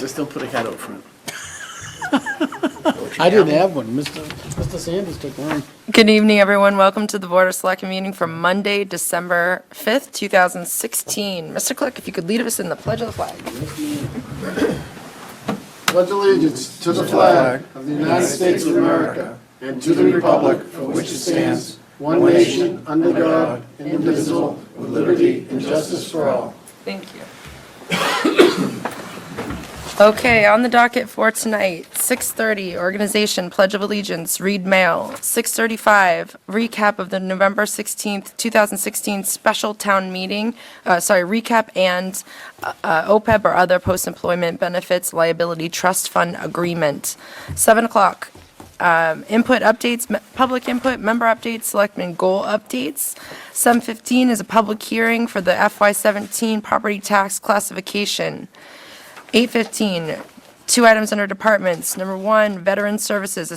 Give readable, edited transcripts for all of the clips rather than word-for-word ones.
Just don't put a hat out front. I didn't have one. Mr. Sanders took one. Good evening, everyone. Welcome to the Board of Selectmen meeting for Monday, December 5th, 2016. Mr. Clerk, if you could lead us in the Pledge of the Flag. Pledge allegiance to the flag of the United States of America and to the republic for which it stands, one nation, under God, indivisible, with liberty and justice for all. Thank you. Okay, on the docket for tonight, 6:30, Organization Pledge of Allegiance, Read Mail. 6:35, recap of the November 16th, 2016 special town meeting, recap and OPEB or other post-employment benefits liability trust fund agreement. 7 o'clock, input updates, public input, member updates, selectmen goal updates. 7:15 is a public hearing for the FY17 property tax classification. 8:15, two items under departments. Number one, Veteran Services,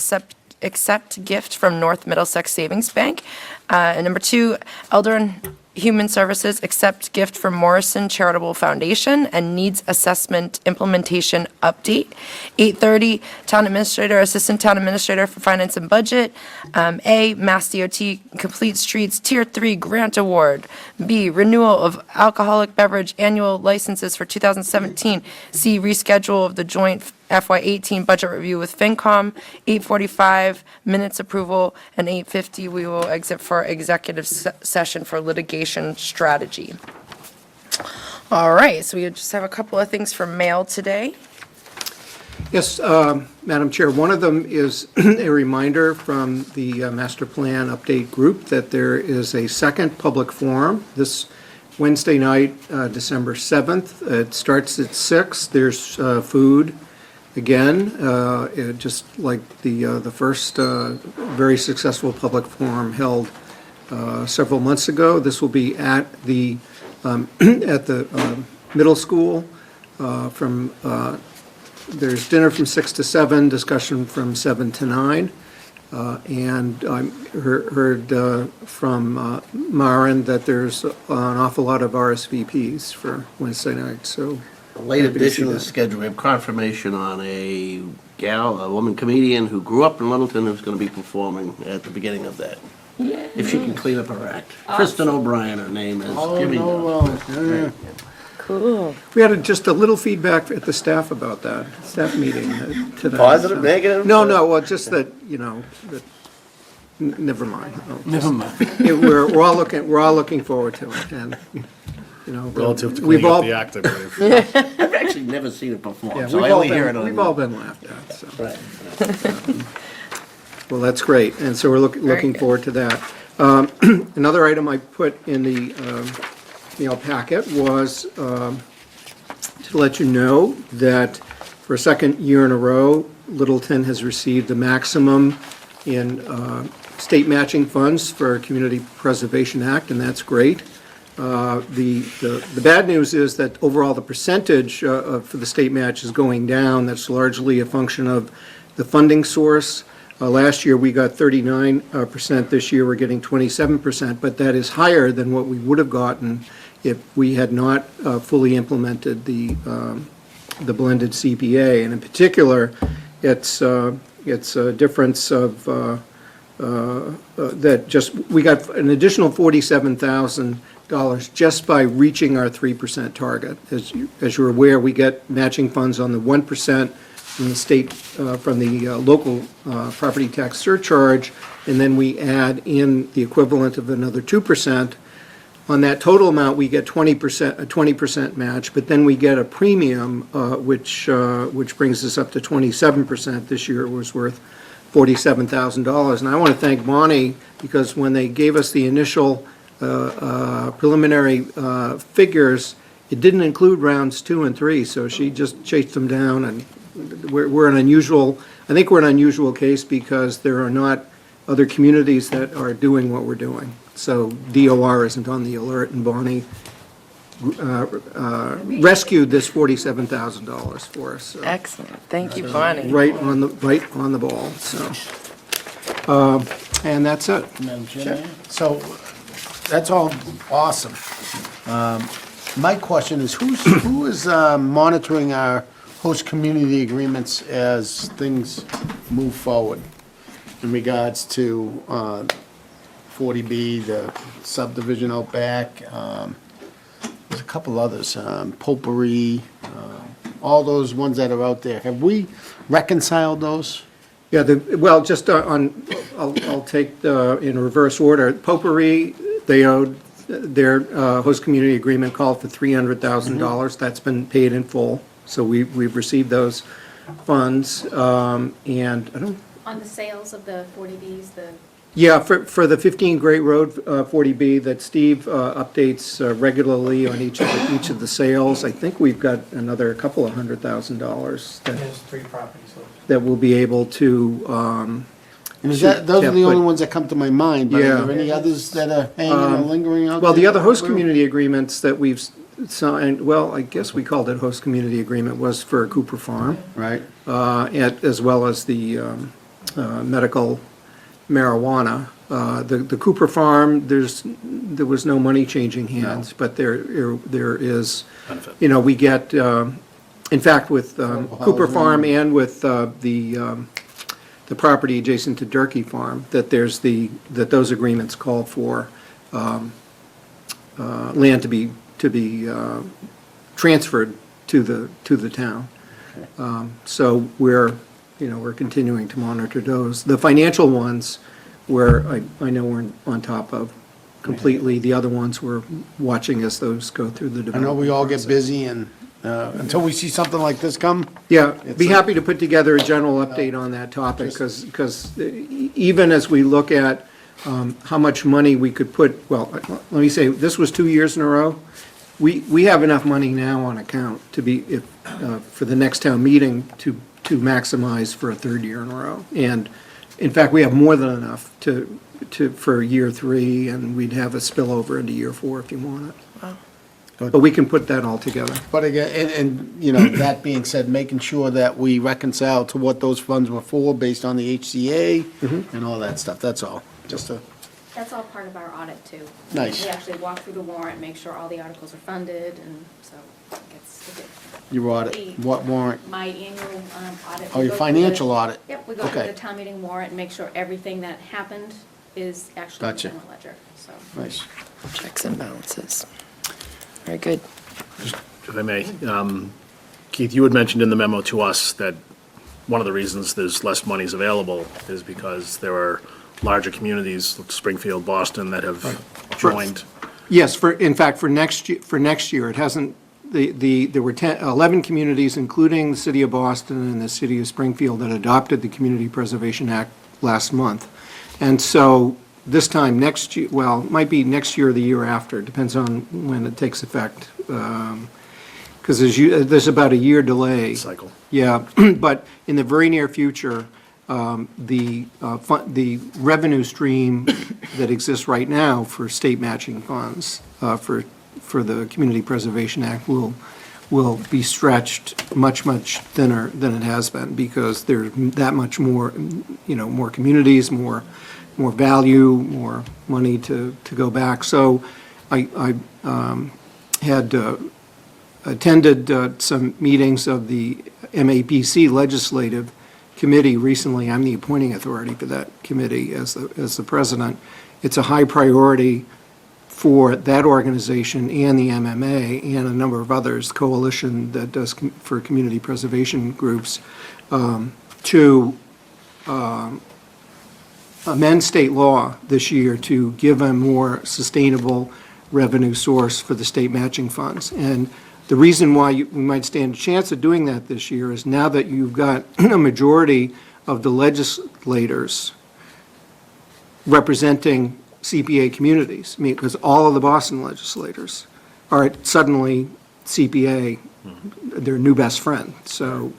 accept gift from North Middlesex Savings Bank. And number two, Elder and Human Services, accept gift from Morrison Charitable Foundation and needs assessment implementation update. 8:30, Town Administrator, Assistant Town Administrator for Finance and Budget. A, Mass DOT Complete Streets Tier 3 Grant Award. B, renewal of alcoholic beverage annual licenses for 2017. C, reschedule of the joint FY18 budget review with FinCom. 8:45, minutes approval, and 8:50, we will exit for executive session for litigation strategy. All right, so we just have a couple of things for mail today. Yes, Madam Chair, one of them is a reminder from the Master Plan Update Group that there is a second public forum this Wednesday night, December 7th. It starts at 6. There's food. Again, just like the first very successful public forum held several months ago, this will be at the middle school. There's dinner from 6 to 7, discussion from 7 to 9, and I heard from Maren that there's an awful lot of RSVPs for Wednesday night. So. A late Happy to addition see to the that. schedule, we have confirmation on a woman comedian who grew up in Littleton who's going to be performing at the beginning of that. If she can clean up her act. Kristen O'Brien, her name is. Oh, Jimmy no, knows. well, Cool. We had just a little feedback at the staff about that, staff meeting today. Positive, so- negative? No, well, just that, never mind. never mind. We're all looking forward to it, and, Relative to we've cleaning all, up the act, I believe. I've actually never seen it perform, yeah, so I only hear it on. we've all been laughed at, so. Right. Well, that's great, and so we're looking good. forward to that. Another item I put in the mail packet was to let you know that for a second year in a row, Littleton has received the maximum in state matching funds for Community Preservation Act, and that's great. The bad news is that overall the percentage for the state match is going down. That's largely a function of the funding source. Last year, we got 39%. This year, we're getting 27%, but that is higher than what we would have gotten if we had not fully implemented the blended CPA. And in particular, it's a difference of that just, we got an additional $47,000 just by reaching our 3% target. As you're aware, we get matching funds on the 1% from the state, from the local property tax surcharge, and then we add in the equivalent of another 2%. On that total amount, we get 20%, a 20% match, but then we get a premium, which brings us up to 27%. This year it was worth $47,000. And I want to thank Bonnie, because when they gave us the initial preliminary figures, it didn't include rounds 2 and 3, so she just chased them down, and we're an unusual, I think we're an unusual case because there are not other communities that are doing what we're doing. So DOR isn't on the alert, and Bonnie rescued this $47,000 for us. So Excellent. Thank you, Bonnie. right on the ball. So, and that's it. Madam Chair. So, that's all awesome. My question is, who is monitoring our host community agreements as things move forward in regards to 40B, the subdivision out back. There's a couple others, Potpourri, all those ones that are out there. Have we reconciled those? Yeah, well, just I'll take in reverse order. Potpourri, they owed, their host community agreement called for $300,000. That's been paid in full, so we've received those funds. And I don't, On the sales of the 40Bs, yeah, for the 15 Great Road 40B that Steve updates regularly on each of the sales, I think we've got another couple of $100,000 There's 3 properties left. that we'll be able to, And is that, those are the Yeah, only but- ones that come to my mind, but Yeah. are there any others that are hanging or lingering out there? well, the other host community agreements that we've signed, well, I guess we called it host community agreement, was for Cooper Farm, Right, as well as the medical marijuana. The Cooper Farm, there was no money changing hands, but there is, you know, we get, in fact, with Cooper Farm and with the property adjacent to Durkee Farm, that those agreements call for land to be transferred to the town. So we're continuing to monitor those. The financial ones, where I know we're on top of completely. The other ones, we're watching as those go through the I development know we all get process. busy and, until we see something like this come, Yeah, be It's happy to put together a general update on that topic, because even as we look at how much money we could put, well, let me say, this was 2 years in a row. We have enough money now on account to be, for the next town meeting, to maximize for a third year in a row. And in fact, we have more than enough for year 3, and we'd have a spillover into year 4 if you want it. But we can put that all together. but again, and, you know, that being said, making sure that we reconcile to what those funds were for based on the HCA and all that stuff, that's all, just a, that's all part of our audit too. Nice. We actually walk through the warrant, make sure all the articles are funded, and so it's your audit, what warrant? my annual audit. Oh, we your go through financial the- audit? Yep, we go through Okay. the town meeting warrant and make sure everything that happened is actually in the Gotcha. general ledger, so. Nice. Checks and balances. Very good. If I may, Keith, you had mentioned in the memo to us that one of the reasons there's less monies available is because there are larger communities, like Springfield, Boston, that have joined. Yes, in fact, for next year, it hasn't, there were 11 communities, including the city of Boston and the city of Springfield, that adopted the Community Preservation Act last month. And so this time next year, well, it might be next year or the year after, depends on when it takes effect. Because there's about a year delay. Cycle. Yeah, but in the very near future, the revenue stream that exists right now for state matching funds for the Community Preservation Act will be stretched much, much thinner than it has been, because there's that much more, more communities, more value, more money to go back. So I had attended some meetings of the MAPC Legislative Committee recently. I'm the appointing authority for that committee as the president. It's a high priority for that organization and the MMA and a number of others, coalition that does for community preservation groups, to amend state law this year to give a more sustainable revenue source for the state matching funds. And the reason why we might stand a chance of doing that this year is now that you've got a majority of the legislators representing CPA communities, I mean, because all of the Boston legislators are suddenly CPA, their new best friend. So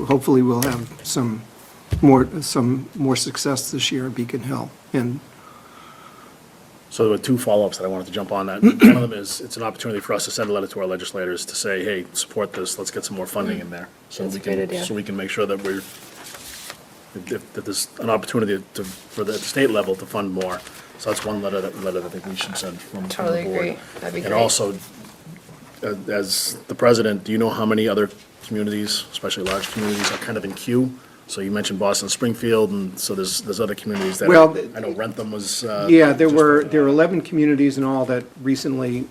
hopefully we'll have some more success this year at Beacon Hill. And So there were 2 follow-ups that I wanted to jump on that. One of them is, it's an opportunity for us to send a letter to our legislators to say, hey, support this, let's get some more funding in there. So That's we a great can, idea. so we can make sure that that there's an opportunity for the state level to fund more. So that's one letter that I think we should send from the Totally board. agree. That'd be great. And also, as the president, do you know how many other communities, especially large communities, are kind of in queue. So you mentioned Boston, Springfield, and so there's other communities that, Well, I know Rentham was. Yeah, there just were working on it. 11 communities in all that recently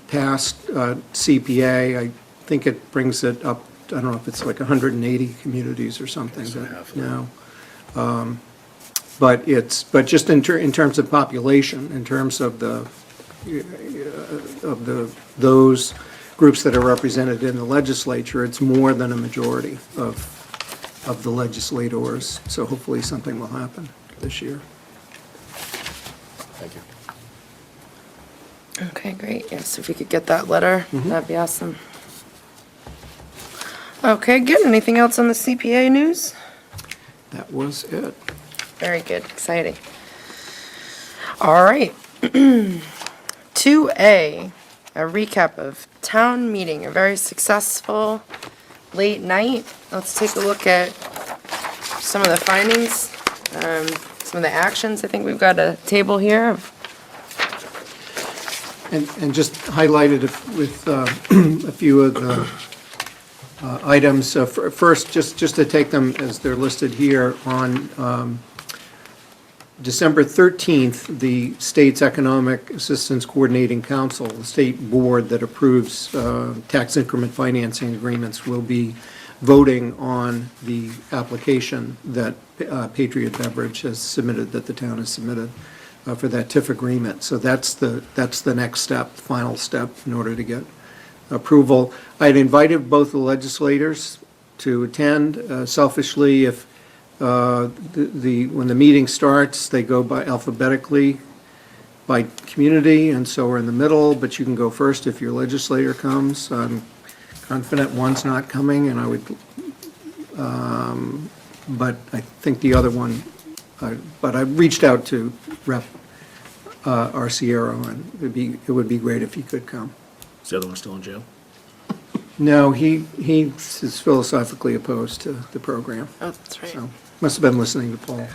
passed CPA. I think it brings it up, I don't know if it's like 180 communities or something. Less than but half. No. But just in terms of population, in terms of those groups that are represented in the legislature, it's more than a majority of the legislators. So hopefully something will happen this year. Thank you. Okay, great. Yes, if we could get that letter, that'd be awesome. Okay, good. Anything else on the CPA news? That was it. Very good, exciting. All right. 2A, a recap of town meeting, a very successful late night. Let's take a look at some of the findings, some of the actions. I think we've got a table here of And just highlighted with a few of the items. First, just to take them as they're listed here, on December 13th, the state's Economic Assistance Coordinating Council, the state board that approves tax increment financing agreements, will be voting on the application that Patriot Beverage has submitted, that the town has submitted for that TIF agreement. So that's the next step, final step in order to get approval. I had invited both the legislators to attend. Selfishly, if when the meeting starts, they go by alphabetically by community, and so we're in the middle, but you can go first if your legislator comes. I'm confident one's not coming, and I would, but I think the other one, but I reached out to Rep. Arciero, and it would be great if he could come. Is the other one still in jail? No, he is philosophically opposed to the program, oh, that's right. so must have been listening to Paul.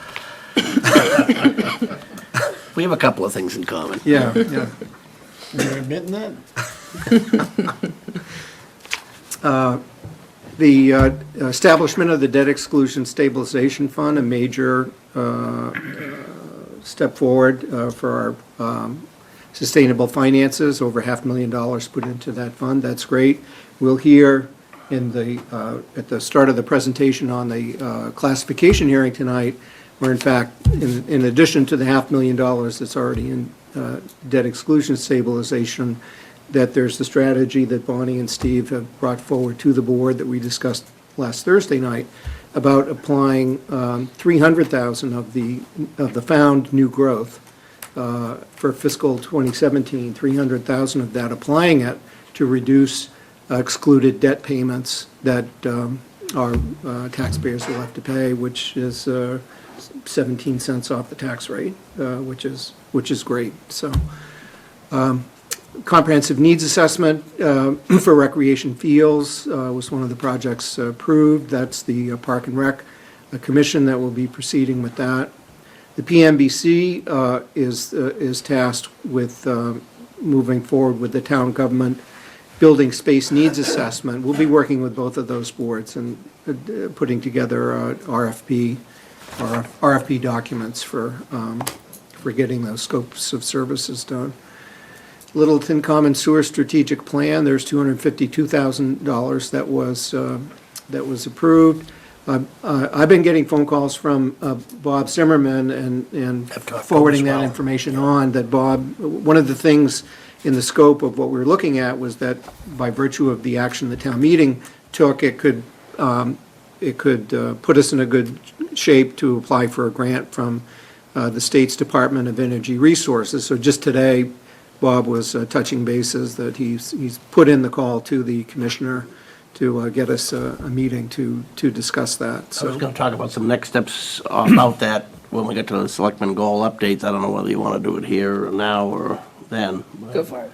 We have a couple of things in common. Yeah, yeah. You're admitting that? The establishment of the Debt Exclusion Stabilization Fund, a major step forward for our sustainable finances, over $500,000 put into that fund. That's great. We'll hear at the start of the presentation on the classification hearing tonight, where in fact, in addition to the $500,000 that's already in debt exclusion stabilization, that there's the strategy that Bonnie and Steve have brought forward to the board that we discussed last Thursday night about applying $300,000 of the found new growth for fiscal 2017, $300,000 of that, applying it to reduce excluded debt payments that our taxpayers will have to pay, which is 17 cents off the tax rate, which is great. So, comprehensive needs assessment for recreation fields was one of the projects approved. That's the Park and Rec Commission that will be proceeding with that. The PMBC is tasked with moving forward with the town government building space needs assessment. We'll be working with both of those boards and putting together RFP documents for getting those scopes of services done. Littleton Common Sewer Strategic Plan, there's $252,000 that was approved. I've been getting phone calls from Bob Zimmerman and I've talked to him forwarding as that well. information on, that Bob, one of the things in the scope of what we were looking at was that by virtue of the action the town meeting took, it could put us in a good shape to apply for a grant from the state's Department of Energy Resources. So just today, Bob was touching bases that he's put in the call to the commissioner to get us a meeting to discuss that. I was So going to talk about some next steps about that when we get to the selectmen goal updates. I don't know whether you want to do it here or now or then. Go for it.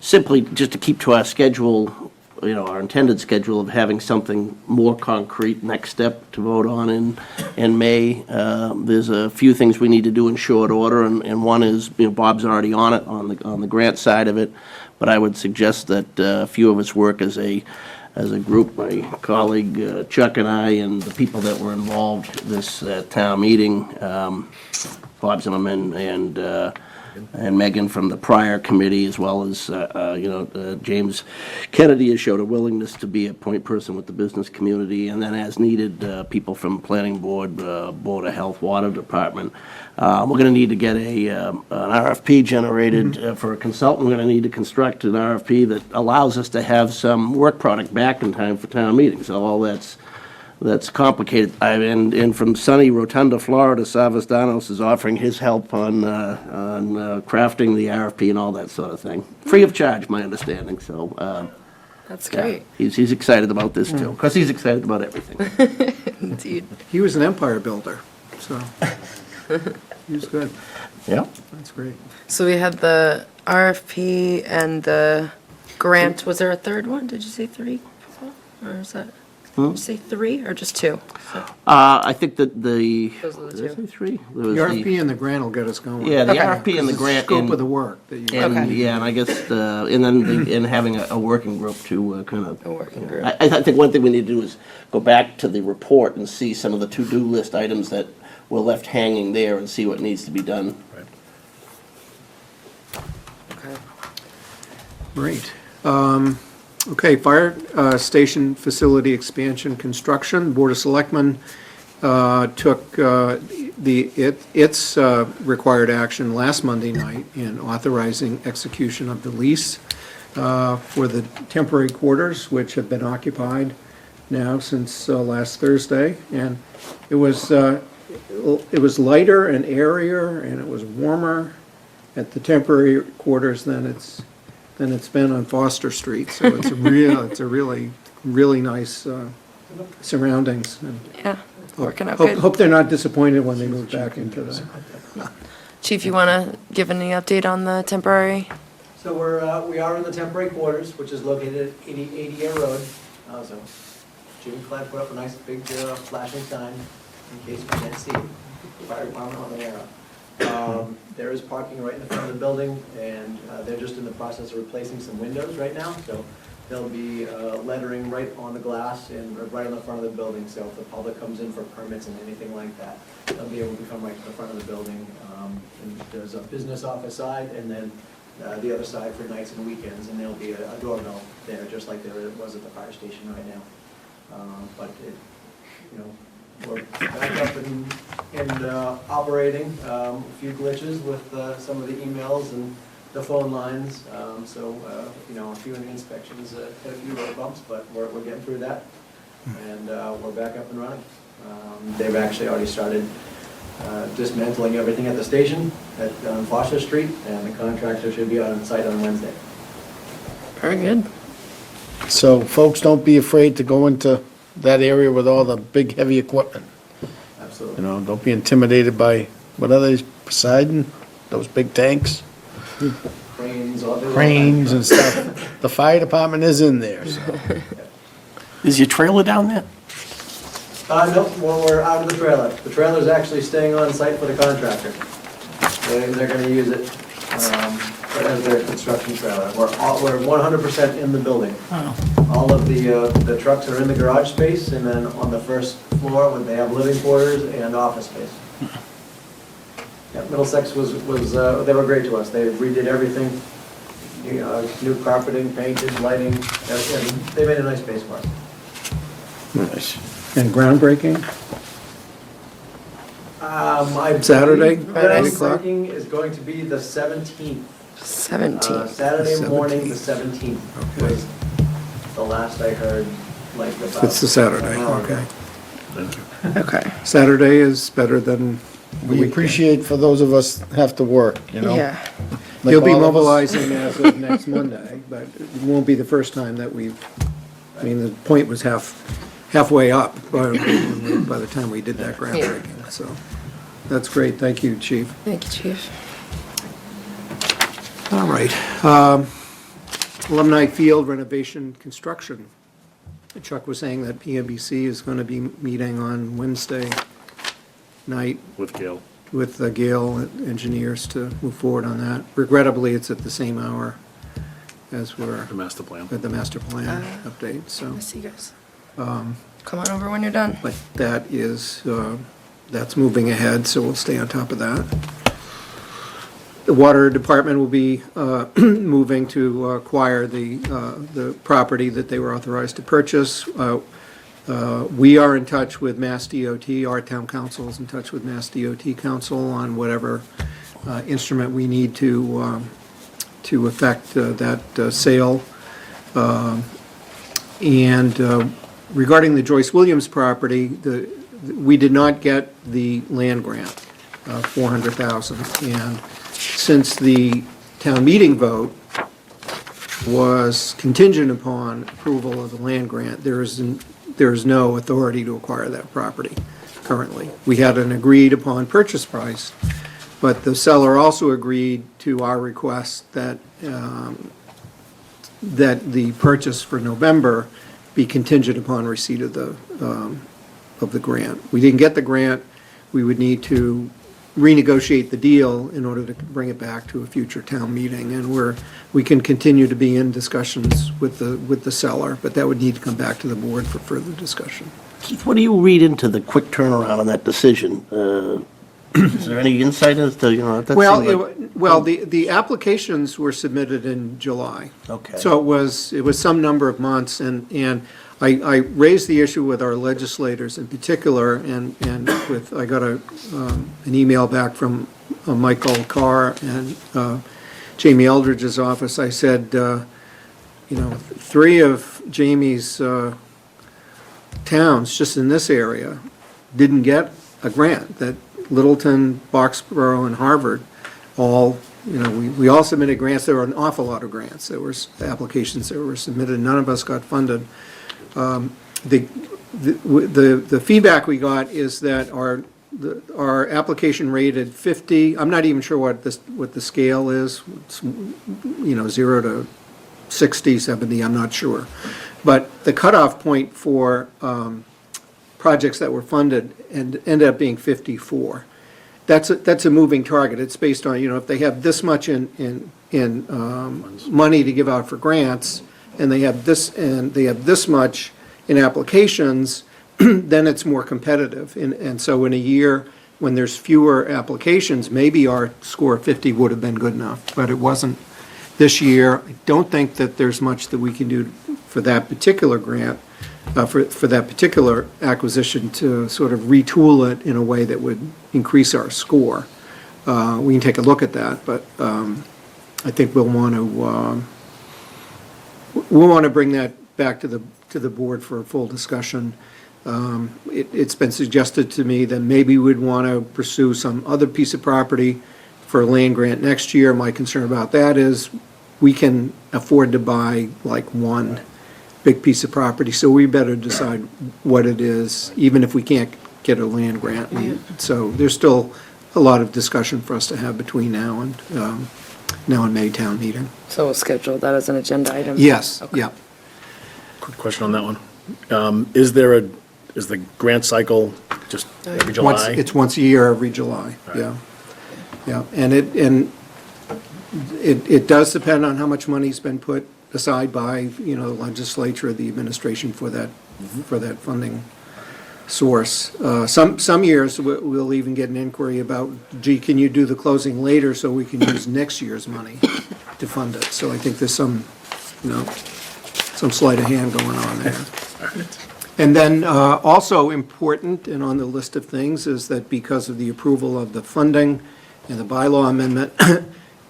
Simply just to keep to our schedule, our intended schedule of having something more concrete next step to vote on in May. There's a few things we need to do in short order, and one is, Bob's already on it, on the grant side of it, but I would suggest that a few of us work as a as a group, my colleague Chuck and I, and the people that were involved this town meeting, Bob Zimmerman and Megan from the prior committee, as well as, James Kennedy has showed a willingness to be a point person with the business community, and then as needed, people from Planning Board, Board of Health, Water Department. We're going to need to get an RFP generated for a consultant. We're going to need to construct an RFP that allows us to have some work product back in time for town meetings. So all that's complicated. And from sunny Rotunda, Florida, Savas is offering his help on crafting the RFP and all that sort of thing. Free of charge, my understanding, so. That's great. He's excited about this too, because he's excited about everything. Indeed. He was an empire builder, so he was good. Yeah. That's great. So we had the RFP and the grant. Was there a third one? Did you say three? Or is that, did you say three or just two? I think that the. Those are the did I two. say three? There The was RFP and the grant will get us going. Yeah, the Okay. RFP and the It's grant. Scope and- of the work that you. And, Okay. yeah, and I guess, and then, and having a working group to kind of. A working group. I think one thing we need to do is go back to the report and see some of the to-do list items that were left hanging there and see what needs to be done. Okay. Great. Okay, fire station facility expansion construction. Board of Selectmen took its required action last Monday night in authorizing execution of the lease for the temporary quarters, which have been occupied now since last Thursday. And it was lighter and airier, and it was warmer at the temporary quarters than it's been on Foster Street. So it's a really nice surroundings. And Yeah, working out hope, good. hope they're not disappointed when they move back into the. Chief, you want to give any update on the temporary? So we are in the temporary quarters, which is located at 80 Year Road. So Jimmy Clyde put up a nice big flashing sign in case you can't see. Fire department on the arrow. There is parking right in the front of the building, and they're just in the process of replacing some windows right now. So there'll be lettering right on the glass and right on the front of the building. So if the public comes in for permits and anything like that, they'll be able to come right to the front of the building. And there's a business office side, and then the other side for nights and weekends, and there'll be a doorbell there, just like there was at the fire station right now. But it, we're back up and operating. A few glitches with some of the emails and the phone lines. So a few inspections, hit a few road bumps, but we're getting through that, and we're back up and running. They've actually already started dismantling everything at the station on Foster Street, and the contractor should be on site on Wednesday. Very good. So folks, don't be afraid to go into that area with all the big, heavy equipment. Absolutely. Don't be intimidated by, what are these, Poseidon, those big tanks, Cranes, all the. cranes and stuff. The fire department is in there, so. Is your trailer down there? No, well, we're out of the trailer. The trailer's actually staying on site for the contractor. They're gonna use it as their construction trailer. We're 100% in the building. All of the trucks are in the garage space, and then on the first floor, they have living quarters and office space. Yeah, Middlesex was they were great to us. They redid everything, new carpeting, painted, lighting, everything. They made a nice space for us. And groundbreaking? Saturday, 8 o'clock? Groundbreaking is going to be the 17th. 17. Saturday morning, the 17th was the last I heard, like about. It's the Saturday, an hour ago. okay. Thank you. Okay. Saturday is better than the We weekend. appreciate for those of us that have to work, Yeah. Like You'll be all of us. mobilizing as of next Monday, but it won't be the first time that the point was halfway up by the time we did that groundbreaking, so. That's great, thank you, Chief. Thank you, Chief. All right. Alumni Field renovation construction. Chuck was saying that PMBC is going to be meeting on Wednesday night With Gail. with Gale Engineers to move forward on that. Regrettably, it's at the same hour as we're, The master plan. with the master plan update, so. I see you guys. Come on over when you're done. But that is, that's moving ahead, so we'll stay on top of that. The Water Department will be moving to acquire the property that they were authorized to purchase. We are in touch with Mass DOT, our town council is in touch with Mass DOT council on whatever instrument we need to effect that sale. And regarding the Joyce Williams property, we did not get the land grant, $400,000. And since the town meeting vote was contingent upon approval of the land grant, there is no authority to acquire that property currently. We had an agreed upon purchase price, but the seller also agreed to our request that the purchase for November be contingent upon receipt of the grant. We didn't get the grant, we would need to renegotiate the deal in order to bring it back to a future town meeting, and we can continue to be in discussions with the seller, but that would need to come back to the board for further discussion. Keith, what do you read into the quick turnaround on that decision? Is there any insight as to, that Well, seemed like- the applications were submitted in July. Okay. So it was some number of months, and I raised the issue with our legislators in particular, and I got an email back from Michael Carr and Jamie Eldridge's office. I said, 3 of Jamie's towns, just in this area, didn't get a grant, that Littleton, Boxborough, and Harvard all, we all submitted grants. There were an awful lot of grants. There were applications that were submitted. None of us got funded. The feedback we got is that our application rated 50. I'm not even sure what the scale is. It's, 0 to 60, 70. I'm not sure. But the cutoff point for projects that were funded ended up being 54. That's a moving target. It's based on, if they have this much in money to give out for grants, and they have this much in applications, then it's more competitive. And so in a year when there's fewer applications, maybe our score of 50 would have been good enough, but it wasn't this year. I don't think that there's much that we can do for that particular grant, for that particular acquisition, to sort of retool it in a way that would increase our score. We can take a look at that, but I think we'll want to bring that back to the board for a full discussion. It's been suggested to me that maybe we'd want to pursue some other piece of property for a land grant next year. My concern about that is we can afford to buy like one big piece of property, so we better decide what it is, even if we can't get a land grant. So there's still a lot of discussion for us to have between now and May town meeting. So we'll schedule that as an agenda item? Yes, Okay. yeah. Quick question on that one. Is the grant cycle just every July? It's once a year, every July, yeah. Yeah, and it does depend on how much money's been put aside by, the legislature, the administration for that funding source. Some years, we'll even get an inquiry about, gee, can you do the closing later so we can use next year's money to fund it? So I think there's some sleight of hand going on there. And then also important, and on the list of things, is that because of the approval of the funding and the bylaw amendment,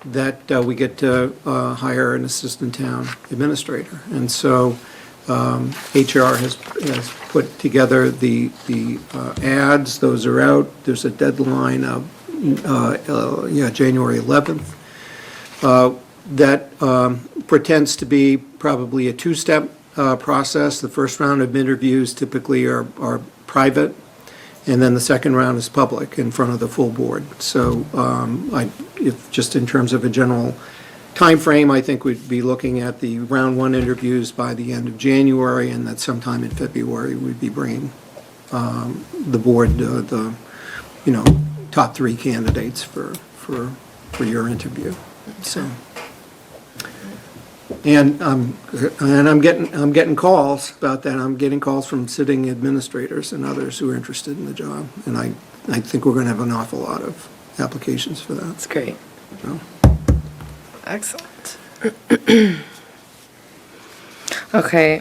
that we get to hire an assistant town administrator. And so HR has put together the ads. Those are out. There's a deadline of January 11th. That pretends to be probably a two-step process. The first round of interviews typically are private, and then the second round is public in front of the full board. So if just in terms of a general time frame, I think we'd be looking at the round 1 interviews by the end of January, and that sometime in February we'd be bringing the board the top 3 candidates for your interview. So, And I'm getting calls about that. I'm getting calls from sitting administrators and others who are interested in the job. And I think we're going to have an awful lot of applications for that. That's great. So, Excellent. Okay,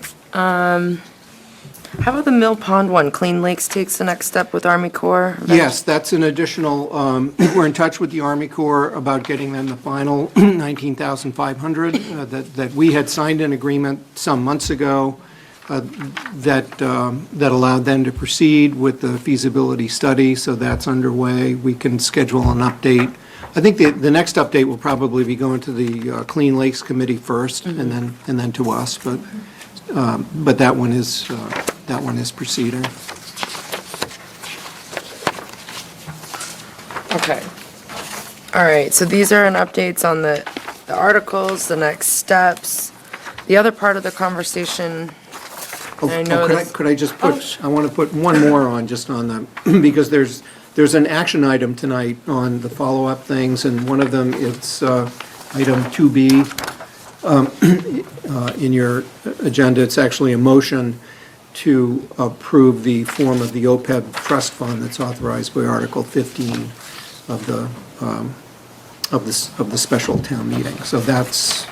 how about the Mill Pond one? Clean Lakes takes the next step with Army Corps? Yes, that's an additional, we're in touch with the Army Corps about getting them the final 19,500 that we had signed an agreement some months ago that allowed them to proceed with the feasibility study, so that's underway. We can schedule an update. I think the next update will probably be going to the Clean Lakes Committee first, and then to us, but that one is proceeding. Okay. All right, so these are an updates on the articles, the next steps. The other part of the conversation, I know this- Could I just Oh, put, I want to put one more on, just on the, because there's an action item tonight on the follow-up things, and one of them, it's item 2B in your agenda. It's actually a motion to approve the form of the OPEB trust fund that's authorized by Article 15 of the special town meeting. So that's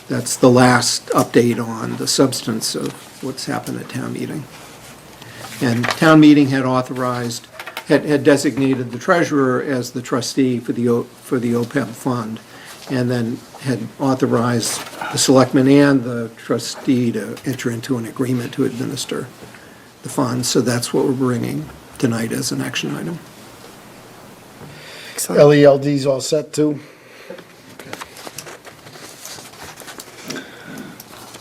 the last update on the substance of what's happened at town meeting. And town meeting had authorized, had designated the treasurer as the trustee for the OPEB fund, and then had authorized the selectmen and the trustee to enter into an agreement to administer the funds. So that's what we're bringing tonight as an action item. Excellent. LELD's all set too?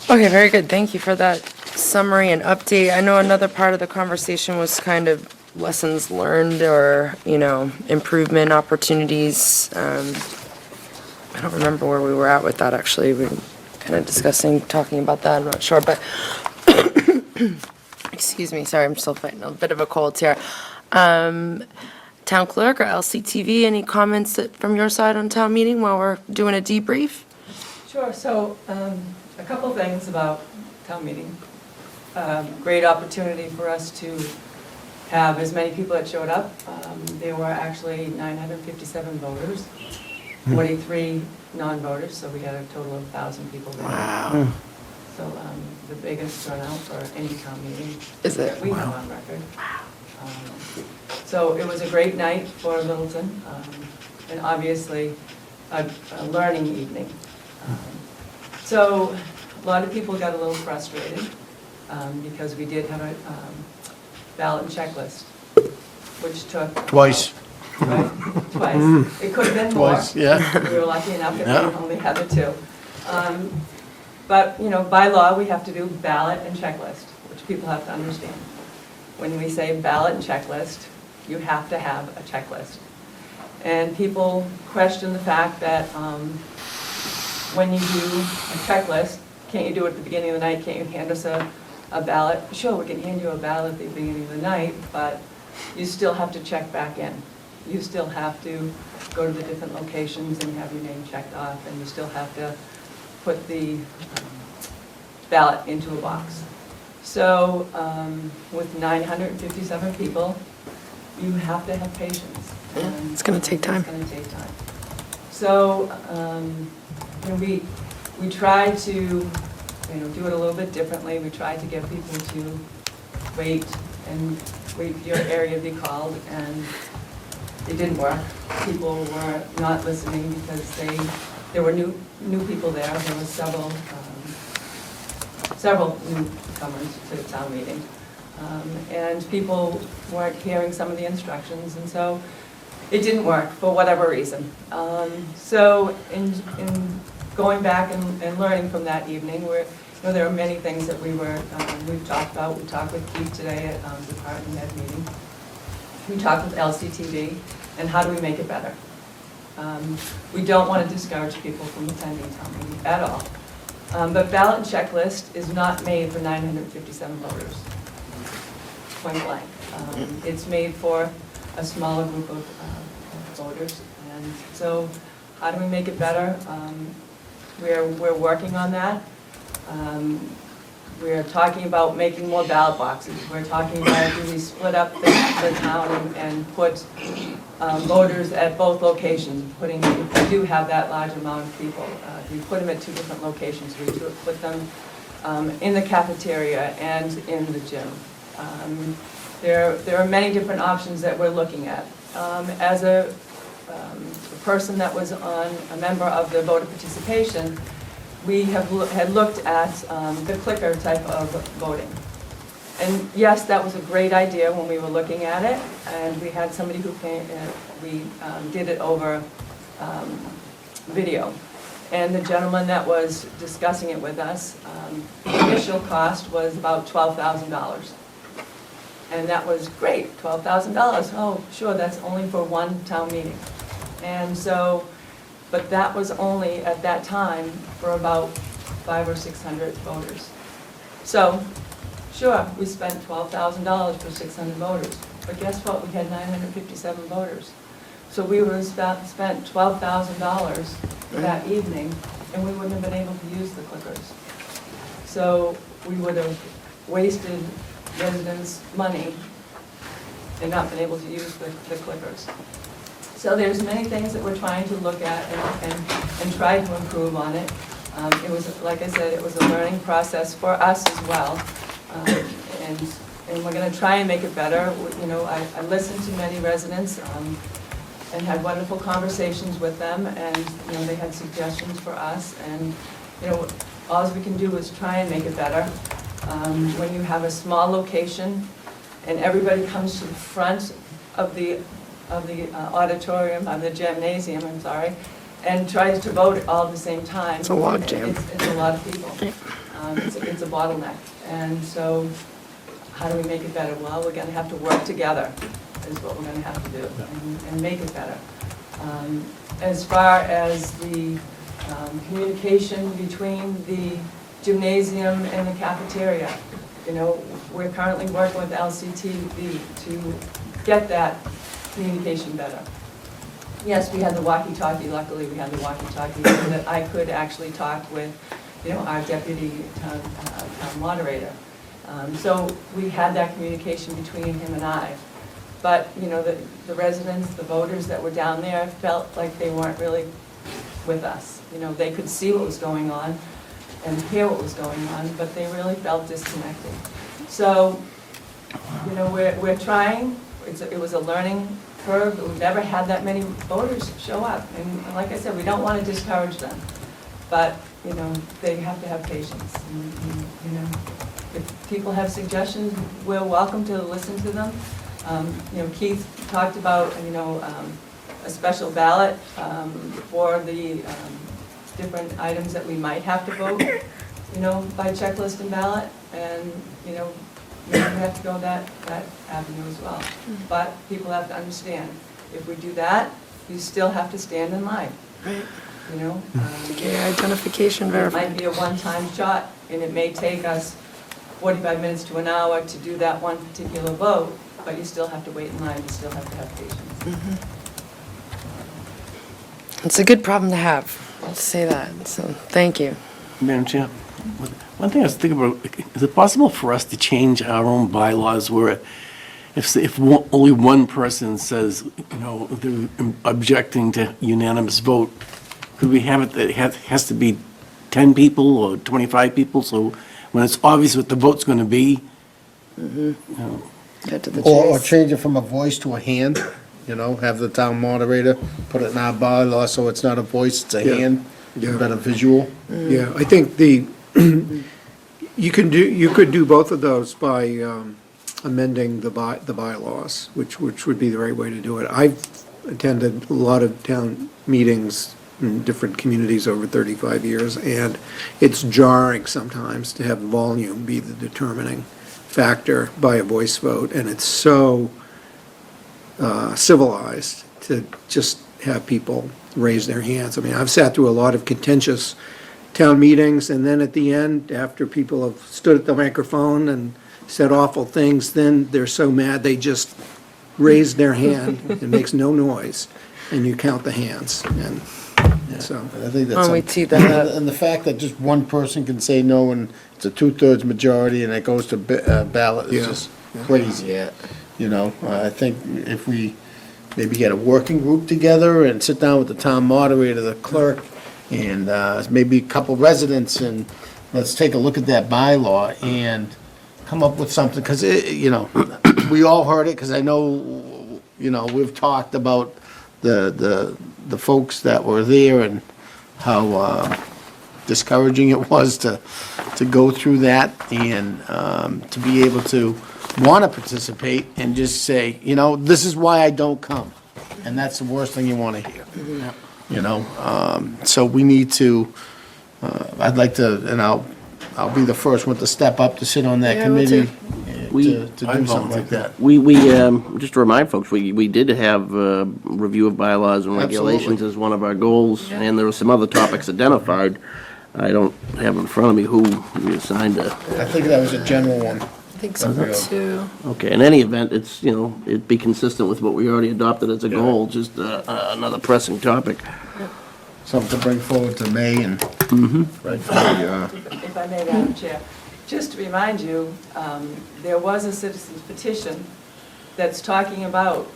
Okay, very good. Thank you for that summary and update. I know another part of the conversation was kind of lessons learned or, improvement opportunities. I don't remember where we were at with that, actually. We were kind of talking about that, I'm not sure, but, excuse me, sorry, I'm still fighting a bit of a cold here. Town clerk or LCTV, any comments from your side on town meeting while we're doing a debrief? Sure, so a couple things about town meeting. Great opportunity for us to have as many people that showed up. There were actually 957 voters, 43 non-voters, so we had a total of 1,000 people there. Wow. So the biggest turnout for any town meeting Is it? that we have on record. So it was a great night for Littleton, and obviously a learning evening. So a lot of people got a little frustrated because we did have a ballot and checklist, which took... Twice. Right, twice. It could have been more. Twice, yeah. We were lucky enough that Yeah. we only had the two. But, by law, we have to do ballot and checklist, which people have to understand. When we say ballot and checklist, you have to have a checklist. And people question the fact that when you do a checklist, can't you do it at the beginning of the night? Can't you hand us a ballot? Sure, we can hand you a ballot at the beginning of the night, but you still have to check back in. You still have to go to the different locations and have your name checked off, and you still have to put the ballot into a box. So with 957 people, you have to have patience. and It's gonna take time. It's going to take time. So we try to do it a little bit differently. We try to get people to wait for your area to be called, and it didn't work. People were not listening because there were new people there. There were several newcomers to the town meeting. And people weren't hearing some of the instructions, and so it didn't work for whatever reason. So in going back and learning from that evening, there are many things that we've talked about. We talked with Keith today at the department head meeting. We talked with LCTV, and how do we make it better? We don't want to discourage people from attending town meeting at all. But ballot and checklist is not made for 957 voters, point blank. It's made for a smaller group of voters. And so how do we make it better? We're working on that. We're talking about making more ballot boxes. We're talking about, do we split up the town and put voters at both locations? Putting, if we do have that large amount of people, we put them at 2 different locations. We put them in the cafeteria and in the gym. There are many different options that we're looking at. As a person that was a member of the voter participation, we had looked at the clicker type of voting. And yes, that was a great idea when we were looking at it, and we had somebody who came, we did it over video. And the gentleman that was discussing it with us, the initial cost was about $12,000. And that was great, $12,000, oh, sure, that's only for one town meeting. And so, but that was only, at that time, for about 500 or 600 voters. So, sure, we spent $12,000 for 600 voters, but guess what, we had 957 voters. So we would have spent $12,000 that evening, and we wouldn't have been able to use the clickers. So we would have wasted residents' money and not been able to use the clickers. So there's many things that we're trying to look at and try to improve on it. It was, like I said, it was a learning process for us as well. And we're going to try and make it better. You know, I listened to many residents and had wonderful conversations with them, and, you know, they had suggestions for us. And, you know, all we can do is try and make it better. When you have a small location and everybody comes to the front of the auditorium, of the gymnasium, I'm sorry, and tries to vote all at the same time. It's a log jam. It's a lot of people. It's a bottleneck. And so how do we make it better? Well, we're going to have to work together is what we're going to have to do and make it better. As far as the communication between the gymnasium and the cafeteria, you know, we're currently working with LCTV to get that communication better. Yes, we had the walkie-talkie, luckily we had the walkie-talkie, so that I could actually talk with, you know, our deputy town moderator. So we had that communication between him and I. But, you know, the residents, the voters that were down there felt like they weren't really with us. You know, they could see what was going on and hear what was going on, but they really felt disconnected. So, you know, we're trying. It was a learning curve. We've never had that many voters show up. And like I said, we don't want to discourage them. But, you know, they have to have patience. And, you know, if people have suggestions, we're welcome to listen to them. You know, Keith talked about, you know, a special ballot for the different items that we might have to vote, you know, by checklist and ballot. And, you know, maybe we have to go that avenue as well. But people have to understand, if we do that, you still have to stand in line. Right. You know? Okay, identification It verified. might be a one-time shot, and it may take us 45 minutes to an hour to do that one particular vote, but you still have to wait in line, you still have to have patience. It's a good problem to have, let's say that, so, thank you. Madam Chair, one thing I was thinking about, is it possible for us to change our own bylaws where if only one person says, you know, they're objecting to unanimous vote, could we have it that it has to be 10 people or 25 people, so when it's obvious what the vote's going to be, you know, Cut to the Or chase. change it from a voice to a hand, you know, have the town moderator put it in our bylaw so it's not a voice, it's a Yeah. hand, Yeah. better visual. Yeah, I think you could do both of those by amending the bylaws, which would be the right way to do it. I've attended a lot of town meetings in different communities over 35 years, and it's jarring sometimes to have volume be the determining factor by a voice vote, and it's so civilized to just have people raise their hands. I mean, I've sat through a lot of contentious town meetings, and then at the end, after people have stood at the microphone and said awful things, then they're so mad they just raise their hand. It makes no noise, and you count the hands. And So, I think that's. Oh, we some- tee that up. And the fact that just one person can say no and it's a 2/3 majority and it goes to ballot Yeah. is just crazy. You know, I think if we maybe get a working group together and sit down with the town moderator, the clerk, and maybe a couple residents, and let's take a look at that bylaw and come up with something, because you know, we all heard it, because I know, you know, we've talked about the folks that were there and how discouraging it was to go through that, and to be able to want to participate and just say, you know, this is why I don't come. And that's the worst thing you want to hear. You know, so we need to, I'd like to, and I'll be the first one to step up to sit on that Yeah, I will too. committee We- to do something like that. We, just to remind folks, we did have review of bylaws and regulations Absolutely. as one of our goals, and there were some other topics identified. I don't have in front of me who we assigned to. I think that was a general one. I think so too. Okay, in any event, it's, you know, it'd be consistent with what we already adopted as a goal, just another pressing topic. Something to bring forward to May and. Right. If I may, Madam Chair, just to remind you, there was a citizen's petition that's talking about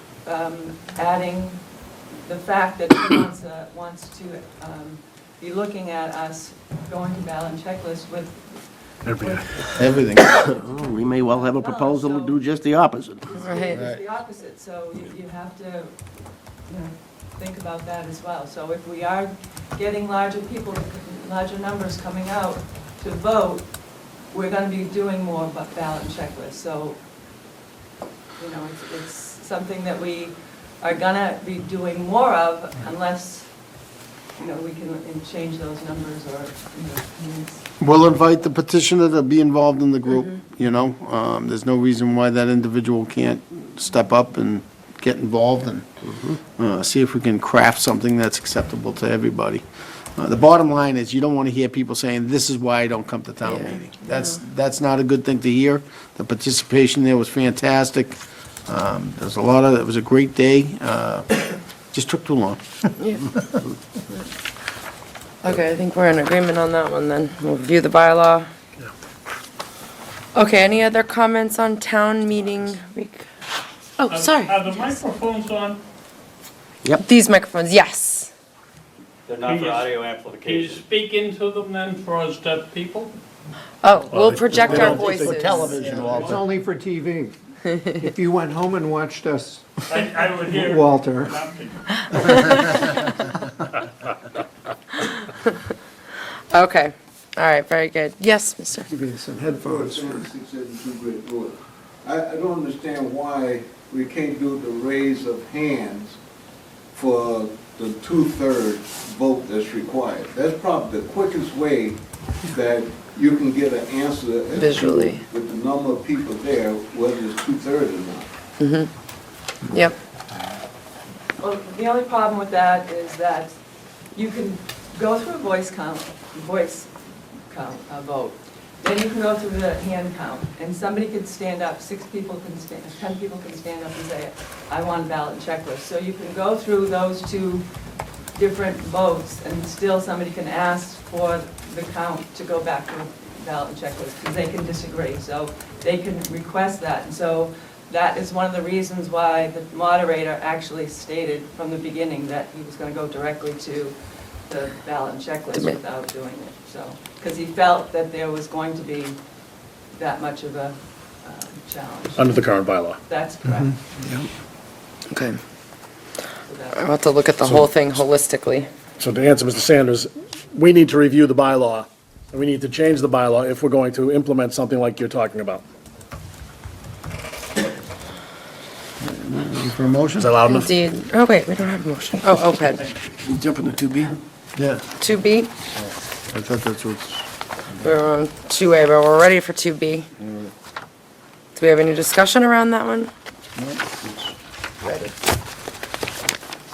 adding the fact that he wants to be looking at us going to ballot and checklist with Everything. Oh, we may well have a proposal to do just the opposite. Right. It's the opposite, so you have to, you know, think about that as well. So if we are getting larger people, larger numbers coming out to vote, we're gonna be doing more ballot and checklists. So, you know, it's something that we are gonna be doing more of unless, you know, we can change those numbers or, you know, means. We'll invite the petitioner to be involved in the group, you know? There's no reason why that individual can't step up and get involved and see if we can craft something that's acceptable to everybody. The bottom line is, you don't want to hear people saying, this is why I don't come to town Yeah. meeting. That's not a good thing to hear. The participation there was fantastic. There was it was a great day. Just took too long. Okay, I think we're in agreement on that one then. We'll review the bylaw. Okay, any other comments on town meeting? Oh, sorry. Are the microphones on? These microphones, yes. They're not for audio Can you amplification. speak into them then for us deaf people? Oh, we'll project our For voices. television, it's Walter. only for TV. If you went home and watched us, I would hear. Walter. nothing. Okay, all right, very good. Yes, mister. Give you some headphones. I don't understand why we can't do the raise of hands for the 2/3 vote that's required. That's probably the quickest way that you can get an answer as to, Visually. with the number of people there, whether it's 2/3 or not. Yep. Well, the only problem with that is that you can go through a voice count, vote. Then you can go through the hand count, and somebody could stand up, 6 people can stand, 10 people can stand up and say, I want a ballot and checklist. So you can go through those two different votes, and still somebody can ask for the count to go back to ballot and checklist, because they can disagree. So they can request that. And so that is one of the reasons why the moderator actually stated from the beginning that he was going to go directly to the ballot and checklist without doing it, so, because he felt that there was going to be that much of a challenge. Under the current bylaw. That's correct. Okay. So that's- I'll have to look at the whole thing holistically. So to answer Mr. Sanders, we need to review the bylaw, and we need to change the bylaw if we're going to implement something like you're talking about. For a motion? Is that loud enough? Indeed. Oh, wait, we don't have a motion. Oh, OPED. Jumping to 2B? Yeah, 2B, I thought that's what. we're on 2A, but we're ready for 2B. Do we have any discussion around that one?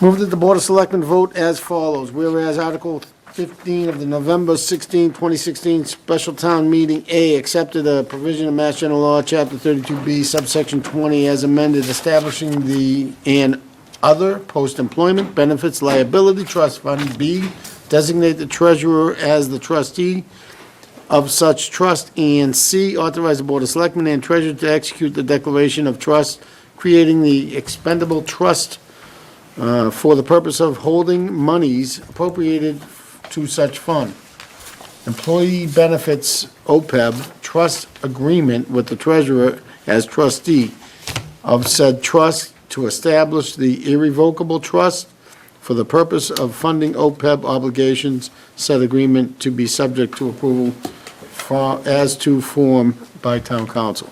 Move that the Board of Selectmen vote as follows. Whereas Article 15 of the November 16, 2016 Special Town Meeting A accepted a provision of Mass General Law, Chapter 32B, subsection 20, as amended, establishing an other post-employment benefits liability trust fund. B, designate the treasurer as the trustee of such trust. And C, authorize the Board of Selectmen and treasurer to execute the declaration of trust, creating the expendable trust for the purpose of holding monies appropriated to such fund. Employee benefits OPEB trust agreement with the treasurer as trustee of said trust to establish the irrevocable trust for the purpose of funding OPEB obligations, said agreement to be subject to approval as to form by town council.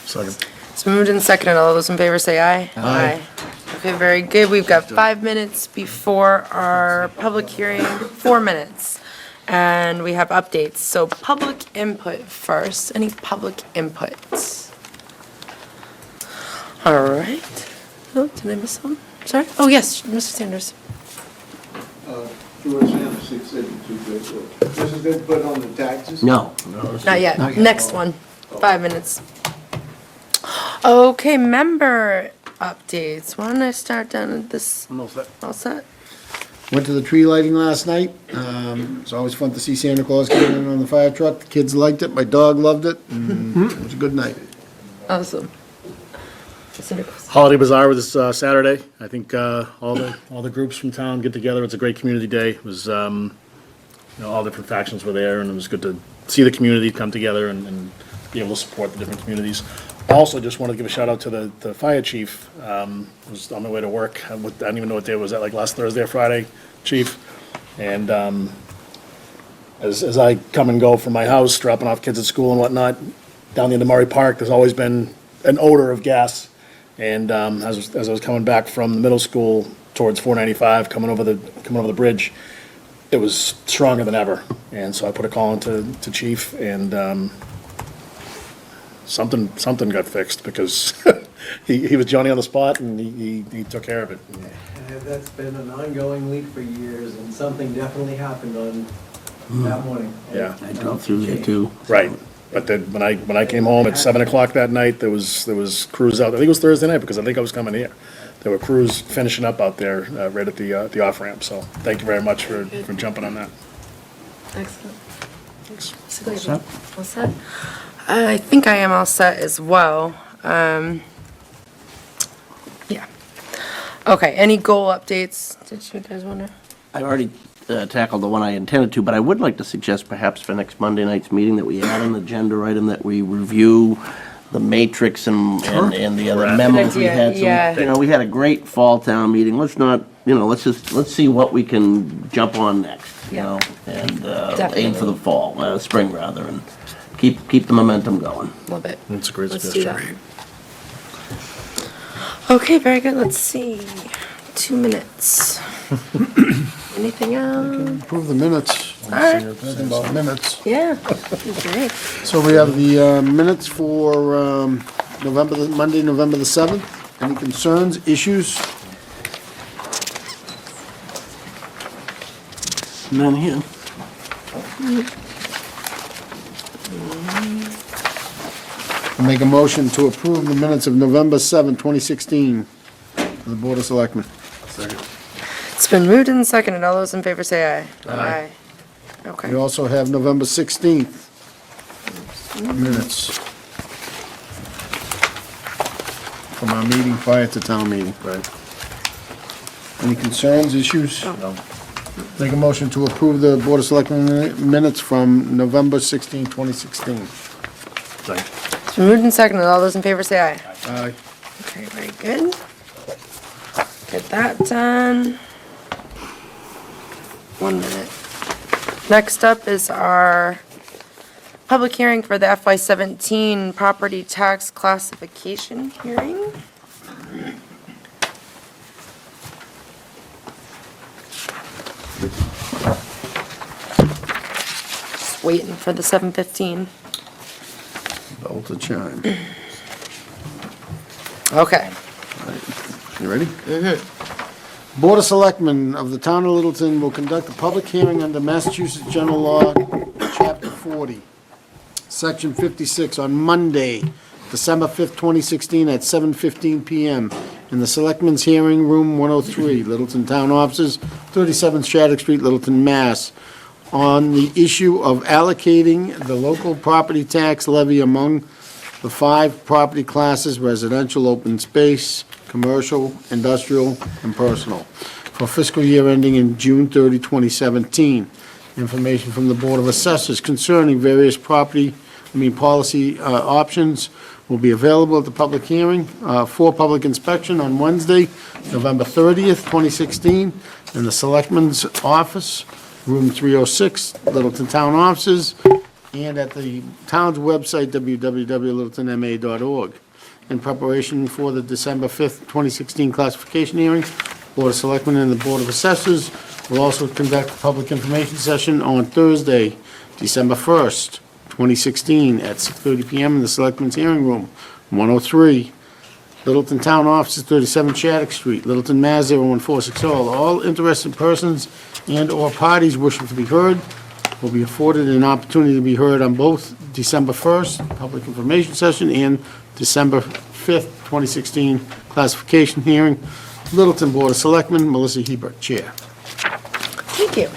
Second. It's moved and seconded. All those in favor say aye. Aye. Okay, very good. We've got 5 minutes before our public hearing, 4 minutes. And we have updates. So public input first. Any public inputs? All right. Oh, did I miss some? Sorry? Oh, yes, Mr. Sanders. George Anderson said this is going to put on the taxes? No. Not yet. Next one. 5 minutes. Okay, member updates. Why don't I start down at this? I'm all set. All set? Went to the tree lighting last night. It's always fun to see Santa Claus coming in on the fire truck. The kids liked it, my dog loved it, and it was a good night. Awesome. Mr. Nichols. Holiday Bazaar was Saturday. I think all the groups from town get together. It's a great community day. It was, all different factions were there, and it was good to see the community come together and be able to support the different communities. Also, just wanted to give a shout out to the fire chief. Was on my way to work. I don't even know what day it was, like last Thursday or Friday, chief. And as I come and go from my house, dropping off kids at school and whatnot, down the end of Murray Park, there's always been an odor of gas. And as I was coming back from the middle school towards 495, coming over the bridge, it was stronger than ever. And so I put a call into Chief, and something got fixed because he was Johnny on the spot, and he took care of it. And that's been an ongoing leak for years, and something definitely happened on that morning. Yeah. I drove through there too. Right. But then when I came home at 7 o'clock that night, there was crews out. I think it was Thursday night because I think I was coming here. There were crews finishing up out there right at the off ramp. So thank you very much for jumping on that. Excellent. Thanks. All set? I think I am all set as well. Yeah. Okay, any goal updates? Did you guys want to? I already tackled the one I intended to, but I would like to suggest perhaps for next Monday night's meeting that we add an agenda item that we review the matrix and the other memos we had. Good idea, So, yeah. we had a great fall town meeting. Let's not, let's see what we can jump on next, Yeah. and Definitely. aim for the fall, spring rather, and keep the momentum going. Love it. That's a great Let's do suggestion. that. Okay, very good. Let's see. 2 minutes. Anything else? Approve the minutes. All right. Anything about minutes. Yeah. Great. So we have the minutes for Monday, November the 7th. Any concerns, issues? None here. Make a motion to approve the minutes of November 7th, 2016, for the Board of Selectmen. It's been moved and seconded. All those in favor say aye. Aye. Okay. We also have November 16th minutes from our meeting prior to town meeting. Right. Any concerns, issues? No. Make a motion to approve the Board of Selectmen minutes from November 16, 2016. Thanks. It's been moved and seconded. All those in favor say aye. Aye. Okay, very good. Get that done. 1 minute. Next up is our public hearing for the FY17 property tax classification hearing. Just waiting for the 7:15. Bell to chime. Okay. You ready? Board of Selectmen of the Town of Littleton will conduct a public hearing under Massachusetts General Law, Chapter 40, Section 56, on Monday, December 5th, 2016, at 7:15 PM in the Selectmen's Hearing Room 103, Littleton Town Offices, 37 Shattuck Street, Littleton, Mass., on the issue of allocating the local property tax levy among the 5 property classes: residential, open space, commercial, industrial, and personal, for fiscal year ending in June 30, 2017. Information from the Board of Assessors concerning various policy options will be available at the public hearing for public inspection on Wednesday, November 30th, 2016, in the Selectmen's Office, Room 306, Littleton Town Offices, and at the town's website, www.littletonma.org. In preparation for the December 5th, 2016 classification hearing, Board of Selectmen and the Board of Assessors will also conduct a public information session on Thursday, December 1st, 2016, at 6:30 PM in the Selectmen's Hearing Room, 103, Littleton Town Offices, 37 Shattuck Street, Littleton, Mass. 01460. All interested persons and/or parties wishing to be heard will be afforded an opportunity to be heard on both December 1st, public information session, and December 5th, 2016, classification hearing. Littleton Board of Selectmen, Melissa Hebert, Chair. Thank you.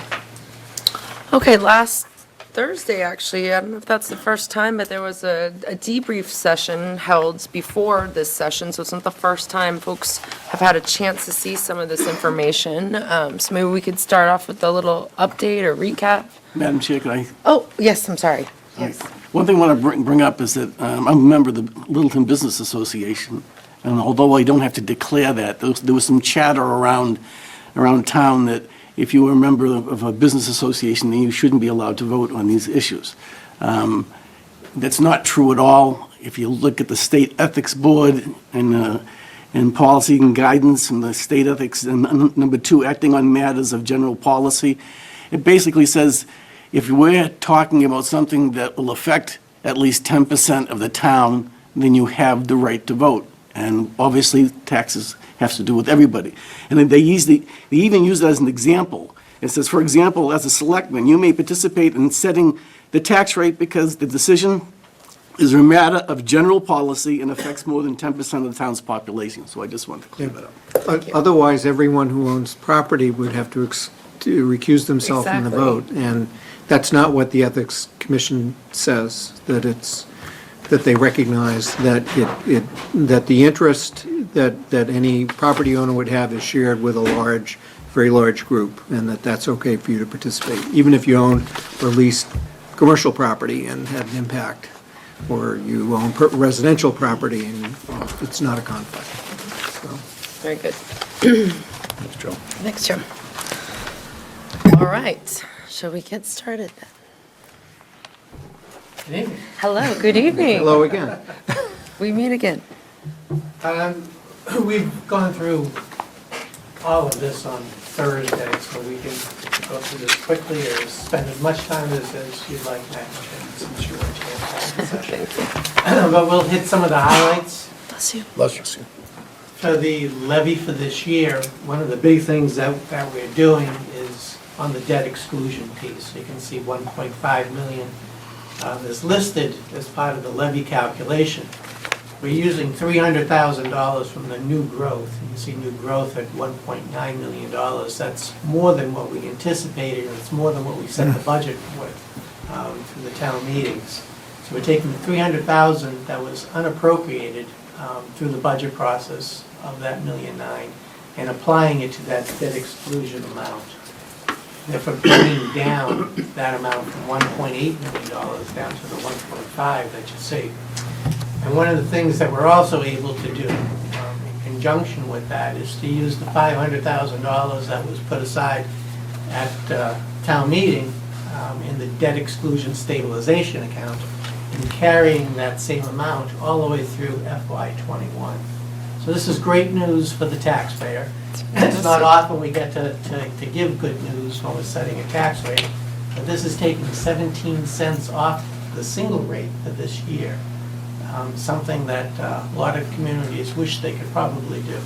Okay, last Thursday, actually, I don't know if that's the first time, but there was a debrief session held before this session, so it's not the first time folks have had a chance to see some of this information. So maybe we could start off with a little update or recap. Madam Chair, could I? Oh, yes, I'm sorry. Yes. One thing I want to bring up is that I'm a member of the Littleton Business Association, and although I don't have to declare that, there was some chatter around town that if you were a member of a business association, then you shouldn't be allowed to vote on these issues. That's not true at all. If you look at the State Ethics Board and policy and guidance and the state ethics, and number 2, acting on matters of general policy, it basically says if we're talking about something that will affect at least 10% of the town, then you have the right to vote. And obviously, taxes have to do with everybody. And then they even use that as an example. It says, for example, as a selectman, you may participate in setting the tax rate because the decision is a matter of general policy and affects more than 10% of the town's population. So I just wanted to clear that up. Otherwise, everyone who owns property would have to recuse themselves from the Exactly. vote. And that's not what the Ethics Commission says, that they recognize that that the interest that any property owner would have is shared with a very large group, and that's okay for you to participate, even if you own or lease commercial property and had an impact, or you own residential property and it's not a conflict. So, Very good. Thanks, Joe. Thanks, Jim. All right, shall we get started then? Good evening. Hello, good evening. hello again. We meet again. We've gone through all of this on Thursday, so we can go through this quickly or spend as much time as you'd like, Madam Chair. I'm sure Thank you. But we'll hit some of the highlights. Bless you. Bless you. For the levy for this year, one of the big things that we're doing is on the debt exclusion piece. You can see 1.5 million is listed as part of the levy calculation. We're using $300,000 from the new growth. You can see new growth at $1.9 million. That's more than what we anticipated, and it's more than what we set the budget with through the town meetings. So we're taking the $300,000 that was unappropriated through the budget process of that $1.9 million and applying it to that debt exclusion amount. Therefore, bringing down that amount from $1.8 million down to the $1.5 that you see. And one of the things that we're also able to do in conjunction with that is to use the $500,000 that was put aside at town meeting in the debt exclusion stabilization account and carrying that same amount all the way through FY21. So this is great news for the taxpayer. It's not often we get to give good news when we're setting a tax rate, but this is taking 17 cents off the single rate for this year. Something that a lot of communities wish they could probably do.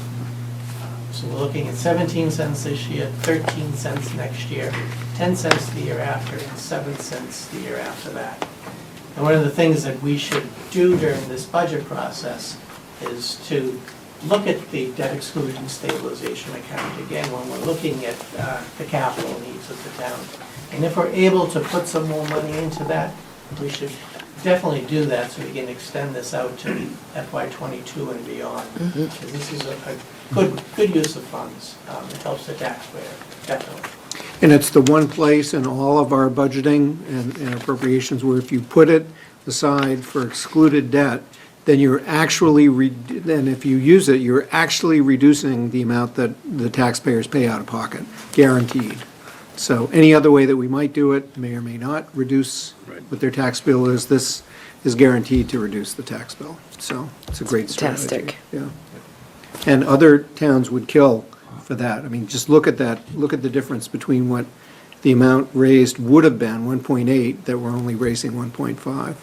So we're looking at 17 cents this year, 13 cents next year, 10 cents the year after, and 7 cents the year after that. And one of the things that we should do during this budget process is to look at the debt exclusion stabilization account again when we're looking at the capital needs of the town. And if we're able to put some more money into that, we should definitely do that so we can extend this out to FY '22 and beyond. Because this is a good use of funds. It helps the taxpayer, definitely. And it's the one place in all of our budgeting and appropriations where if you put it aside for excluded debt, then you're actually, then if you use it, you're actually reducing the amount that the taxpayers pay out of pocket, guaranteed. So any other way that we might do it may or may not reduce what their tax bill is. This is guaranteed to reduce the tax bill. So it's a great strategy. Fantastic. Yeah. And other towns would kill for that. I mean, just look at that, look at the difference between what the amount raised would have been, 1.8, that we're only raising 1.5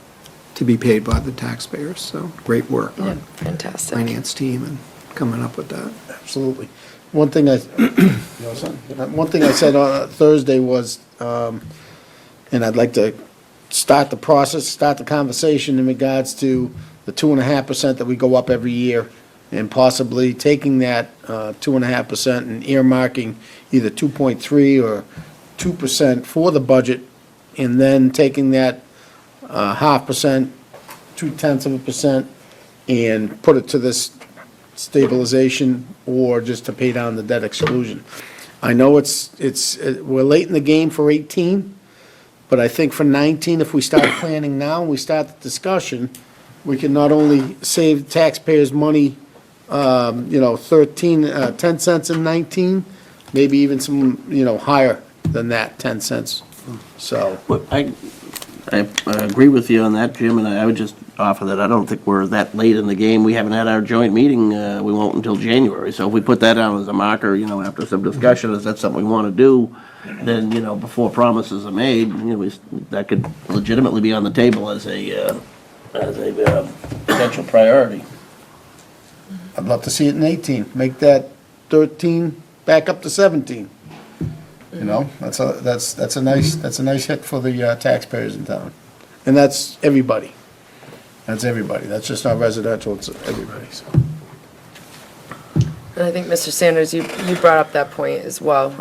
to be paid by the taxpayers. So great work Yeah, on fantastic. finance team and coming up with that. Absolutely. One thing one thing I said on Thursday was, and I'd like to start the process, start the conversation in regards to the 2.5% that we go up every year, and possibly taking that 2.5% and earmarking either 2.3 or 2% for the budget, and then taking that 0.5%, 0.2%, and put it to this stabilization or just to pay down the debt exclusion. I know we're late in the game for 18, but I think for 19, if we start planning now and we start the discussion, we can not only save taxpayers money, 10 cents in 19, maybe even some, higher than that, 10 cents. So, Well, I agree with you on that, Jim, and I would just offer that I don't think we're that late in the game. We haven't had our joint meeting, we won't until January. So if we put that down as a marker, after some discussion, is that something we want to do, then, before promises are made, that could legitimately be on the table as a potential priority. I'd love to see it in 18, make that 13 back up to 17. That's a nice hit for the taxpayers in town. And that's everybody. That's everybody. That's just not residential, it's everybody, so. And I think, Mr. Sanders, you brought up that point as well,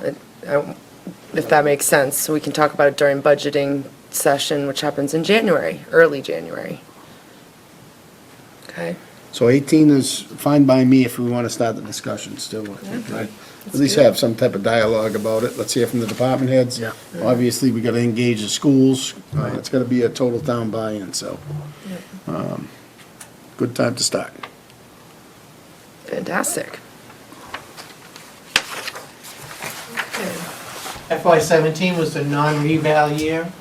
if that makes sense. So we can talk about it during budgeting session, which happens in January, early January. Okay? So 18 is fine by me if we want to start the discussion still. I think, right? At least have some type of dialogue about it. Let's hear from the department heads. Yeah. Obviously, we got to engage the schools. It's got to be a total town buy-in, so. Good time to start. Fantastic. FY '17 was a non-reval year,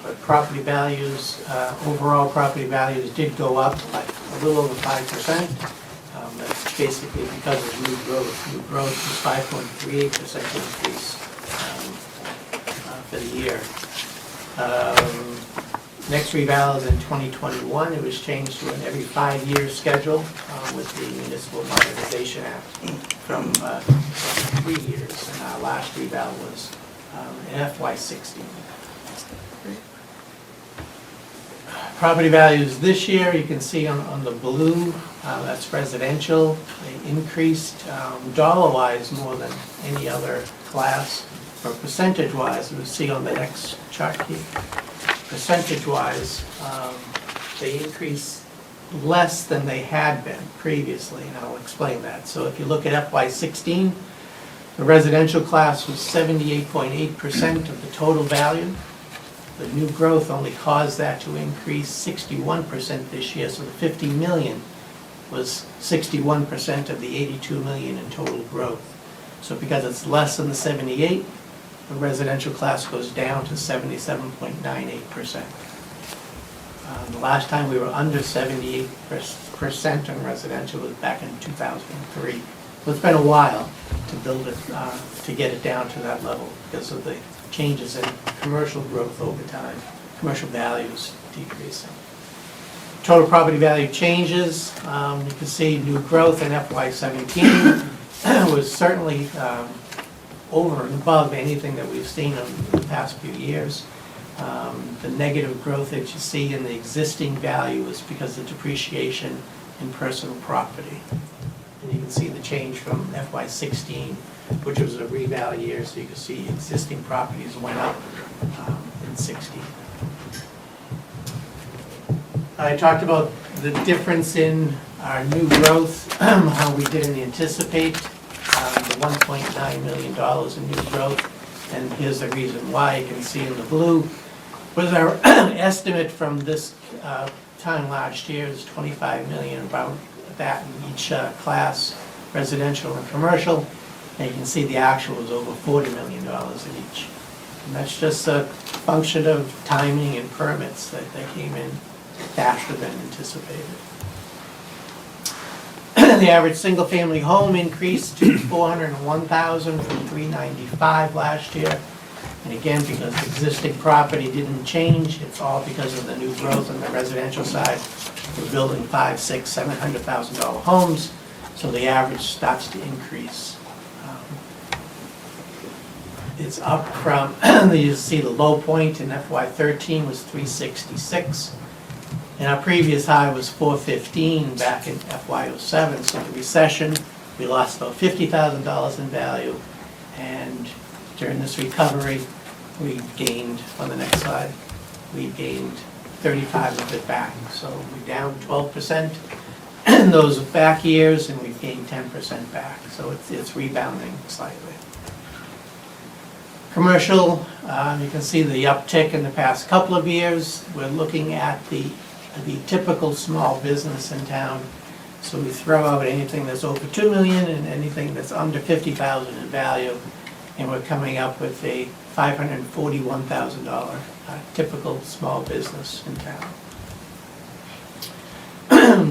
but property values, overall property values did go up by a little over 5%. That's basically because of new growth. New growth was 5.38% increase for the year. Next reval is in 2021. It was changed to an every 5-year schedule with the Municipal Modernization Act from 3 years. And our last reval was in FY '16. Property values this year, you can see on the blue, that's residential. They increased dollar-wise more than any other class, or percentage-wise, we'll see on the next chart here. Percentage-wise, they increased less than they had been previously, and I'll explain that. So if you look at FY '16, the residential class was 78.8% of the total value. The new growth only caused that to increase 61% this year, so the 50 million was 61% of the 82 million in total growth. So because it's less than the 78, the residential class goes down to 77.98%. The last time we were under 78% on residential was back in 2003. So it's been a while to build it, to get it down to that level because of the changes in commercial growth over time, commercial values decreasing. Total property value changes, you can see new growth in FY '17 was certainly over and above anything that we've seen in the past few years. The negative growth that you see in the existing value is because of depreciation in personal property. can see the change from FY16, which was a reval year, so you can see existing properties went up in 16. I talked about the difference in our new growth, how we didn't anticipate the $1.9 million in new growth, and here's the reason why. You can see in the blue was our estimate from this time last year is 25 million, about that in each class, residential and commercial. And you can see the actual is over $40 million in each. And that's just a function of timing and permits that came in faster than anticipated. The average single-family home increased to 401,000 from 395 last year. And again, because existing property didn't change, it's all because of the new growth on the residential side. We're building $500,000, $600,000, $700,000 homes, so the average starts to increase. It's up from, you see the low point in FY13 was 366, and our previous high was 415 back in FY07. So the recession, we lost about $50,000 in value, and during this recovery, we gained, on the next slide, we gained 35 of it back. So we're down 12% in those back years, and we've gained 10% back. So it's rebounding slightly. Commercial, you can see the uptick in the past couple of years. We're looking at the typical small business in town. So we throw out anything that's over 2 million and anything that's under 50,000 in value. And we're coming up with a $541,000 typical small business in town.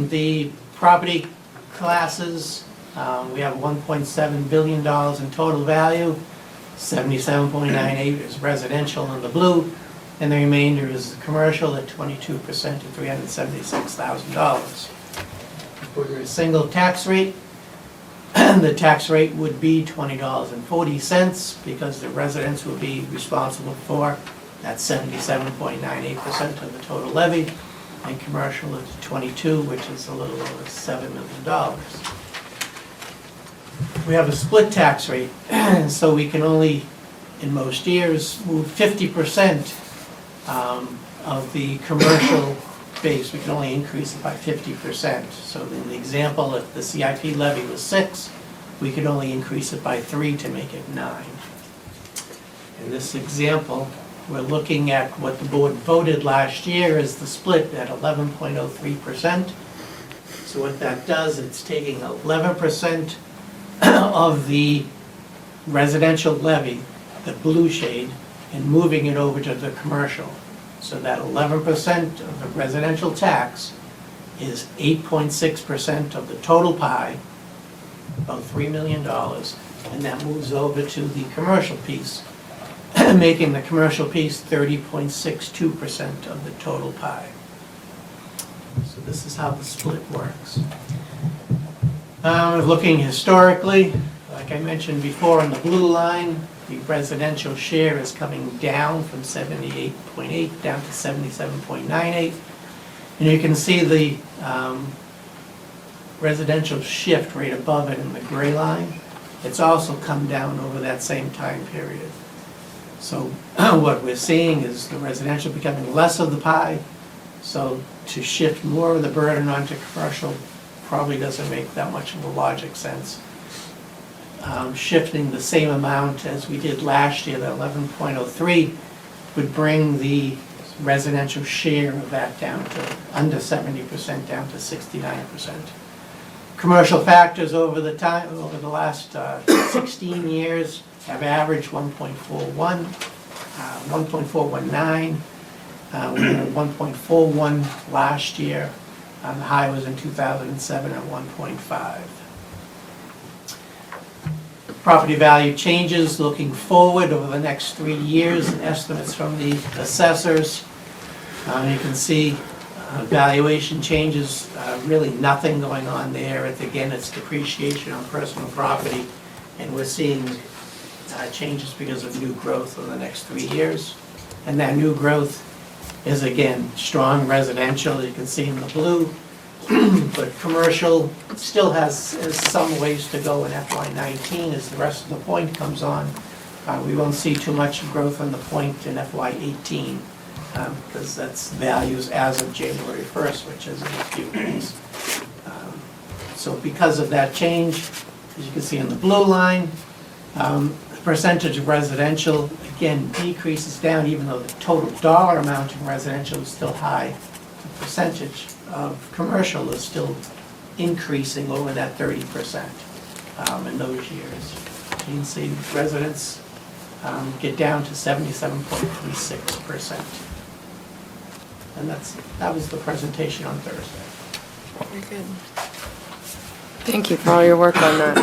The property classes, we have $1.7 billion in total value. 77.98 is residential in the blue, and the remainder is commercial at 22% at $376,000. If we were a single tax rate, the tax rate would be $20.40 because the residents will be responsible for that 77.98% of the total levy, and commercial is 22, which is a little over $7 million. We have a split tax rate, so we can only, in most years, move 50% of the commercial base. We can only increase it by 50%. So in the example, if the CIP levy was 6, we could only increase it by 3 to make it 9. In this example, we're looking at what the board voted last year as the split at 11.03%. So what that does, it's taking 11% of the residential levy, the blue shade, and moving it over to the commercial. So that 11% of the residential tax is 8.6% of the total pie, about $3 million, and that moves over to the commercial piece, making the commercial piece 30.62% of the total pie. So this is how the split works. Looking historically, like I mentioned before, on the blue line, the residential share is coming down from 78.8 down to 77.98. And you can see the residential shift right above it in the gray line. It's also come down over that same time period. So what we're seeing is the residential becoming less of the pie. So to shift more of the burden onto commercial probably doesn't make that much of a logic sense. Shifting the same amount as we did last year, that 11.03, would bring the residential share of that down to under 70%, down to 69%. Commercial factors over the last 16 years have averaged 1.41, 1.419. We had 1.41 last year. The high was in 2007 at 1.5. Property value changes looking forward over the next 3 years, and estimates from the assessors. You can see valuation changes, really nothing going on there. Again, it's depreciation on personal property, and we're seeing changes because of new growth over the next 3 years. And that new growth is, again, strong residential. You can see in the blue, But commercial still has some ways to go in FY19 as the rest of the point comes on. We won't see too much growth on the point in FY18 because that's values as of January 1st, which is in a few days. So because of that change, as you can see in the blue line, the percentage of residential, again, decreases down even though the total dollar amount in residential is still high. The percentage of commercial is still increasing over that 30% in those years. You can see residents get down to 77.36%. And that was the presentation on Thursday. Very good. Thank you for all your work on that.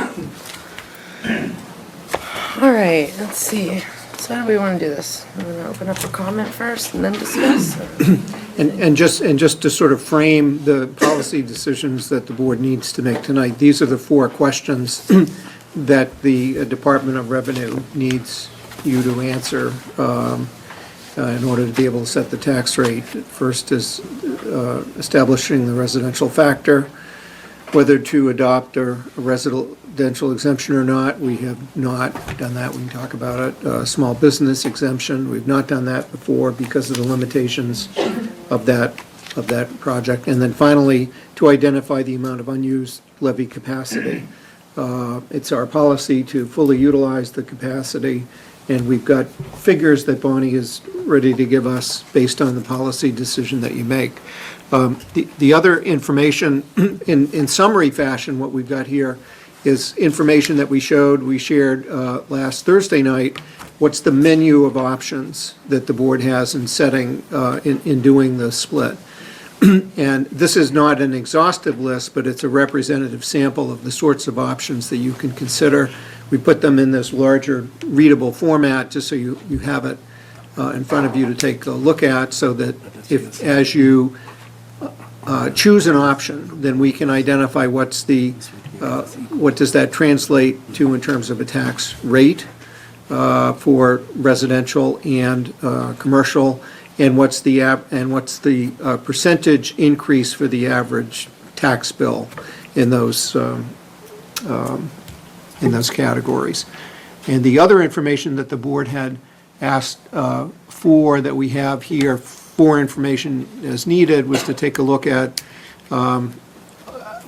All right, let's see. So how do we want to do this? I'm going to open up for comment first and then discuss? And just to sort of frame the policy decisions that the board needs to make tonight, these are the 4 questions that the Department of Revenue needs you to answer in order to be able to set the tax rate. First is establishing the residential factor, whether to adopt a residential exemption or not. We have not done that. We can talk about it. Small business exemption, we've not done that before because of the limitations of that project. And then finally, to identify the amount of unused levy capacity. It's our policy to fully utilize the capacity, and we've got figures that Bonnie is ready to give us based on the policy decision that you make. The other information, in summary fashion, what we've got here is information that we shared last Thursday night. What's the menu of options that the board has in setting, in doing the split? And this is not an exhaustive list, but it's a representative sample of the sorts of options that you can consider. We put them in this larger readable format just so you have it in front of you to take a look at, so that if, as you choose an option, then we can identify what does that translate to in terms of a tax rate for residential and commercial, and what's the percentage increase for the average tax bill in those categories. And the other information that the board had asked for, that we have here for information as needed, was to take a look at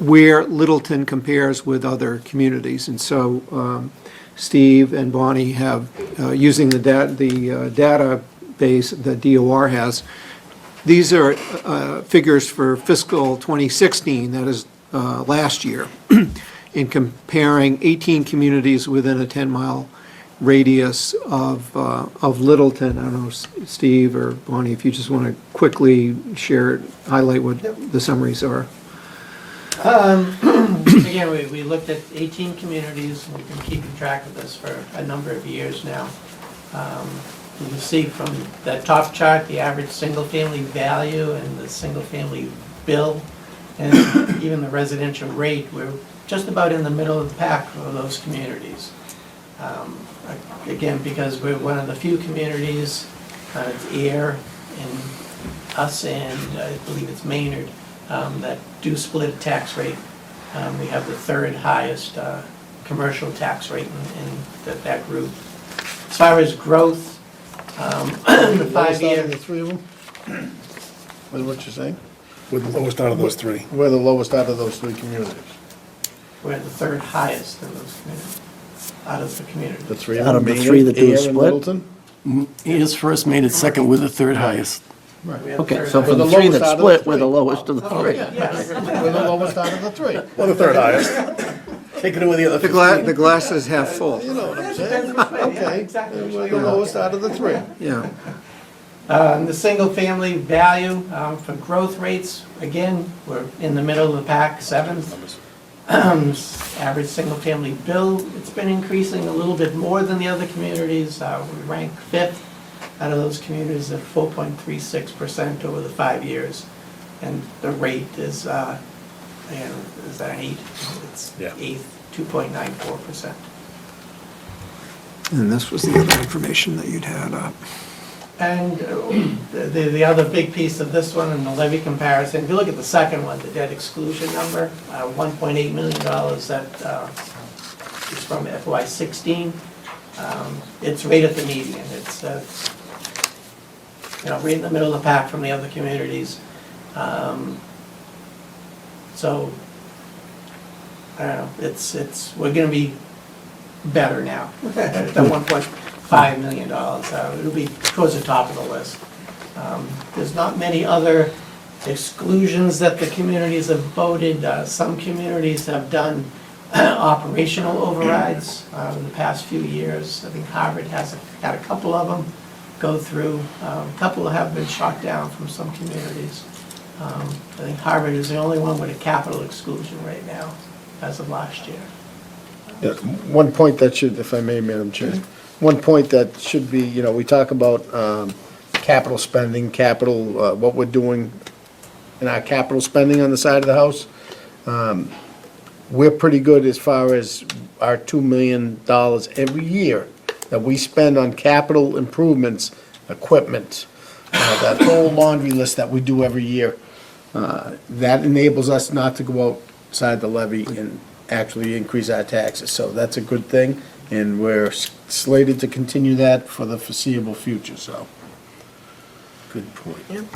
where Littleton compares with other communities. And so Steve and Bonnie have, using the database that DOR has, these are figures for fiscal 2016, that is last year, in comparing 18 communities within a 10-mile radius of Littleton. I don't know, Steve or Bonnie, if you just want to quickly highlight what the summaries are. Again, we looked at 18 communities, and we've been keeping track of this for a number of years now. You can see from that top chart, the average single-family value and the single-family bill, and even the residential rate. We're just about in the middle of the pack for those communities. Again, because we're one of the few communities, it's Air and us and I believe it's Maynard, that do split a tax rate. We have the 3rd highest commercial tax rate in that group. As far as growth, the 5-year... The 3 of them? Is what you're saying? With the lowest out of those 3. We're the lowest out of those 3 communities. We're the 3rd highest in those communities, out of the community. The 3 of Out them of the being 3 that do a Air and split? Littleton? Ayers first made it second with the 3rd highest. We have the Okay, 3rd so for highest. the the 3 lowest that out of the split, we're the 3. lowest of the 3. Yes. We're the lowest out of the 3. Well, the 3rd highest. Taking away the other 15. The glass is half full. You know what I'm saying? Okay, Exactly. and we're the lowest out of the 3. Yeah. The single-family value for growth rates, again, we're in the middle of the pack, 7th. Average single-family bill, it's been increasing a little bit more than the other communities. We rank 5th out of those communities at 4.36% over the 5 years. And the rate is, is that an 8? It's Yeah. 8th, 2.94%. And this was the other information that you'd had up. And the other big piece of this one in the levy comparison, if you look at the second one, the debt exclusion number, $1.8 million, that is from FY '16. It's right at the median. It's, right in the middle of the pack from the other communities. So, I don't know, we're gonna be better now than $1.5 million. It'll be towards the top of the list. There's not many other exclusions that the communities have voted. Some communities have done operational overrides in the past few years. I think Harvard has had a couple of them go through. A couple have been shot down from some communities. I think Harvard is the only one with a capital exclusion right now, as of last year. Yeah, one point that should, if I may, Madam Chair, one point that should be, we talk about capital spending, what we're doing in our capital spending on the side of the house. We're pretty good as far as our $2 million every year that we spend on capital improvements, equipment, that whole laundry list that we do every year. That enables us not to go outside the levy and actually increase our taxes. So that's a good thing, and we're slated to continue that for the foreseeable future, so. Good point.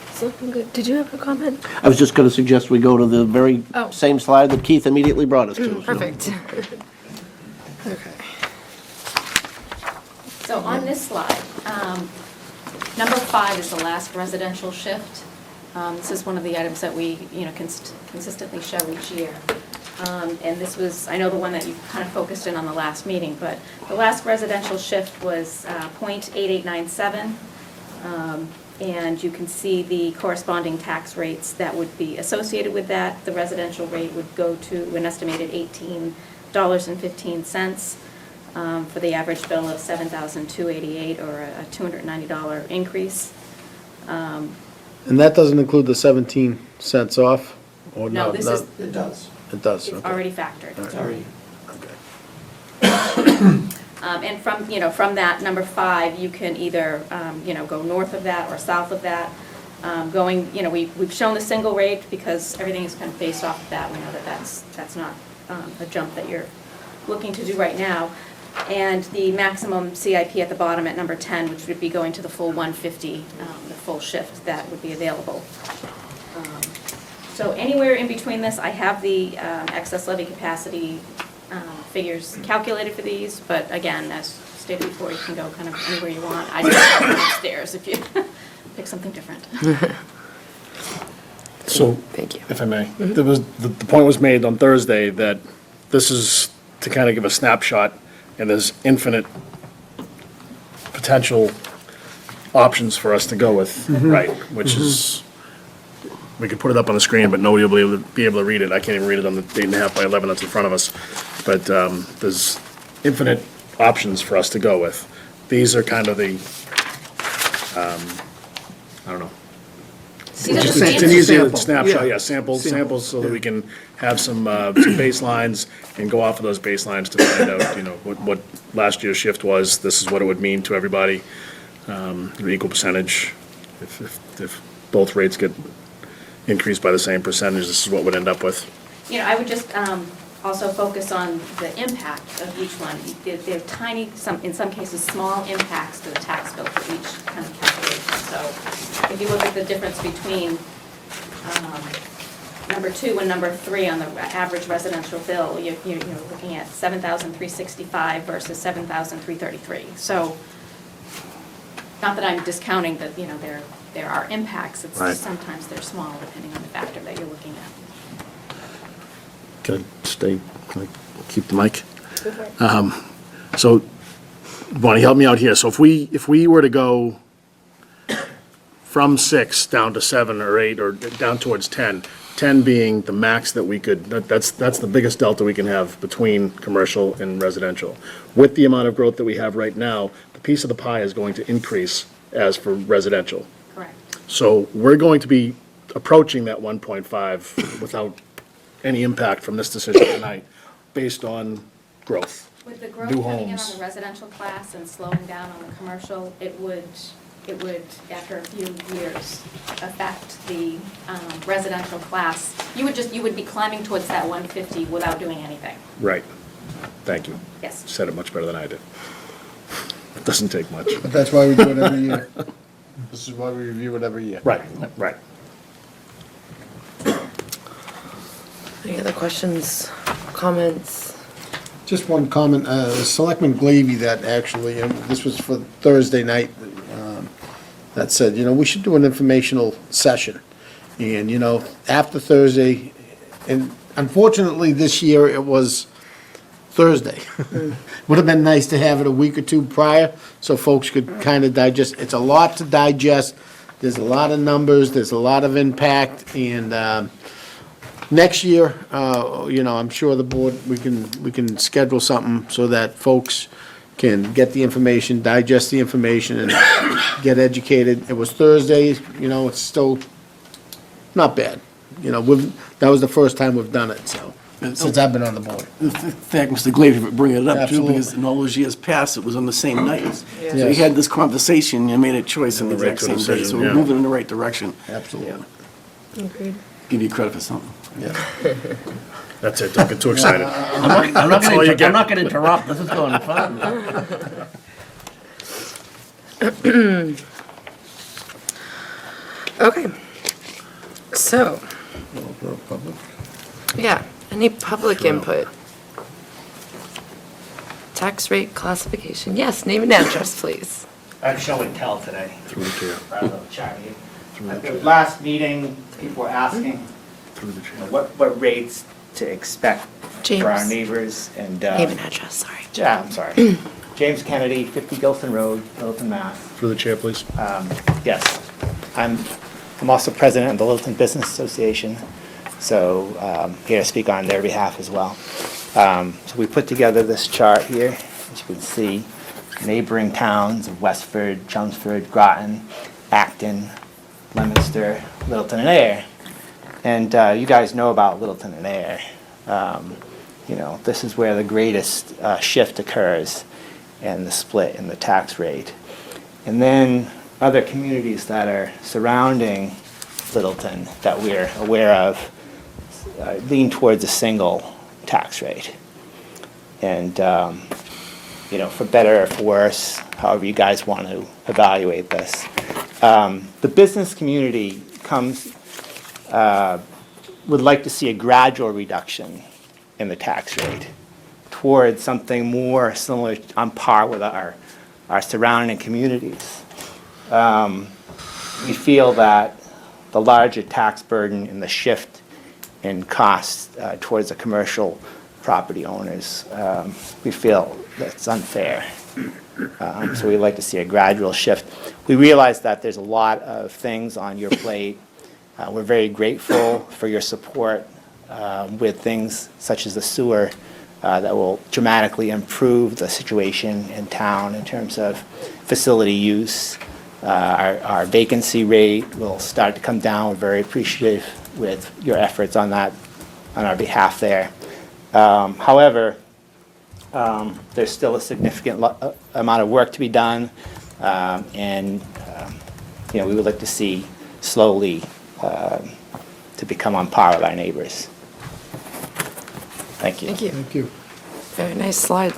It's looking good. Did you have a comment? I was just going to suggest we go to the very Oh. same slide that Keith immediately brought us to. Perfect. Okay. So on this slide, number 5 is the last residential shift. This is one of the items that we, consistently show each year. And this was, I know the one that you kind of focused in on the last meeting, but the last residential shift was .8897. And you can see the corresponding tax rates that would be associated with that. The residential rate would go to an estimated $18.15 for the average bill of $7,288, or a $290 increase. And that doesn't include the 17 cents off? Or No, this is, It does. It does, it's okay. already factored. It's already. And from that number 5, you can either, go north of that or south of that. We've shown the single rate because everything is kind of based off of that. We know that that's not a jump that you're looking to do right now. And the maximum CIP at the bottom at number 10, which would be going to the full 150, the full shift that would be available. So anywhere in between this, I have the excess levy capacity figures calculated for these, but again, as stated before, you can go kind of anywhere you want. I just have them upstairs if you pick something different. So, Thank you. if I may, there was, the point was made on Thursday that this is to kind of give a snapshot, and there's infinite potential options for us to go with, right? Which is, we could put it up on the screen, but nobody will be able to read it. I can't even read it on the 8.5 by 11 that's in front of us. But there's infinite options for us to go with. These are kind of the, I don't know. These are Just, the it's an same- easy Sample. snapshot, Yeah. yeah, samples Samples, so that yeah. we can have some baselines and go off of those baselines to find out, what last year's shift was. This is what it would mean to everybody, an equal percentage. If both rates get increased by the same percentage, this is what we'd end up with. I would just also focus on the impact of each one. They're tiny, in some cases, small impacts to the tax bill for each kind of calculation. So if you look at the difference between number 2 and number 3 on the average residential bill, you're looking at $7,365 versus $7,333. So not that I'm discounting that, there are impacts. It's Right. just sometimes they're small depending on the factor that you're looking at. Can I keep the mic? So, Bonnie, help me out here. So if we were to go from 6 down to 7 or 8 or down towards 10, 10 being the max that we could, that's the biggest delta we can have between commercial and residential. With the amount of growth that we have right now, the piece of the pie is going to increase as for residential. Correct. So we're going to be approaching that 1.5 without any impact from this decision tonight, based on growth. With the growth New coming in on homes. the residential class and slowing down on the commercial, it would, after a few years, affect the residential class. You would be climbing towards that 150 without doing anything. Right. Thank you. Yes. Said it much better than I did. It doesn't take much. But that's why we do it every year. This is why we review it every year. Right, right. Any other questions, comments? Just one comment, Selectman Glavy that actually, and this was for Thursday night, that said, we should do an informational session. And, after Thursday, and unfortunately this year it was Thursday. Would have been nice to have it a week or two prior, so folks could kind of digest. It's a lot to digest, there's a lot of numbers, there's a lot of impact, and, next year, I'm sure the board, we can schedule something so that folks can get the information, digest the information, and get educated. It was Thursday, it's still not bad. That was the first time we've done it, so, since I've been on the board. Thank Mr. Glady for bringing it up, too, because Absolutely. in all those years past, it was on the same night. So you Yes. had this conversation, you made a choice on the Right exact to a same day, decision, so we're yeah. moving in the right direction. Absolutely. Agreed. Give you credit for something. Yeah. That's it, don't get too excited. I'm not That's all you get. gonna interrupt, this is going fun. Okay. So, yeah, any public input? Tax rate classification, yes, name and address, please. I'm show and tell today, Through the chair, rather than chatting. At the last meeting, people were asking through the chair. what rates to expect for our James. neighbors and, Name and address, sorry. yeah, I'm sorry. James Kennedy, 50 Gilson Road, Littleton, Mass. Through the chair, please. Yes, I'm also president of the Littleton Business Association, so here to speak on their behalf as well. So we put together this chart here, as you can see, neighboring towns of Westford, Chelmsford, Groton, Acton, Leominster, Littleton and Ayer. And you guys know about Littleton and Ayer. This is where the greatest shift occurs in the split in the tax rate. And then other communities that are surrounding Littleton that we're aware of lean towards a single tax rate. And, for better or for worse, however you guys want to evaluate this. The business community would like to see a gradual reduction in the tax rate towards something more similar, on par with our surrounding communities. We feel that the larger tax burden and the shift in costs towards the commercial property owners, we feel that's unfair. So we'd like to see a gradual shift. We realize that there's a lot of things on your plate. We're very grateful for your support with things such as the sewer that will dramatically improve the situation in town in terms of facility use. Our vacancy rate will start to come down. We're very appreciative with your efforts on that, on our behalf there. However, there's still a significant amount of work to be done, and we would like to see slowly to become on par with our neighbors. Thank you. Thank you. Thank you. Very nice slide.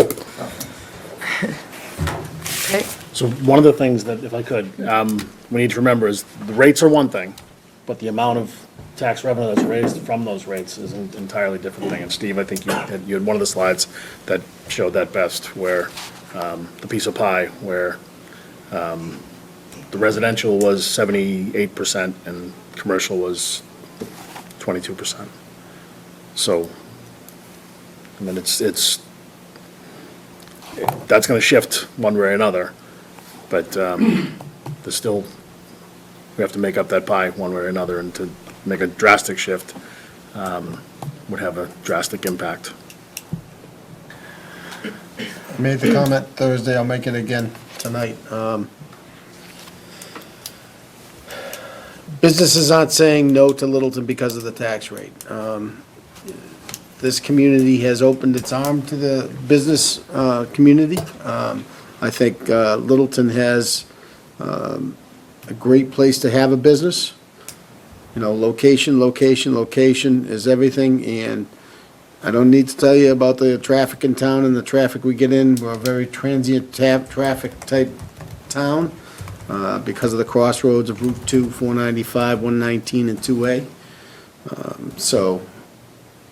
Okay, So one of the things that, if I could, we need to remember is the rates are one thing, but the amount of tax revenue that's raised from those rates is an entirely different thing. And Steve, I think you had one of the slides that showed that best, where the piece of pie, where the residential was 78% and commercial was 22%. So, I mean, that's gonna shift one way or another, but there's still, we have to make up that pie one way or another, and to make a drastic shift would have a drastic impact. I made the comment Thursday, I'll make it again tonight. Businesses aren't saying no to Littleton because of the tax rate. this community has opened its arm to the business community. I think Littleton has a great place to have a business. You know, location, location, location is everything, and I don't need to tell you about the traffic in town and the traffic we get in. We're a very transient traffic type town because of the crossroads of Route 2, 495, 119, and 2A. So,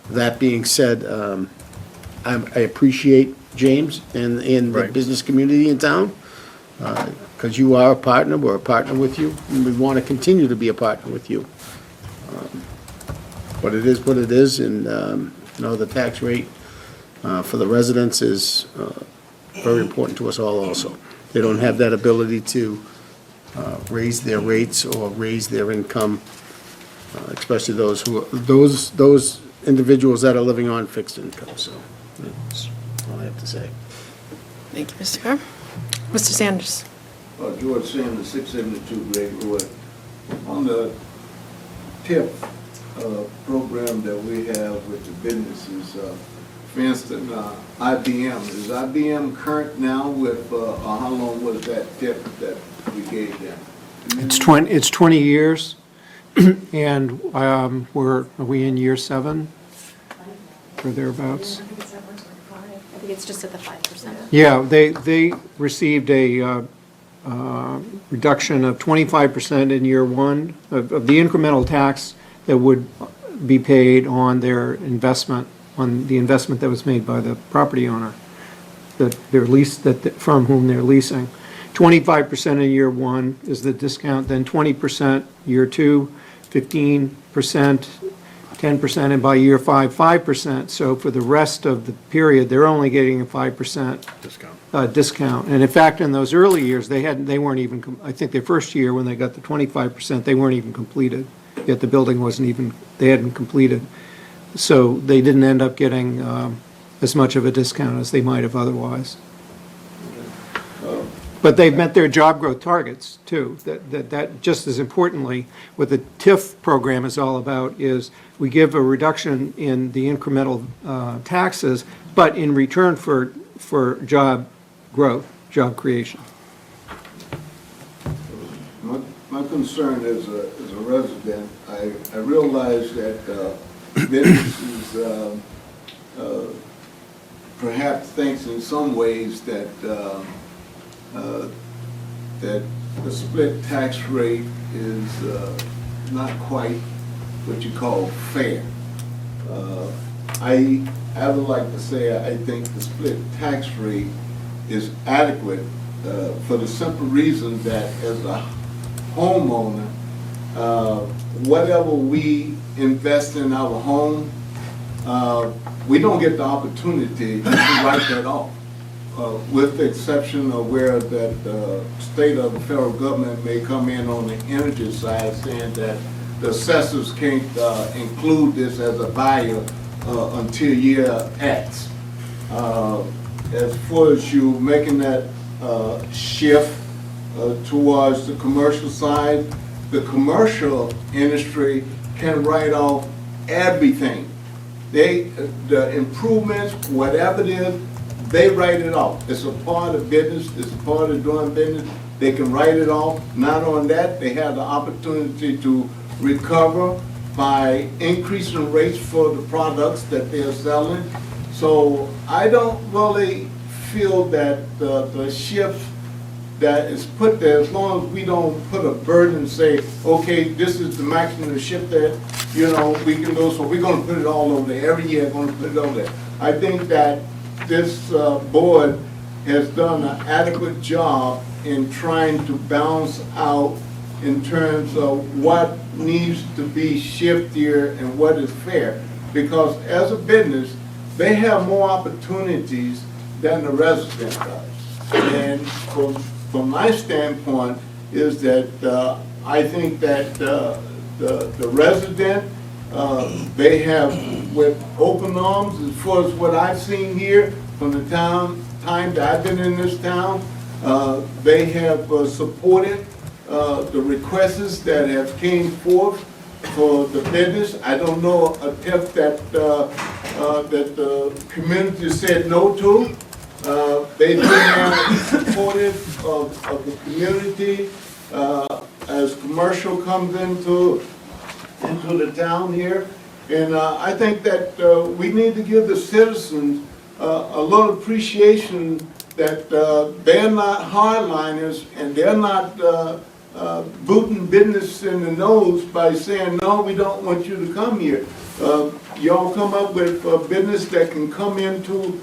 that being said, I appreciate James and the Right. business community in town, because you are a partner, we're a partner with you, and we want to continue to be a partner with you. But it is what it is, and, you know, the tax rate for the residents is very important to us all also. They don't have that ability to raise their rates or raise their income, especially those individuals that are living on fixed income, so that's all I have to say. Thank you, Mr. Carr. Mr. Sanders. George Sanders, 672 Great Road. On the TIP program that we have with the businesses, for instance, IBM, is IBM current now with, how long was that TIP that we gave them? It's 20 years, and are we in year 7 or thereabouts? I think it's just at the 5%. Yeah, they received a reduction of 25% in year 1 of the incremental tax that would be paid on their investment, on the investment that was made by the property owner, from whom they're leasing. 25% in year 1 is the discount, then 20% year 2, 15%, 10%, and by year 5, 5%. So for the rest of the period, they're only getting a 5% discount. And in fact, in those early years, they weren't even, I think their first year when they got the 25%, they weren't even completed. Yet the building they hadn't completed. So they didn't end up getting as much of a discount as they might have otherwise. But they've met their job growth targets, too. That just as importantly, what the TIF program is all about is we give a reduction in the incremental taxes, but in return for job growth, job creation. My concern as a resident, I realize that businesses perhaps thinks in some ways that that the split tax rate is not quite what you call fair. I would like to say I think the split tax rate is adequate for the simple reason that as a homeowner, whatever we invest in our home, we don't get the opportunity to write that off. With the exception of where that the state or the federal government may come in on the energy side saying that the assessors can't include this as a buyer until year X. As far as you making that shift towards the commercial side, the commercial industry can write off everything. The improvements, whatever it is, they write it off. It's a part of business, it's a part of doing business. They can write it off. Not on that, they have the opportunity to recover by increasing rates for the products that they're selling. So I don't really feel that the shift that is put there, as long as we don't put a burden and say, okay, this is the maximum shift that, we can go, so we're gonna put it all over there. Every year, we're gonna put it over there. I think that this board has done an adequate job in trying to balance out in terms of what needs to be shiftier and what is fair. Because as a business, they have more opportunities than the resident does. And from my standpoint is that I think that the resident, they have with open arms, as far as what I've seen here from the time that I've been in this town, they have supported the requests that have came forth for the business. I don't know a TIF that that the community said no to. They've been there supportive of the community as commercial comes into the town here. And I think that we need to give the citizens a little appreciation that they're not hardliners and they're not booting business in the nose by saying, no, we don't want you to come here. Y'all come up with a business that can come into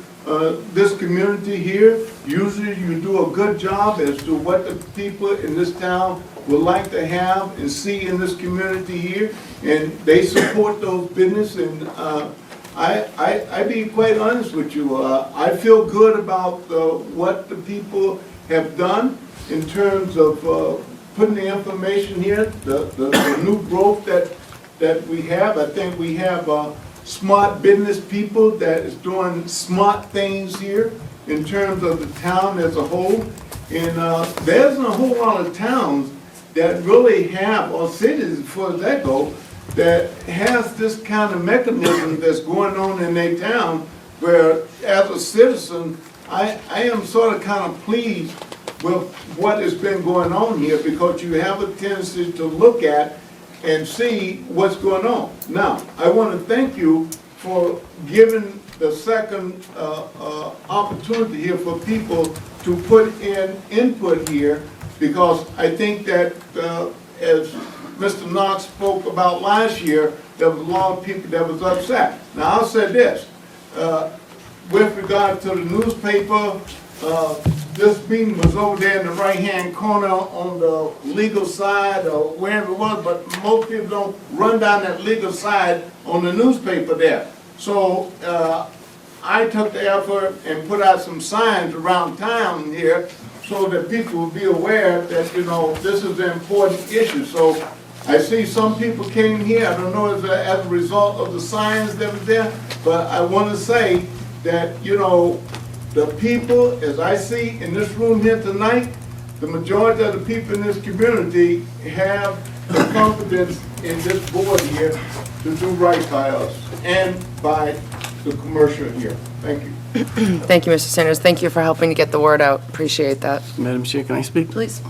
this community here. Usually you do a good job as to what the people in this town would like to have and see in this community here. And they support those business, and I be quite honest with you. I feel good about what the people have done in terms of putting the information here, the new growth that we have. I think we have smart business people that is doing smart things here in terms of the town as a whole. And there isn't a whole lot of towns that really have, or cities as far as that go, that has this kind of mechanism that's going on in their town, where as a citizen, I am sort of kind of pleased with what has been going on here, because you have a tendency to look at and see what's going on. Now, I want to thank you for giving the second opportunity here for people to put in input here, because I think that as Mr. Knox spoke about last year, there was a lot of people that was upset. Now, I'll say this, with regard to the newspaper, this meeting was over there in the right-hand corner on the legal side or wherever it was, but most people don't run down that legal side on the newspaper there. So I took the effort and put out some signs around town here so that people will be aware that, you know, this is an important issue. So I see some people came here, I don't know if as a result of the signs that were there, but I want to say that, you know, the people, as I see in this room here tonight, the majority of the people in this community have the confidence in this board here to do right by us and by the commercial here. Thank you. Thank you, Mr. Sanders. Thank you for helping to get the word out. Appreciate that. Madam Chair, can I speak? Please.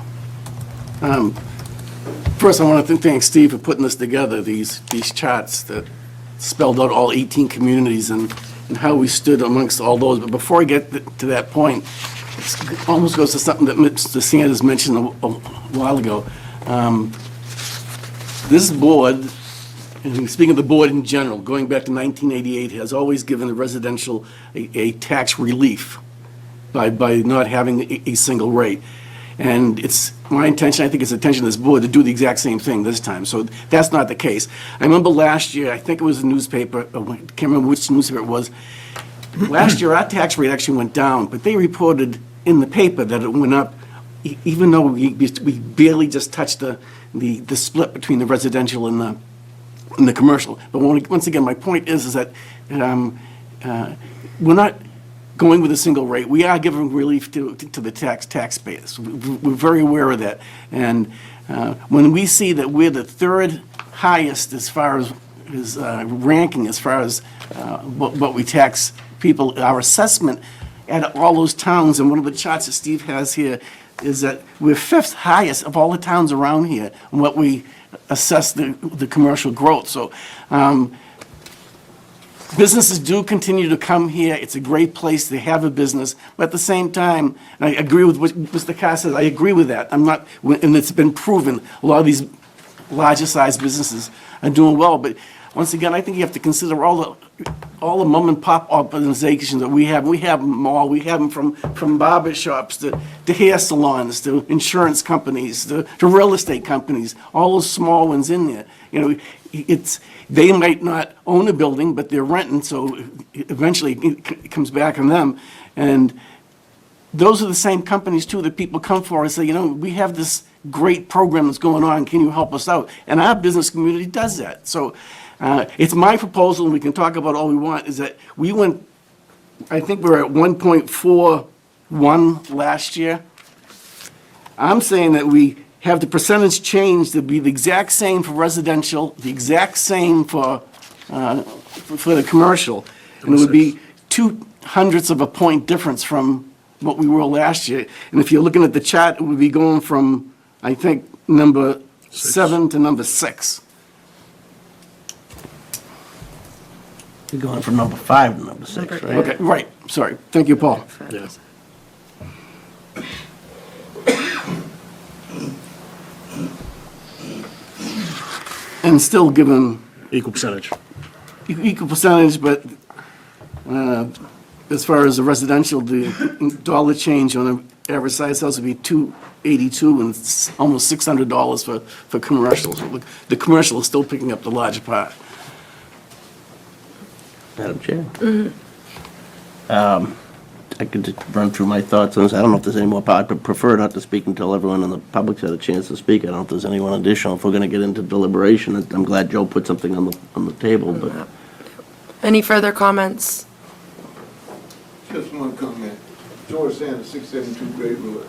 First, I want to thank Steve for putting this together, these charts that spelled out all 18 communities and how we stood amongst all those. But before I get to that point, it almost goes to something that Mr. Sanders mentioned a while ago. This board, and speaking of the board in general, going back to 1988, has always given the residential a tax relief by not having a single rate. And it's my intention, I think it's the intention of this board to do the exact same thing this time. So that's not the case. I remember last year, I think it was a newspaper, I can't remember which newspaper it was. Last year, our tax rate actually went down, but they reported in the paper that it went up, even though we barely just touched the split between the residential and the commercial. But once again, my point is that we're not going with a single rate. We are giving relief to the taxpayers. We're very aware of that. And when we see that we're the third highest as far as ranking, as far as what we tax people, our assessment at all those towns, and one of the charts that Steve has here is that we're fifth highest of all the towns around here in what we assess the commercial growth. So businesses do continue to come here. It's a great place to have a business, but at the same time, and I agree with what Mr. Carr says, I agree with that. I'm not, and it's been proven, a lot of these larger sized businesses are doing well, but once again, I think you have to consider all the mom and pop organizations that we have. We have them all. We have them from barber shops to hair salons, to insurance companies, to real estate companies, all those small ones in there. You know, they might not own a building, but they're renting, so eventually it comes back on them. And those are the same companies, too, that people come for and say, you know, we have this great program that's going on. Can you help us out? And our business community does that. So it's my proposal, and we can talk about all we want, is that we went, I think we were at 1.41 last year. I'm saying that we have the percentage change to be the exact same for residential, the exact same for the commercial. And it would be 0.02 of a point difference from what we were last year. And if you're looking at the chart, it would be going from, I think, number 7 to number 6. You're going from number 5 to number 6, Number right? Okay, right, sorry. Thank you, Paul. Yeah. And still given Equal percentage. equal percentage, but as far as the residential, the dollar change on an average size house would be $282, and it's almost $600 for commercials. The commercial is still picking up the larger part. Madam Chair? I could just run through my thoughts on this. I don't know if there's any more, I would prefer not to speak until everyone in the public's had a chance to speak. I don't know if there's anyone additional. If we're going to get into deliberation, I'm glad Joe put something on the table, but Any further comments? Just one comment. George Sanders, 672 Great Road.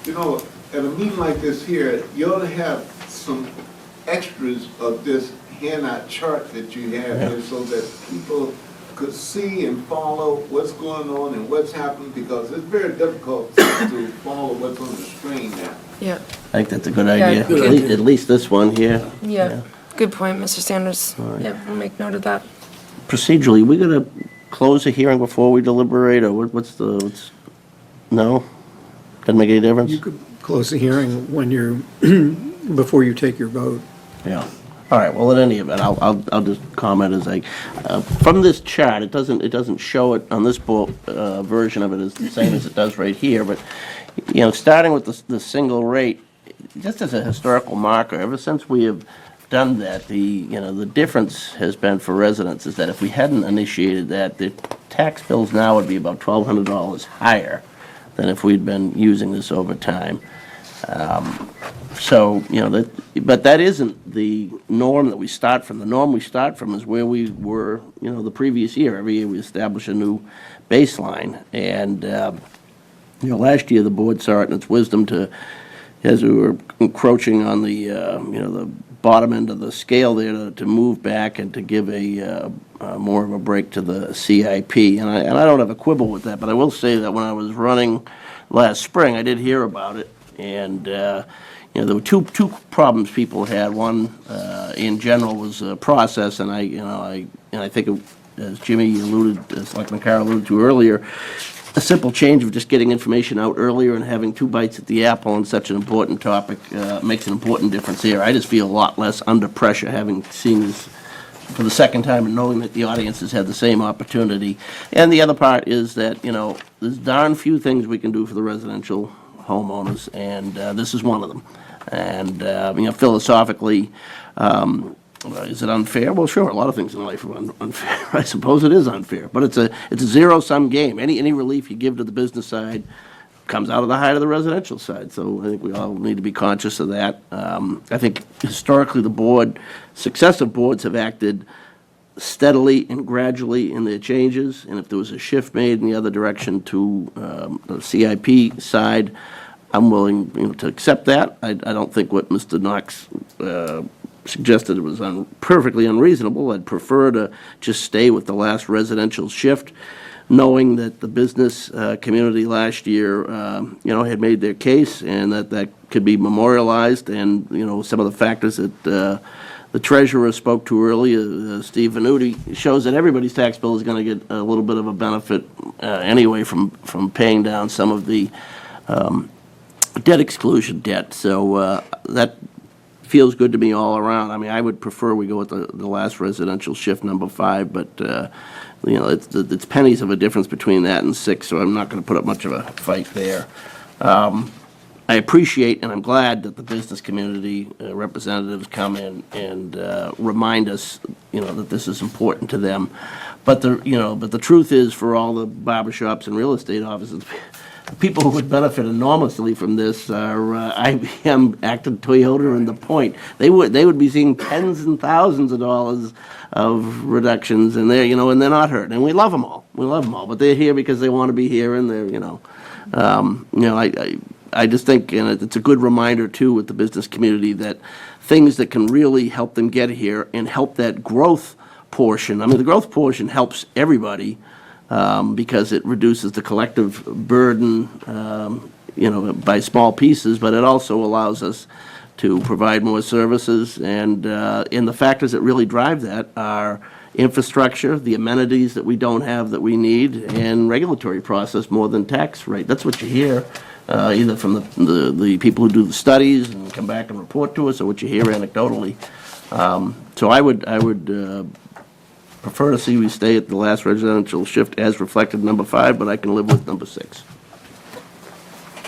You know, at a meeting like this here, you ought to have some extras of this handout chart that you have here so that people could see and follow what's going on and what's happening, because it's very difficult to follow what's on the screen now. Yeah, I think that's a good Yeah, idea. good. At least this one here. yeah. Good point, Mr. Sanders. Yep, we'll make note of that. Procedurally, we going to close the hearing before we deliberate, or no? Doesn't make any difference? You could close the hearing when you're, before you take your vote. Yeah. All right, well, in any event, I'll just comment as from this chart, it doesn't show it on this version of it is the same as it does right here, but, you know, starting with the single rate, just as a historical marker, ever since we have done that, the difference has been for residents is that if we hadn't initiated that, the tax bills now would be about $1,200 higher than if we'd been using this over time. So, you know, but that isn't the norm that we start from. The norm we start from is where we were, you know, the previous year. Every year we establish a new baseline. And, you know, last year the board saw it in its wisdom to, as we were encroaching on the, you know, the bottom end of the scale there, to move back and to give a more of a break to the CIP. And I don't have a quibble with that, but I will say that when I was running last spring, I did hear about it. And, you know, there were two problems people had. One, in general, was process, and I think, as Jimmy alluded, as Selectman Carr alluded to earlier, a simple change of just getting information out earlier and having 2 bites at the apple on such an important topic makes an important difference here. I just feel a lot less under pressure having seen this for the second time and knowing that the audience has had the same opportunity. And the other part is that, you know, there's darn few things we can do for the residential homeowners, and this is one of them. And, you know, philosophically, is it unfair? Well, sure, a lot of things in life are unfair. I suppose it is unfair, but it's a zero-sum game. Any relief you give to the business side comes out of the height of the residential side, so I think we all need to be conscious of that. I think historically successive boards have acted steadily and gradually in their changes, and if there was a shift made in the other direction to the CIP side, I'm willing, you know, to accept that. I don't think what Mr. Knox suggested was perfectly unreasonable. I'd prefer to just stay with the last residential shift, knowing that the business community last year, you know, had made their case, and that could be memorialized, and, you know, some of the factors that the treasurer spoke to earlier, Steve Venuti, shows that everybody's tax bill is going to get a little bit of a benefit anyway from paying down some of the debt exclusion debt. So that feels good to me all around. I mean, I would prefer we go with the last residential shift, number 5, but, you know, it's pennies of a difference between that and 6, so I'm not going to put up much of a fight there. I appreciate and I'm glad that the business community representatives come in and remind us, you know, that this is important to them. But the truth is, for all the barbershops and real estate offices, the people who would benefit enormously from this are IBM, Acton, Toyota, and The Point. They would be seeing tens and thousands of dollars of reductions, and they're not hurt. And we love them all. But they're here because they want to be here, and they're, I just think, and it's a good reminder, too, with the business community, that things that can really help them get here and help that growth portion, I mean, the growth portion helps everybody, because it reduces the collective burden, by small pieces, but it also allows us to provide more services, and the factors that really drive that are infrastructure, the amenities that we don't have that we need, and regulatory process more than tax rate. That's what you hear, either from the people who do the studies and come back and report to us, or what you hear anecdotally. So I would prefer to see we stay at the last residential shift as reflected in number 5, but I can live with number 6.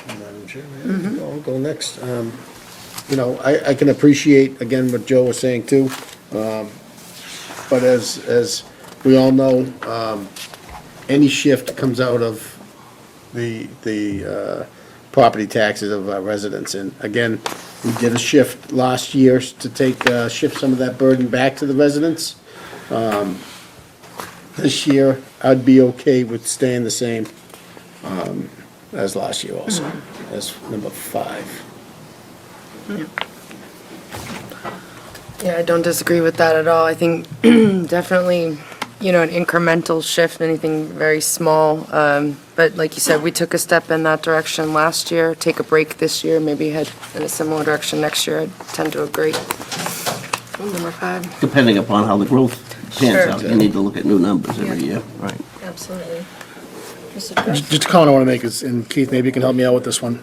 Madam Chair, I'll go next. I can appreciate, again, what Joe was saying too. But as we all know, any shift comes out of the property taxes of our residents. And again, we did a shift last year to shift some of that burden back to the residents. This year, I'd be okay with staying the same as last year also, as number 5. Yeah, I don't disagree with that at all. I think definitely, an incremental shift, anything very small. But like you said, we took a step in that direction last year, take a break this year, maybe head in a similar direction next year. I tend to agree. Number 5. Depending upon how the growth pans Sure. out, you need to look at new numbers every Yeah. year, right? Absolutely. Mr. Drift? Just a comment I want to make is, and Keith, maybe you can help me out with this one.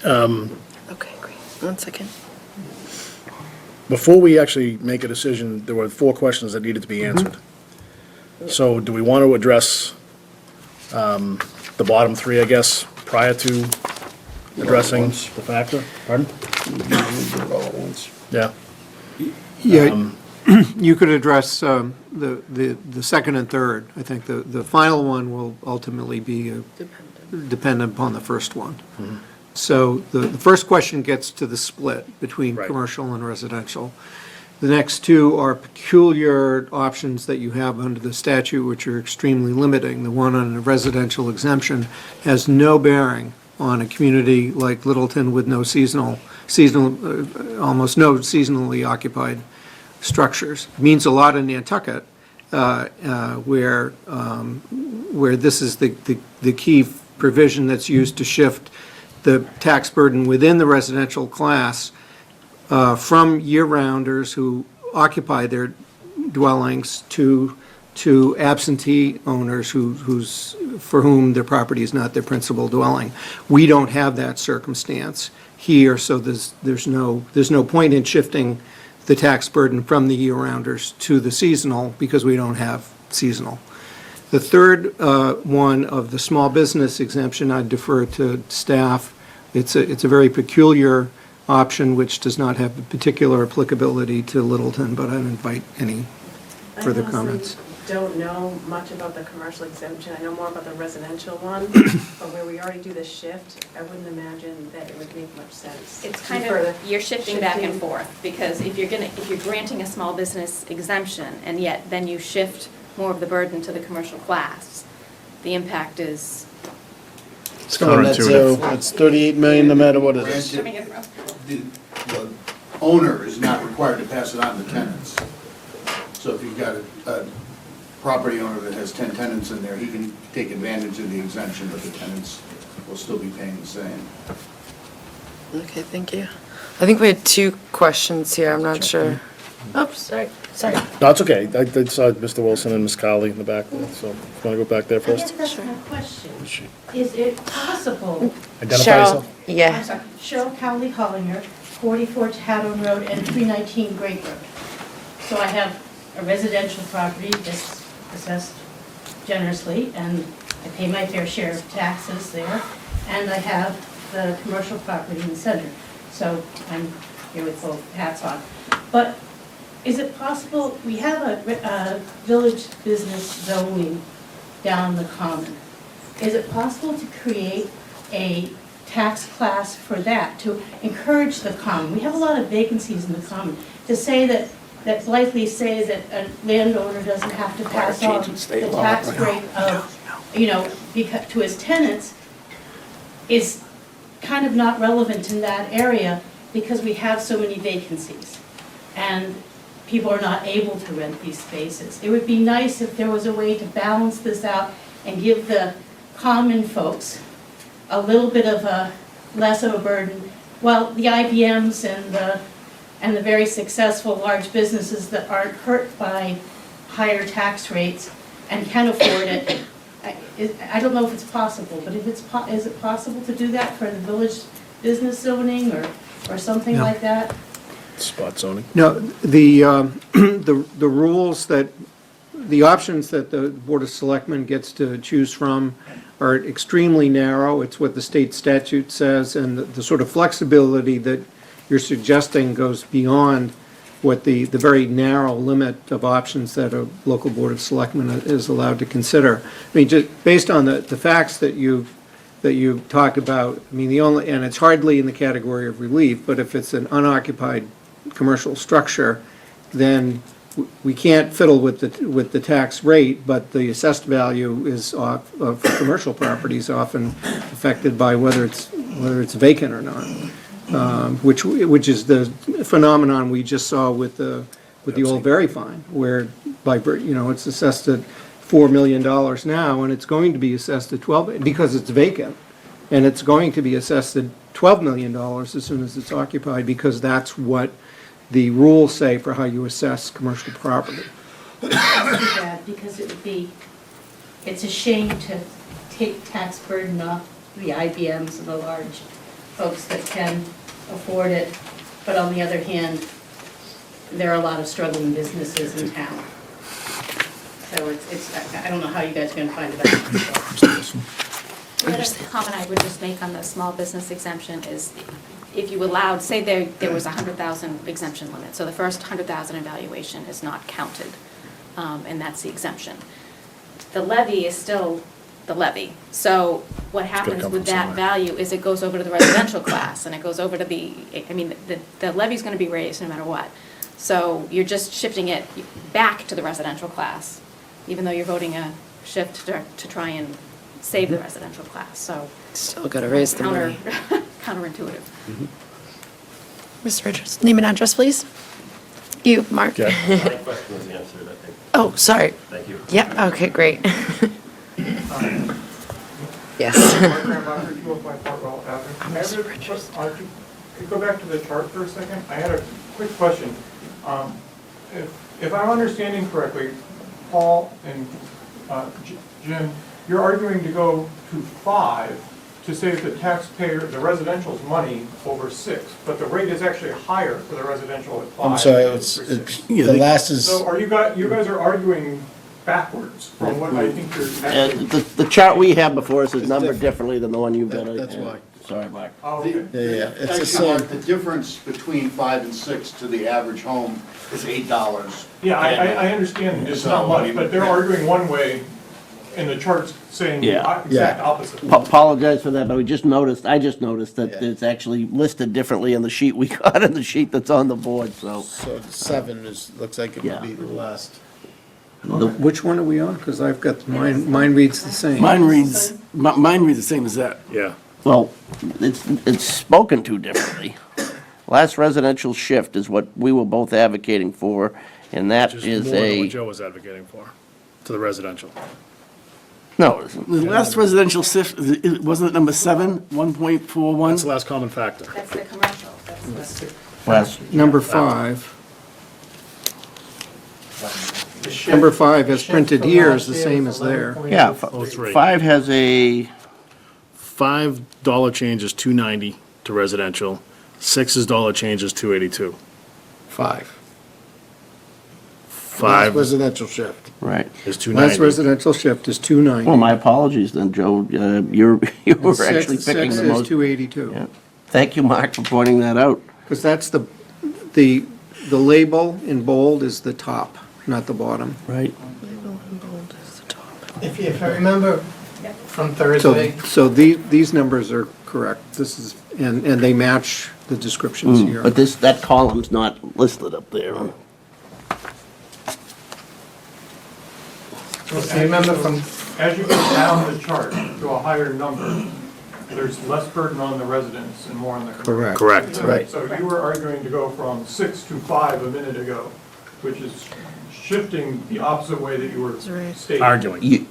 Okay, great. 1 second. Before we actually make a decision, there were 4 questions that needed to be answered. So do we want to address the bottom 3, I guess, prior to addressing the factor? Pardon? Yeah. Yeah, you could address the second and third. I think the final one will ultimately be dependent upon the first one. So the first question gets to the split between Right. commercial and residential. The next 2 are peculiar options that you have under the statute, which are extremely limiting. The one on a residential exemption has no bearing on a community like Littleton with no almost no seasonally occupied structures. It means a lot in Nantucket, where this is the key provision that's used to shift the tax burden within the residential class from year-rounders who occupy their dwellings to absentee owners for whom their property is not their principal dwelling. We don't have that circumstance here, so there's no point in shifting the tax burden from the year-rounders to the seasonal, because we don't have seasonal. The third one of the small business exemption, I'd defer to staff. It's a very peculiar option which does not have particular applicability to Littleton, but I'd invite any further comments. I don't know much about the commercial exemption. I know more about the residential one, but where we already do the shift, I wouldn't imagine that it would make much sense. It's kind of, you're shifting back and forth, because if you're granting a small business exemption, and yet then you shift more of the burden to the commercial class, the impact is. It's going net zero. It's 38 million no matter what it is. The owner is not required to pass it on to tenants. So if you've got a property owner that has 10 tenants in there, he can take advantage of the exemption, but the tenants will still be paying the same. Okay, thank you. I think we had 2 questions here, I'm not sure. Oops, sorry. No, it's okay. I saw Mr. Wilson and Ms. Colley in the back there, so if you want to go back there I guess first? that's my question. Is it possible? Identify Cheryl, yourself. yeah. I'm sorry, Cheryl Cowley Hollinger, 44 Haddon Road and 319 Great Road. So I have a residential property that's assessed generously, and I pay my fair share of taxes there, and I have the commercial property in the center. So I'm here with both hats on. But is it possible, we have a village business zoning down the common. Is it possible to create a tax class for that, to encourage the common? We have a lot of vacancies in the common. To say that blithely say that a landowner doesn't have to pass on the tax break of, because to his tenants is kind of not relevant in that area, because we have so many vacancies. And people are not able to rent these spaces. It would be nice if there was a way to balance this out and give the common folks a little bit of a, less of a burden, while the IBMs and the very successful large businesses that aren't hurt by higher tax rates and can afford it. I don't know if it's possible, but if is it possible to do that for the village business zoning or something No. like that? Spot zoning. No, the rules that, the options that the Board of Selectmen gets to choose from are extremely narrow. It's what the state statute says, and the sort of flexibility that you're suggesting goes beyond what the very narrow limit of options that a local Board of Selectmen is allowed to consider. I mean, just based on the facts that you've talked about, I mean, and it's hardly in the category of relief, but if it's an unoccupied commercial structure, then we can't fiddle with the tax rate, but the assessed value is of commercial properties often affected by whether it's vacant or not. Which is the phenomenon we just saw with the old Very Fine, where it's assessed at $4 million now, and it's going to be assessed at 12 because it's vacant, and it's going to be assessed at $12 million as soon as it's occupied, because that's what the rules say for how you assess commercial property. It's too bad, because it's a shame to take tax burden off the IBMs and the large folks that can afford it, but on the other hand, there are a lot of struggling businesses in town. So I don't know how you guys are gonna find it out. The other comment I would just make on the small business exemption is if you allowed, say there was a 100,000 exemption limit, so the first 100,000 evaluation is not counted, and that's the exemption. The levy is still the levy. So what happens come with from that somewhere. value is it goes over to the residential class, and it goes over to the levy's gonna be raised no matter what. So you're just shifting it back to the residential class, even though you're voting a shift to try and save the residential class, so. Still gotta raise the money. Counterintuitive. Mr. Richards, name and address, please. You, Mark. Okay. My question was answered, I think. Oh, sorry. Thank you. Yeah, okay, great. Yes. Mark Grandmacher, 205 Fort Roll Avenue. I have a could you go back to the chart for a second? I had a quick question. If I'm understanding correctly, Paul and Jim, you're arguing to go to 5 to save the taxpayer, the residential's money over 6, but the rate is actually higher for the residential at 5. I'm sorry, than it's, for 6. the last is, So are you guys are arguing backwards from what I think you're actually. The chart we have before us is numbered differently than the one you've got. That's why. Sorry, Mark. Oh, okay. yeah, it's the Actually, same. Mark, the difference between 5 and 6 to the average home is $8. Yeah, I understand it's not much, but they're arguing one way, and the chart's saying the Yeah. exact opposite. Apologize for that, but I just noticed that Yeah. it's actually listed differently in the sheet we got and the sheet that's on the board, so. So 7 looks like it would be the last. Which one are we on? Because I've got, mine reads the same. Mine reads the same as that. Yeah. Well, it's spoken to differently. Last residential shift is what we were both advocating for, and that Just is more than a, what Joe was advocating for, to the residential. no, The last residential shift, wasn't it number 7, 1.41? That's the last common factor. That's the commercial, that's the. last, Number 5. Number 5 as printed here is the same as there. yeah, 03. 5 has a, $5 change is $290 to residential, 6's dollar change is $282. 5. 5 Residential shift. right. is Last $290. residential shift is 290. Well, my apologies then, Joe, you were actually picking the Six is most. 282. Yeah. Thank you, Mark, for pointing that out. Because that's the label in bold is the top, not the bottom. Right. If I remember from So, Thursday, so these numbers are correct. This is, and they match the descriptions here. But that column's not listed up there. I remember from, As you go down the chart to a higher number, there's less burden on the residents and more on the commercial. Correct. Correct. Right. So you were arguing to go from 6 to 5 a minute ago, which is shifting the opposite way that you were stating. Arguing. You,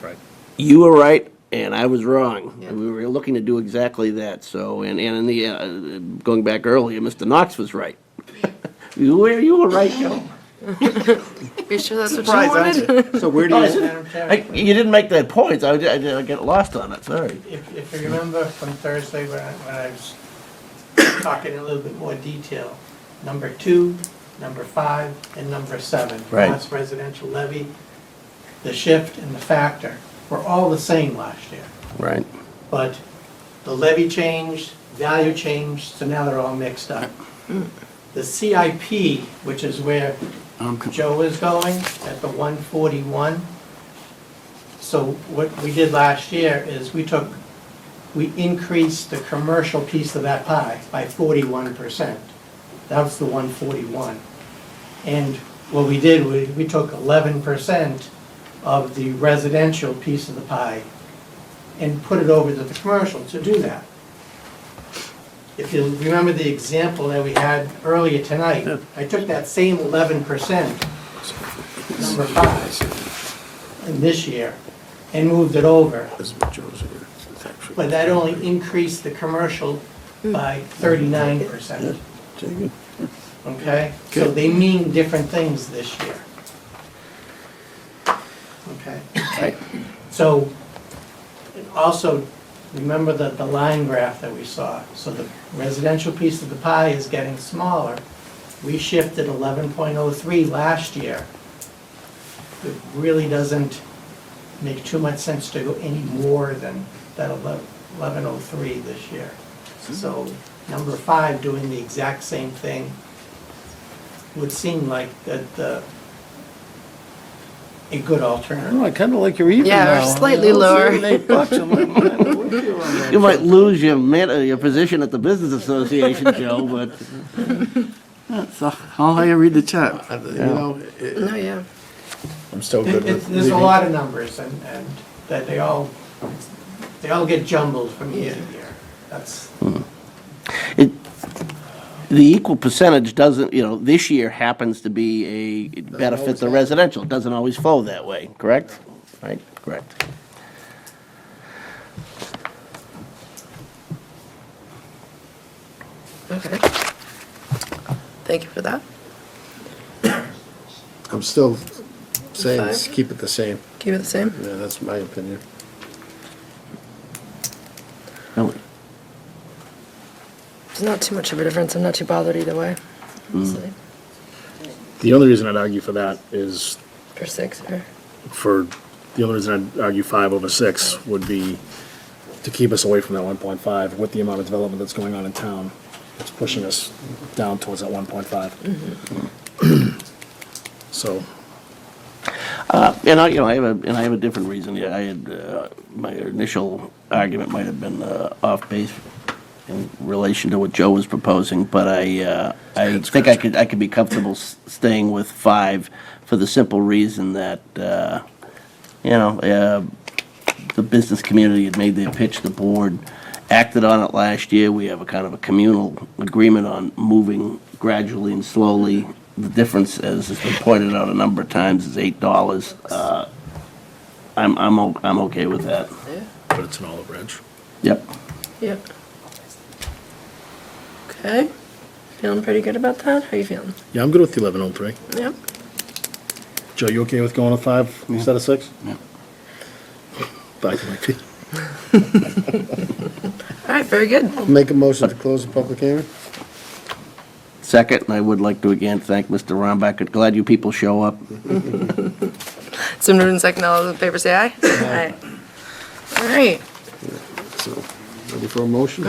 Right. you were right, and I was wrong. And we were looking to do exactly that, so, and in the, going back earlier, Mr. Knox was right. You were right, Joe. Be sure that's what Surprised, you aren't wanted? So where do you, Madam Chair, You didn't make that point, I get lost on it, sorry. if you remember from Thursday when I was talking in a little bit more detail, number 2, number 5, and number 7. Right. Mass residential levy, the shift and the factor were all the same last year. Right. But the levy changed, value changed, so now they're all mixed up. The CIP, which is where Joe is going, at the 141. So what we did last year is we increased the commercial piece of that pie by 41%. That was the 141. And what we did, we took 11% of the residential piece of the pie and put it over to the commercial to do that. If you remember the example that we had earlier tonight, I took that same 11%, number 5, in this year, and moved it over. But that only increased the commercial by 39%. Okay? So they mean different things this year. Okay? So, also, remember the line graph that we saw. So the residential piece of the pie is getting smaller. We shifted 11.03 last year. It really doesn't make too much sense to go any more than that 11.03 this year. So number 5 doing the exact same thing would seem like a good alternative. Oh, I kind of like your even Yeah, now. or slightly lower. $7, $8, I'm like, man, I'm with you on that. You might lose your position at the Business Association, Joe, but So, how you read the chat? You know, No, yeah. I'm still good with There's a leaving. lot of numbers and that they all get jumbled from year to year. That's, the equal percentage doesn't, this year happens to be a benefit to residential. It doesn't always flow that way, correct? Right, correct. Okay. Thank you for that. I'm still saying, Fine. keep it the same. Keep it the same? Yeah, that's my opinion. No, It's not too much of a difference. I'm not too bothered either way. honestly. The only reason I'd argue for that is For 6 or? the only reason I'd argue 5 over 6 would be to keep us away from that 1.5 with the amount of development that's going on in town. It's pushing us down towards that 1.5. So, And I have a different reason. Yeah, I had, my initial argument might have been off base in relation to what Joe was proposing, but I think I could be comfortable staying with 5 for the simple reason that, the business community had made their pitch, the board acted on it last year. We have a kind of a communal agreement on moving gradually and slowly. The difference, as has been pointed out a number of times, is $8. I'm okay with that. but it's an olive branch. Yep. Yep. Okay. Feeling pretty good about that? How you feeling? Yeah, I'm good with the 1103. Yep. Joe, you okay with going with 5 instead of 6? Yeah. Back to my feet. All right, very good. Make a motion to close the public hearing? Second, and I would like to again thank Mr. Rombach. Glad you people show up. So moving second, all those in favor say aye. Aye. All right. So, ready for a motion?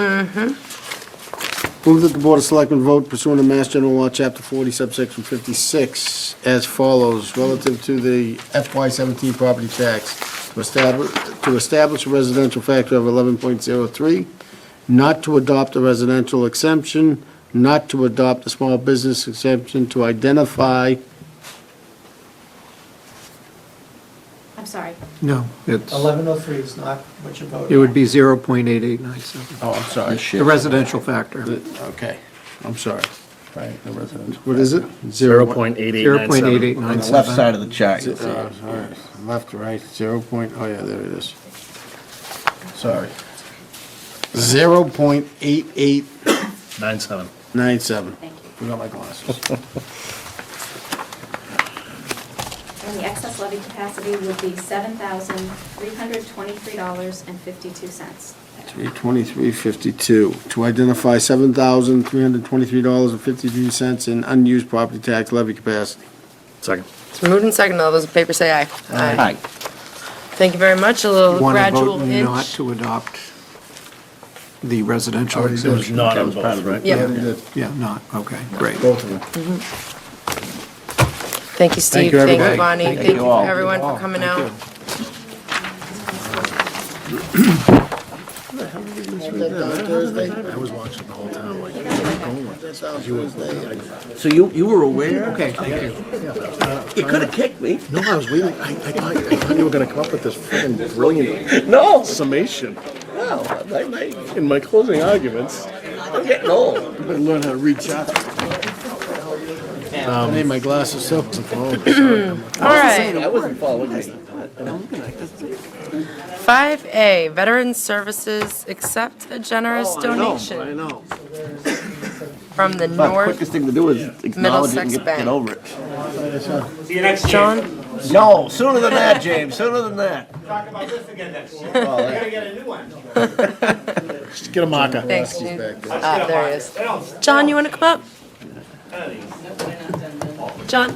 Move that the Board of Selectmen vote pursuant to Mass General Law, Chapter 40, subsection 56, as follows, relative to the FY17 property tax, to establish a residential factor of 11.03, not to adopt a residential exemption, not to adopt a small business exemption, to identify, I'm sorry. No, it's, 1103 is not what you're voting on. it would be 0.8897, oh, I'm sorry. the residential factor. Okay, I'm sorry. Right, the residential. What is it? 0.8897. On the left side of the chart, you'll see All it. right, left, right, 0 point, oh yeah, there it is. Sorry. 0.8897. 97. Thank you. Forgot my glasses. And the excess levy capacity would be $7,323.52. 323.52, to identify $7,323.53 in unused property tax levy capacity. Second. It's moved and seconded. All those in favor say aye. Aye. Thank you very much. A little Want to gradual vote not inch. to adopt the residential Already did. exemption? Not on both, right? Yeah. Already did. Yeah, not, okay, great. Both of them. Thank you, Steve. you, Thank you, everybody. Bonnie. Thank Thank you you all. for everyone for coming Thank out. you. I was watching the whole time, like, So you were aware? Okay, thank you. You could have kicked me. no, I was waiting, I thought you were gonna come up with this freaking brilliant No. summation. No, In my closing arguments, I'm getting old. I better learn how to read charts. I need my glasses so. All right. I wasn't following you. 5A, Veteran Services, accept a generous donation I know. from the But North quickest thing to do is acknowledge it and Middlesex get Bank. over it. See you next year. John? No, sooner than that, James, sooner than that. Talk about this again next year. We gotta get a new one. just get a marker. Thanks, Steve. I'll just Ah, get a there he marker. is. They don't- John, you want to come up? John?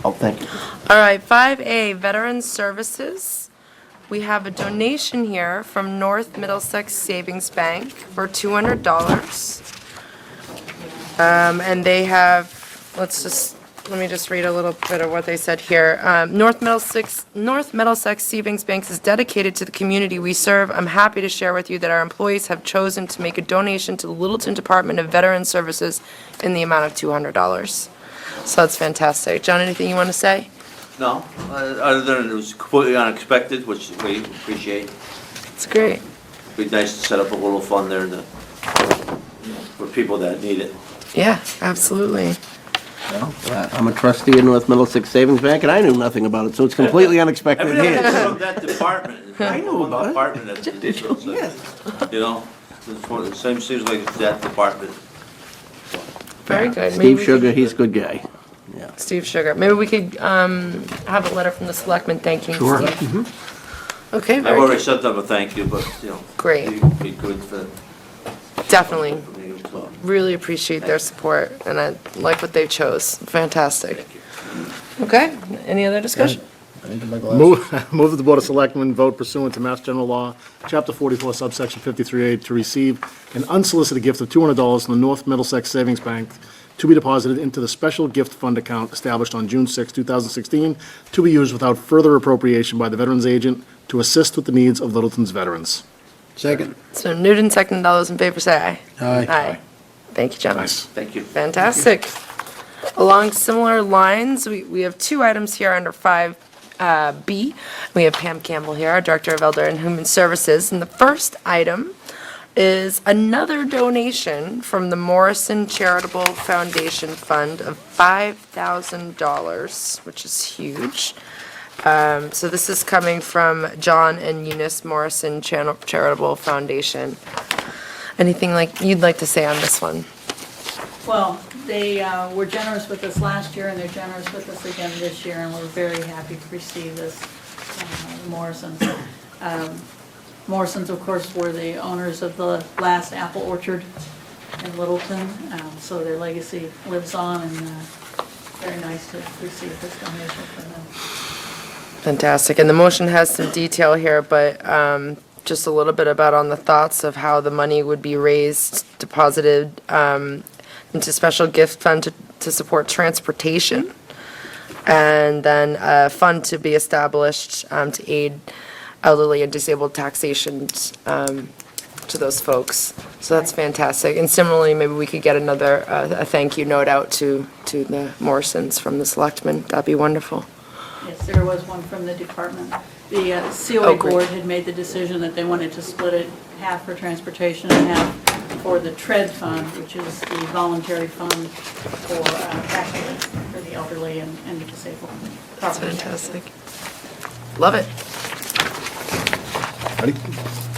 Oh, thank you. All right, 5A, Veteran Services. We have a donation here from North Middlesex Savings Bank for $200. And they have, let me just read a little bit of what they said here. North Middlesex Savings Bank is dedicated to the community we serve. I'm happy to share with you that our employees have chosen to make a donation to the Littleton Department of Veteran Services in the amount of $200. So that's fantastic. John, anything you want to say? No, other than it was completely unexpected, which we appreciate. It's great. Be nice to set up a little fund there for people that need it. Yeah, absolutely. I'm a trustee in North Middlesex Savings Bank, and I knew nothing about it, so it's completely unexpected Everything here. from that department. I know One about it. department that, Did you? Yes. you know, it's one of the same, seems like it's that department. Very good. Maybe Steve we Sugar, could- he's a good guy. Steve Sugar. Maybe we could have a letter from the selectmen thanking Sure. Steve. Okay, I've very already good. sent them a thank you, but, you know. Great. Be good for Definitely. me, so. Really appreciate their support, and I like what they chose. Fantastic. Okay, any other discussion? I need my glasses. Move that the Board of Selectmen vote pursuant to Mass General Law, Chapter 44, subsection 53A, to receive an unsolicited gift of $200 from the North Middlesex Savings Bank to be deposited into the special gift fund account established on June 6, 2016, to be used without further appropriation by the Veterans Agent to assist with the needs of Littleton's veterans. Second. So Newton, second, all those in favor say aye. Aye. Aye. Thank you, John. Nice. Thank you. Fantastic. Along similar lines, we have two items here under 5B. We have Pam Campbell here, our Director of Elder and Human Services, and the first item is another donation from the Morrison Charitable Foundation Fund of $5,000, which is huge. So this is coming from John and Eunice Morrison Charitable Foundation. Anything you'd like to say on this one? Well, they were generous with us last year, and they're generous with us again this year, and we're very happy to receive this, Morrisons. Morrisons, of course, were the owners of the last apple orchard in Littleton, so their legacy lives on, and very nice to receive this donation from them. Fantastic. And the motion has some detail here, but just a little bit about on the thoughts of how the money would be raised, deposited into special gift fund to support transportation, and then a fund to be established to aid elderly and disabled taxation to those folks. So that's fantastic. And similarly, maybe we could get another a thank you note out to the Morrisons from the Selectmen. That'd be wonderful. Yes, there was one from the department. The Oh, COA great. board had made the decision that they wanted to split it half for transportation and half for the TREAD fund, which is the voluntary fund for tax relief for the elderly and the disabled. That's fantastic. Love it. Ready?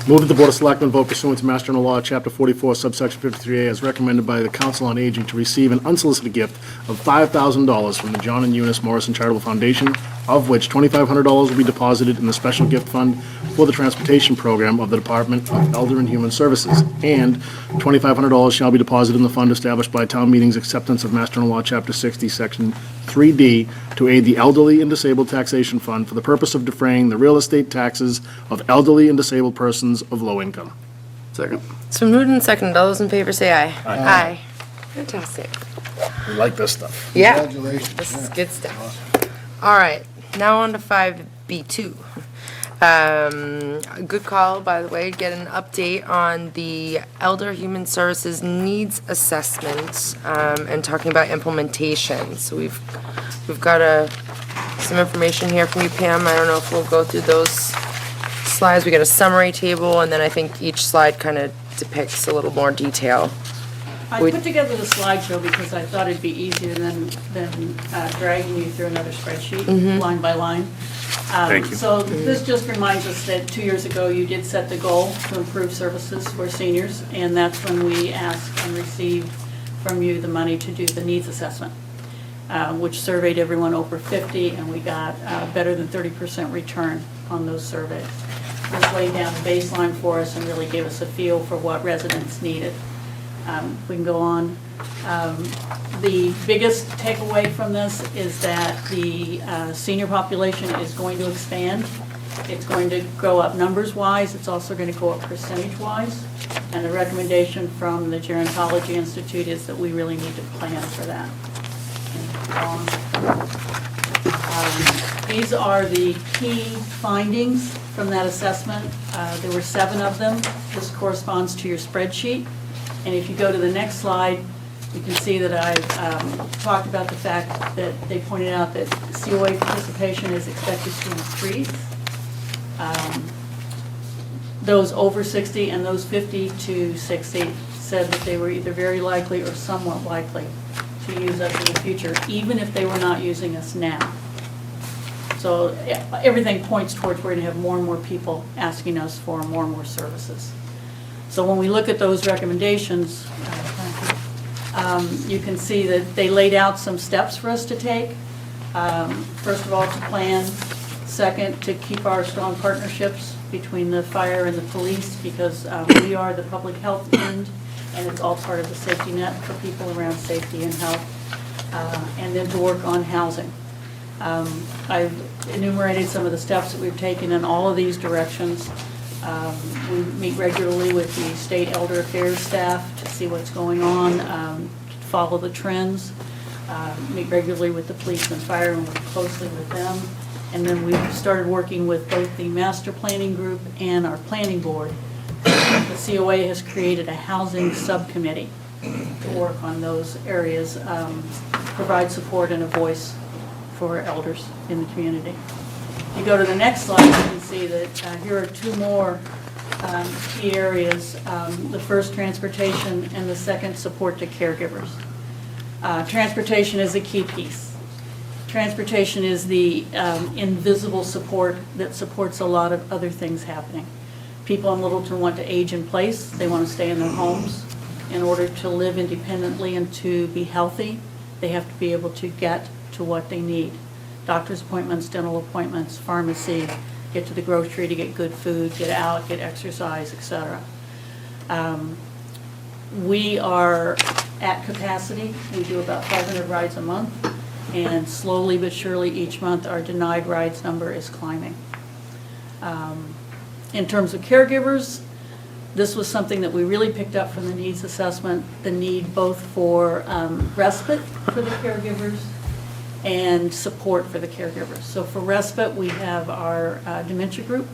Move that the Board of Selectmen vote pursuant to Mass General Law, Chapter 44, subsection 53A, as recommended by the Council on Aging, to receive an unsolicited gift of $5,000 from the John and Eunice Morrison Charitable Foundation, of which $2,500 will be deposited in the special gift fund for the transportation program of the Department of Elder and Human Services, and $2,500 shall be deposited in the fund established by town meeting's acceptance of Mass General Law, Chapter 60, Section 3D, to aid the Elderly and Disabled Taxation Fund for the purpose of defraying the real estate taxes of elderly and disabled persons of low income. Second. So moved and seconded. All those in favor say aye. Aye. Fantastic. We like this stuff. Yeah. Congratulations. This is good stuff. All right, now on to 5B2. A good call, by the way, get an update on the Elder Human Services Needs Assessment, and talking about implementation. So we've got some information here from you, Pam. I don't know if we'll go through those slides. We got a summary table, and then I think each slide kind of depicts a little more detail. I put together the slideshow because I thought it'd be easier than dragging you through another spreadsheet, line by line. Thank you. So this just reminds us that 2 years ago, you did set the goal to improve services for seniors, and that's when we asked and received from you the money to do the needs assessment, which surveyed everyone over 50, and we got better than 30% return on those surveys. This laid down the baseline for us and really gave us a feel for what residents needed. We can go on. The biggest takeaway from this is that the senior population is going to expand. It's going to go up numbers-wise. It's also going to go up percentage-wise. And the recommendation from the Gerontology Institute is that we really need to plan for that. These are the key findings from that assessment. There were 7 of them. This corresponds to your spreadsheet. And if you go to the next slide, you can see that I've talked about the fact that they pointed out that COA participation is expected to increase. Those over 60 and those 50 to 60 said that they were either very likely or somewhat likely to use us in the future, even if they were not using us now. So everything points towards we're going to have more and more people asking us for more and more services. So when we look at those recommendations, you can see that they laid out some steps for us to take. First of all, to plan. Second, to keep our strong partnerships between the fire and the police, because we are the public health end, and it's all part of the safety net for people around safety and health. And then to work on housing. I've enumerated some of the steps that we've taken in all of these directions. We meet regularly with the state elder affairs staff to see what's going on, follow the trends, meet regularly with the police and fire and work closely with them. And then we've started working with both the master planning group and our planning board. The COA has created a housing subcommittee to work on those areas, provide support and a voice for elders in the community. If you go to the next slide, you can see that here are 2 more key areas. The first, transportation, and the second, support to caregivers. Transportation is a key piece. Transportation is the invisible support that supports a lot of other things happening. People in Littleton want to age in place. They want to stay in their homes. In order to live independently and to be healthy, they have to be able to get to what they need. Doctor's appointments, dental appointments, pharmacy, get to the grocery to get good food, get out, get exercise, etc. We are at capacity. We do about 500 rides a month, and slowly but surely each month our denied rides number is climbing. In terms of caregivers, this was something that we really picked up from the needs assessment, the need both for respite for the caregivers and support for the caregivers. So for respite, we have our dementia group,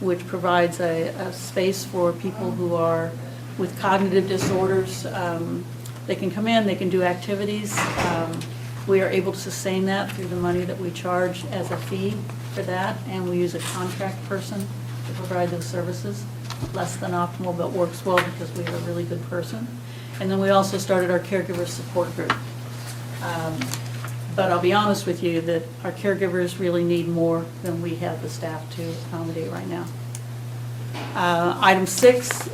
which provides a space for people who are with cognitive disorders. They can come in, they can do activities. We are able to sustain that through the money that we charge as a fee for that, and we use a contract person to provide those services. less than optimal, but works well because we have a really good person. And then we also started our caregiver support group. But I'll be honest with you that our caregivers really need more than we have the staff to accommodate right now. Item 6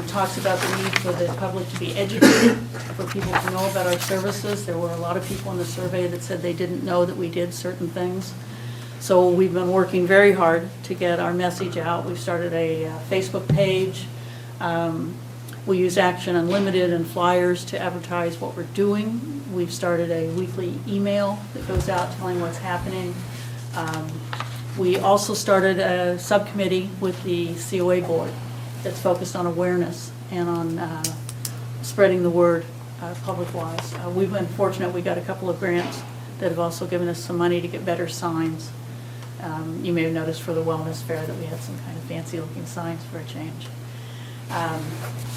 talks about the need for the public to be educated, for people to know about our services. There were a lot of people in the survey that said they didn't know that we did certain things. So we've been working very hard to get our message out. We've started a Facebook page. We use Action Unlimited and flyers to advertise what we're doing. We've started a weekly email that goes out telling what's happening. We also started a subcommittee with the COA board that's focused on awareness and on spreading the word public-wise. We've been fortunate, we got a couple of grants that have also given us some money to get better signs. You may have noticed for the wellness fair that we had some kind of fancy-looking signs for a change.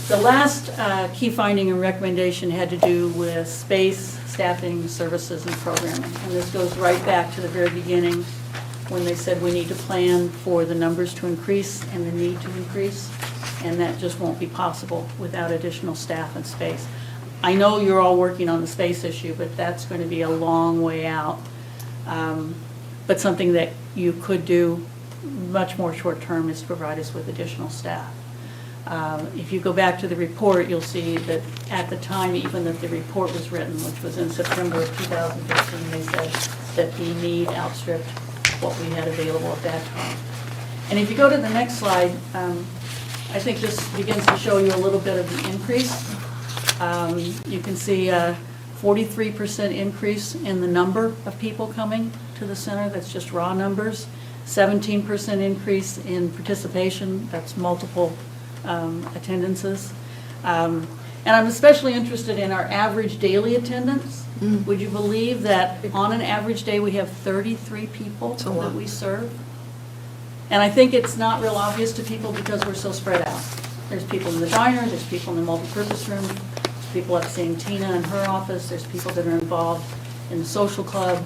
The last key finding and recommendation had to do with space, staffing, services, and programming. And this goes right back to the very beginning when they said we need to plan for the numbers to increase and the need to increase, and that just won't be possible without additional staff and space. I know you're all working on the space issue, but that's going to be a long way out. But something that you could do much more short-term is to provide us with additional staff. If you go back to the report, you'll see that at the time, even that the report was written, which was in September of 2015, they said that the need outstripped what we had available at that time. And if you go to the next slide, I think this begins to show you a little bit of the increase. You can see a 43% increase in the number of people coming to the center. That's just raw numbers. 17% increase in participation. That's multiple attendances. And I'm especially interested in our average daily attendance. Would you believe that on an average day we have 33 people that we serve? And I think it's not real obvious to people because we're so spread out. There's people in the diner, there's people in the multipurpose room, there's people up seeing Tina in her office, there's people that are involved in the social club.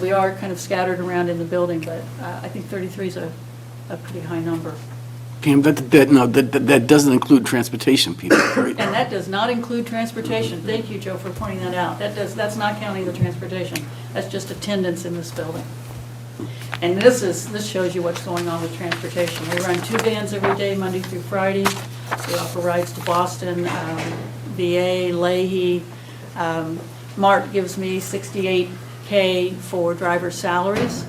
We are kind of scattered around in the building, but I think 33 is a pretty high number. Pam, that doesn't include transportation people, right? And that does not include transportation. Thank you, Joe, for pointing that out. That's not counting the transportation. That's just attendance in this building. And this shows you what's going on with transportation. We run 2 vans every day, Monday through Friday. We offer rides to Boston, VA, Leahy. Mark gives me $68K for driver salaries.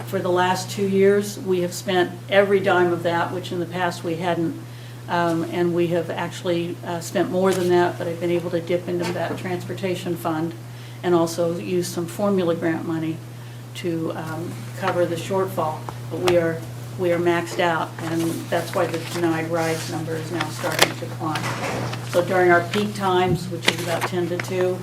For the last 2 years, we have spent every dime of that, which in the past we hadn't. And we have actually spent more than that, but I've been able to dip into that transportation fund and also use some formula grant money to cover the shortfall. But we are maxed out, and that's why the denied rides number is now starting to climb. So during our peak times, which is about 10 to 2,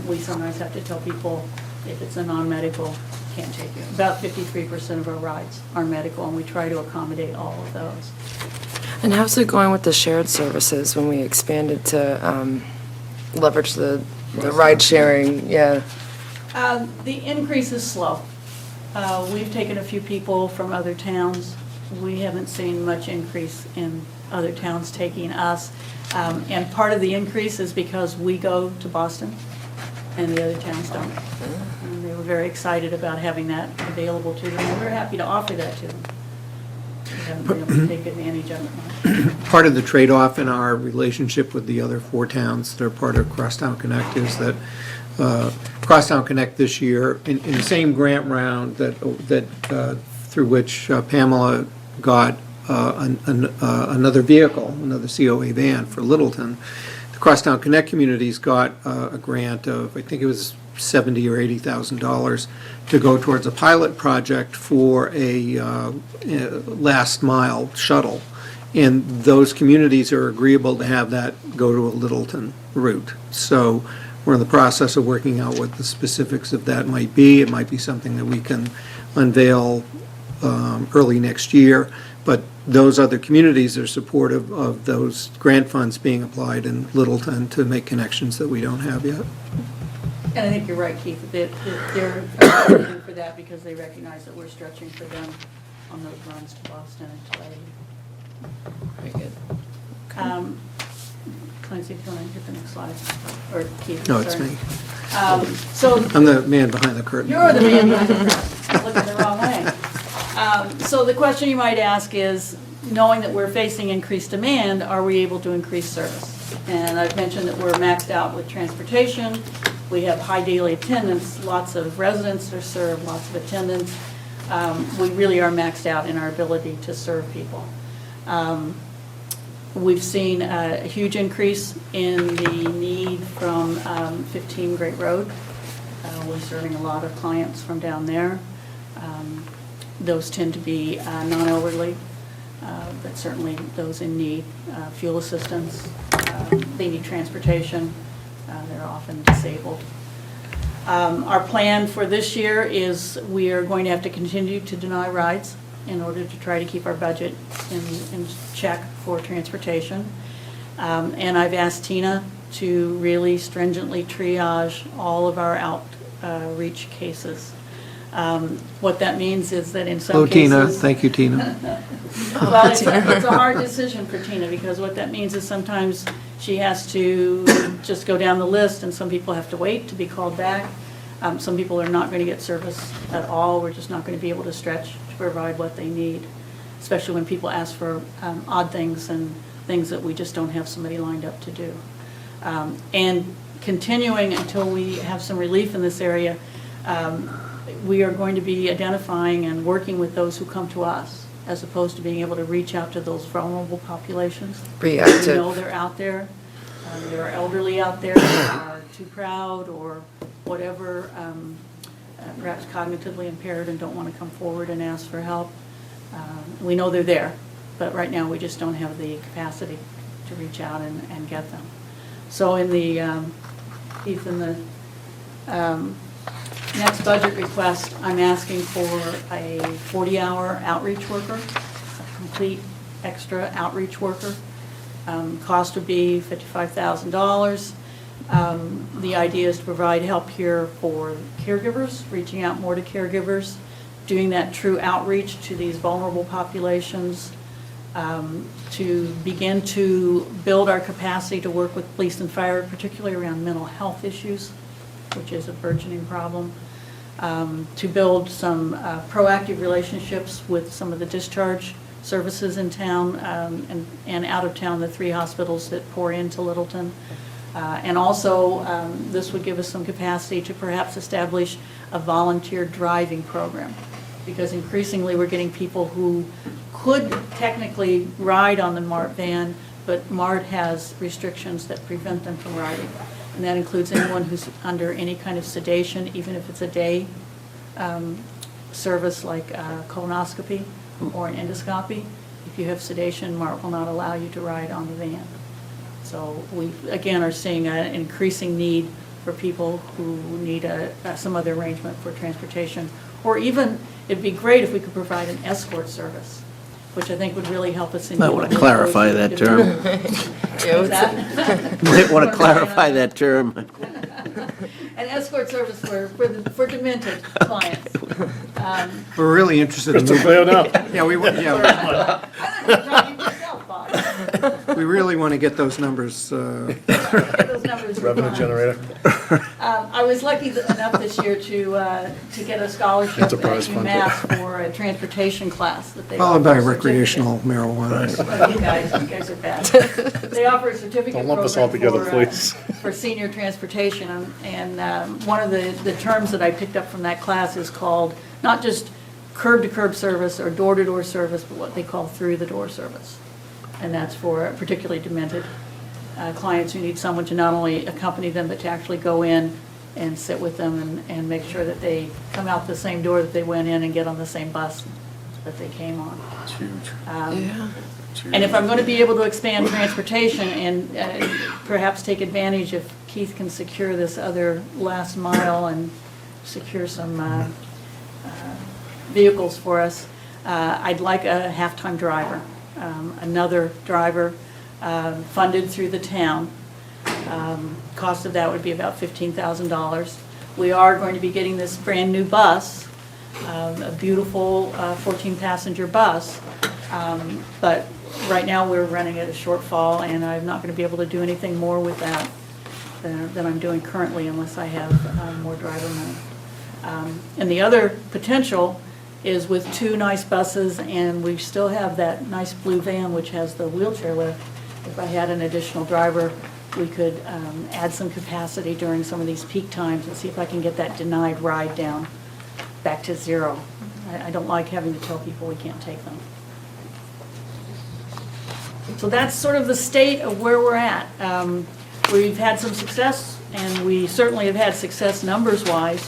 we sometimes have to tell people if it's a non-medical, can't take you. About 53% of our rides are medical, and we try to accommodate all of those. And how's it going with the shared services when we expanded to leverage the ride sharing? Yeah. The increase is slow. We've taken a few people from other towns. We haven't seen much increase in other towns taking us. And part of the increase is because we go to Boston and the other towns don't. And they were very excited about having that available to them. And we're happy to offer that to them. We haven't been able to take advantage of it. Part of the trade-off in our relationship with the other 4 towns that are part of Crosstown Connect is that Crosstown Connect this year, in the same grant round that through which Pamela got another vehicle, another COA van for Littleton, the Crosstown Connect communities got a grant of, I think it was $70,000 or $80,000 to go towards a pilot project for a last mile shuttle. And those communities are agreeable to have that go to a Littleton route. So we're in the process of working out what the specifics of that might be. It might be something that we can unveil early next year. But those other communities are supportive of those grant funds being applied in Littleton to make connections that we don't have yet. And I think you're right, Keith, that they're looking for that because they recognize that we're stretching for them on those runs to Boston and to Lady. Very good. Clancy, if you want to hit the next slide, or Keith, No, it's sorry. me. So I'm the man behind the curtain. you're the man behind the curtain, looking the wrong way. So the question you might ask is, knowing that we're facing increased demand, are we able to increase service? And I've mentioned that we're maxed out with transportation, we have high daily attendance, lots of residents are served, lots of attendance. We really are maxed out in our ability to serve people. We've seen a huge increase in the need from 15 Great Road. We're serving a lot of clients from down there. Those tend to be non-elderly, but certainly those in need, fuel assistance. They need transportation. They're often disabled. Our plan for this year is we are going to have to continue to deny rides in order to try to keep our budget in check for transportation. And I've asked Tina to really stringently triage all of our outreach cases. What that means is that in some Hello, cases... Tina. Thank you, Tina. Well, it's a hard decision for Tina, because what that means is sometimes she has to just go down the list, and some people have to wait to be called back. Some people are not going to get service at all. We're just not going to be able to stretch to provide what they need, especially when people ask for odd things and things that we just don't have somebody lined up to do. And continuing until we have some relief in this area, we are going to be identifying and working with those who come to us, as opposed to being able to reach out to those vulnerable populations. Reactive. We know they're out there. There are elderly out there who are too proud or whatever, perhaps cognitively impaired, and don't want to come forward and ask for help. We know they're there, but right now we just don't have the capacity to reach out and get them. So in the, Keith, in the next budget request, I'm asking for a 40-hour outreach worker, a complete extra outreach worker. Cost would be $55,000. The idea is to provide help here for caregivers, reaching out more to caregivers, doing that true outreach to these vulnerable populations, to begin to build our capacity to work with police and fire, particularly around mental health issues, which is a burgeoning problem, to build some proactive relationships with some of the discharge services in town and out of town, the 3 hospitals that pour into Littleton. And also, this would give us some capacity to perhaps establish a volunteer driving program, because increasingly we're getting people who could technically ride on the MART van, but MART has restrictions that prevent them from riding. And that includes anyone who's under any kind of sedation, even if it's a day service like a colonoscopy or an endoscopy. If you have sedation, MART will not allow you to ride on the van. So we, again, are seeing an increasing need for people who need some other arrangement for transportation. Or even, it'd be great if we could provide an escort service, which I think would really help us in... Might want to clarify that term. What's that? Might want to clarify that term. An escort service for demented clients. We're really interested in... Crystal clear now. Yeah, we really want to get those numbers. Revenue generator. I was lucky enough this year to get a scholarship at Enterprise fund. UMass for a transportation class that they offer. Followed by a certificate. recreational marijuana. Oh, you guys are bad. They offer a certificate Don't lump us all program together, please. for senior transportation, and one of the terms that I picked up from that class is called not just curb-to-curb service or door-to-door service, but what they call through-the-door service. And that's for particularly demented clients who need someone to not only accompany them, but to actually go in and sit with them and make sure that they come out the same door that they went in and get on the same bus that they came on. It's huge. And if I'm going to be able to expand transportation and perhaps take advantage, if Keith can secure this other last mile and secure some vehicles for us, I'd like a half-time driver, another driver funded through the town. Cost of that would be about $15,000. We are going to be getting this brand-new bus, a beautiful 14-passenger bus, but right now, we're running at a shortfall, and I'm not going to be able to do anything more with that than I'm doing currently unless I have more driver money. And the other potential is with 2 nice buses, and we still have that nice blue van which has the wheelchair lift. If I had an additional driver, we could add some capacity during some of these peak times and see if I can get that denied ride down back to 0. I don't like having to tell people we can't take them. So that's sort of the state of where we're at. We've had some success, and we certainly have had success numbers-wise,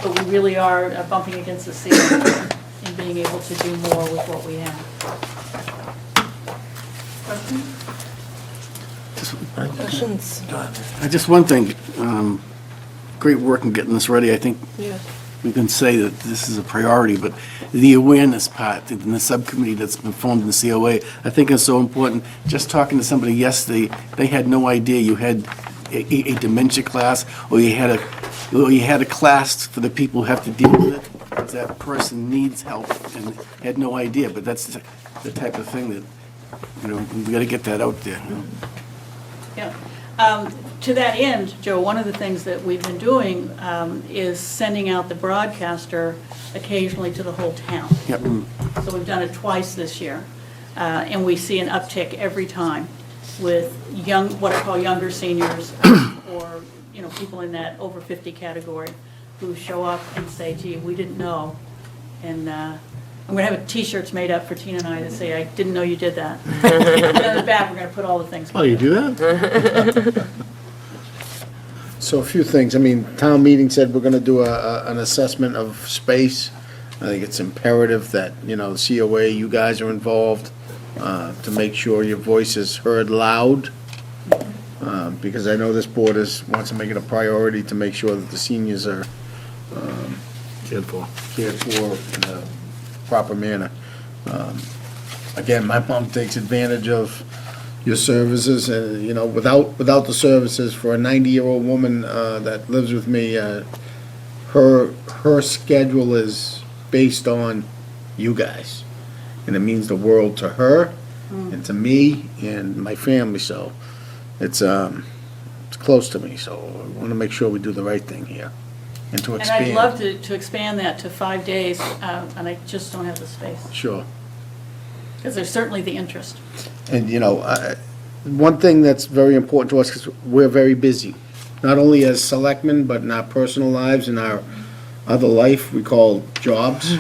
but we really are bumping against the ceiling in being able to do more with what we have. Questions? Just one thing, great work in getting this ready. I think we can say that this is a priority, but the awareness part in the subcommittee that's been formed in the COA, I think is so important. Just talking to somebody yesterday, they had no idea you had a dementia class, or you had a class for the people who have to deal with it. That person needs help and had no idea, but that's the type of thing that, we got to get that out there. Yeah. To that end, Joe, one of the things that we've been doing is sending out the broadcaster occasionally to the whole town. Yep. So we've done it twice this year, and we see an uptick every time with what I call younger seniors, or, people in that over 50 category who show up and say, gee, we didn't know. And I'm going to have T-shirts made up for Tina and I that say, I didn't know you did that. And on the back, we're going to put all the things. Oh, you do that? So a few things. Town meeting said we're gonna do an assessment of space. I think it's imperative that, the COA, you guys are involved, to make sure your voice is heard loud. Because I know this board wants to make it a priority to make sure that the seniors are Cared for. cared for in a proper manner. Again, my mom takes advantage of your services, and, without the services for a 90-year-old woman that lives with me, her schedule is based on you guys. And it means the world to her and to me and my family, so it's close to me, so I want to make sure we do the right thing here and to And expand. I'd love to expand that to 5 days, and I just don't have the space, Sure. because there's certainly the interest. And, one thing that's very important to us, because we're very busy, not only as selectmen, but in our personal lives and our other life we call jobs.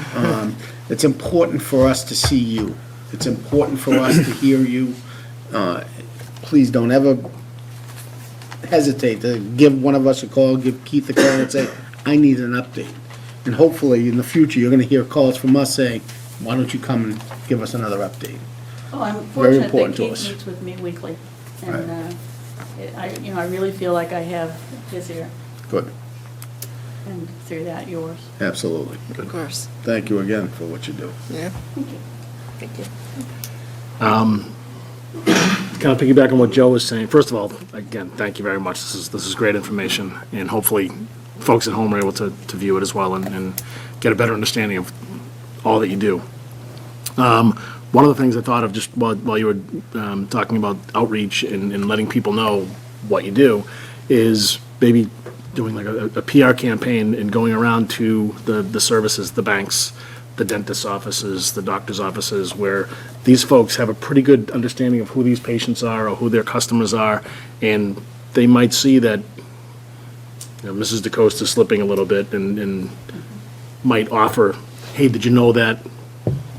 It's important for us to see you. It's important for us to hear you. Please don't ever hesitate to give one of us a call, give Keith a call and say, I need an update. And hopefully, in the future, you're going to hear calls from us saying, why don't you come and give us another update? Oh, I'm Very fortunate that important to Keith us. meets with me weekly, Right. and I really feel like I have his ear, Good, and through that, yours. absolutely. Of course. Thank you again for what you do. Yeah. Thank you. Kind of piggyback on what Joe was saying. First of all, again, thank you very much. This is great information, and hopefully folks at home are able to view it as well and get a better understanding of all that you do. One of the things I thought of just while you were talking about outreach and letting people know what you do is maybe doing like a PR campaign and going around to the services, the banks, the dentist's offices, the doctor's offices, where these folks have a pretty good understanding of who these patients are or who their customers are, and they might see that Mrs. DeCosta is slipping a little bit and might offer, hey, did you know that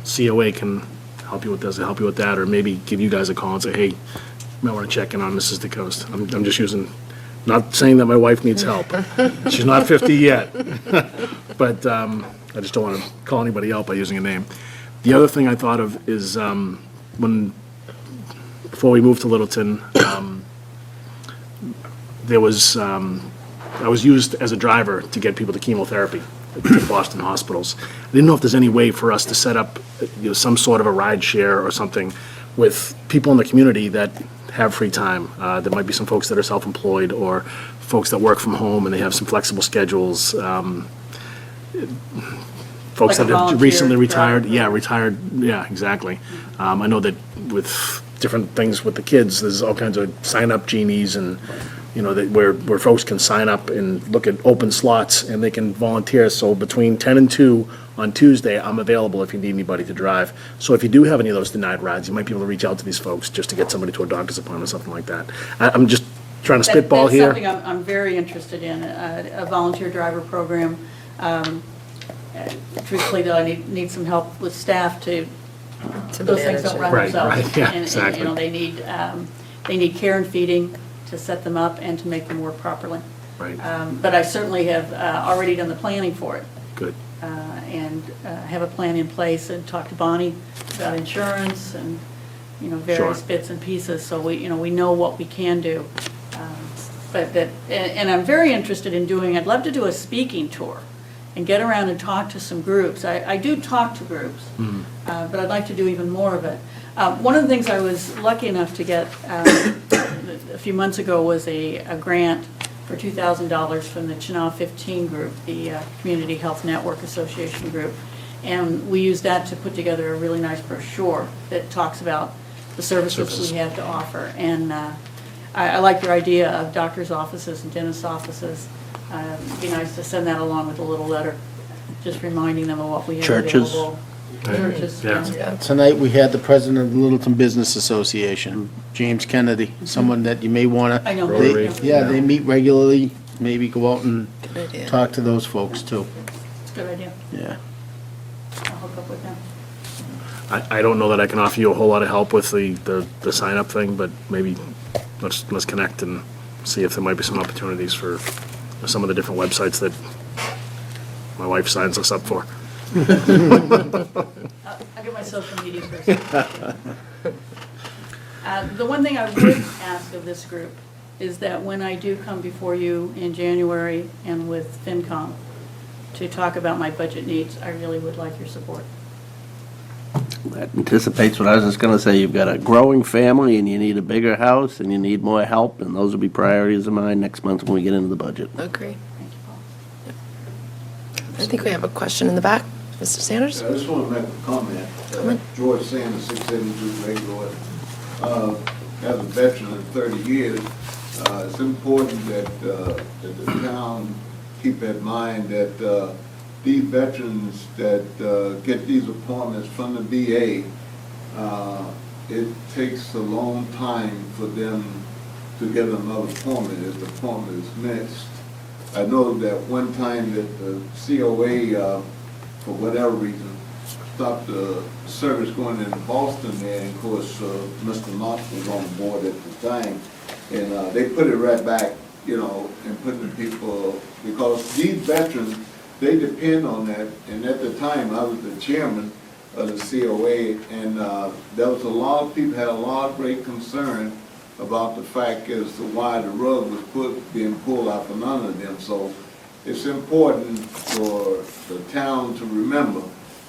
COA can help you with this, or help you with that, or maybe give you guys a call and say, hey, you might want to check in on Mrs. DeCosta. I'm just not saying that my wife needs help. She's not 50 yet. But I just don't want to call anybody out by using a name. The other thing I thought of is before we moved to Littleton, I was used as a driver to get people to chemotherapy at Boston hospitals. I didn't know if there's any way for us to set up some sort of a ride share or something with people in the community that have free time. There might be some folks that are self-employed or folks that work from home and they have some flexible schedules. folks Like that a have volunteer recently retired, driver. retired, yeah, exactly. I know that with different things with the kids, there's all kinds of sign-up genies and, that where folks can sign up and look at open slots and they can volunteer. So between 10 and 2 on Tuesday, I'm available if you need anybody to drive. So if you do have any of those denied rides, you might be able to reach out to these folks just to get somebody to a doctor's appointment, something like that. I'm just trying to spitball That's here. something I'm very interested in, a volunteer driver program. Truthfully, though, I need some help with staff those things don't run Right, themselves. right, yeah, And, exactly. they need care and feeding to set them up and to make them work properly. Right, But I certainly have already done the planning for it. good. And have a plan in place and talked to Bonnie about insurance and, various Sure. bits and pieces, so we know what we can do. And I'm very interested in I'd love to do a speaking tour and get around and talk to some groups. I do talk to groups, but I'd like to do even more of it. One of the things I was lucky enough to get a few months ago was a grant for $2,000 from the Chenal 15 group, the Community Health Network Association group. And we used that to put together a really nice brochure that talks about the services we have to offer. And I like your idea of doctor's offices and dentist's offices. It'd be nice to send that along with a little letter, just reminding them of what we have Churches. available. Churches. Yeah. Tonight, we had the president of the Littleton Business Association, James Kennedy, someone that you may want to. I know. Rotary. Yeah, they meet regularly, maybe go out and Good idea. talk to those folks too. It's a good idea. Yeah. I'll hook up with them. I don't know that I can offer you a whole lot of help with the sign-up thing, but maybe let's connect and see if there might be some opportunities for some of the different websites that my wife signs us up for. I'll get my social media person. The one thing I would ask of this group is that when I do come before you in January and with FinCom to talk about my budget needs, I really would like your support. That anticipates what I was just gonna say. You've got a growing family and you need a bigger house and you need more help, and those will be priorities of mine next month when we get into the budget. Agree. Thank you, Paul. I think we have a question in the back. Mr. Sanders? I just want to make a comment. George Sanders, 672 Lake Road. As a veteran of 30 years, it's important that the town keep in mind that these veterans that get these appointments from the VA, it takes a long time for them to get another appointment if the appointment is missed. I know that one time that the COA, for whatever reason, stopped the service going in Boston there, and of course, Mr. Knox was on board at the time, and they put it right back, and put the people, because these veterans, they depend on that, and at the time, I was the chairman of the COA, and there was a lot of people had a lot of great concern about the fact as to why the rug was being pulled out from under them. So it's important for the town to remember,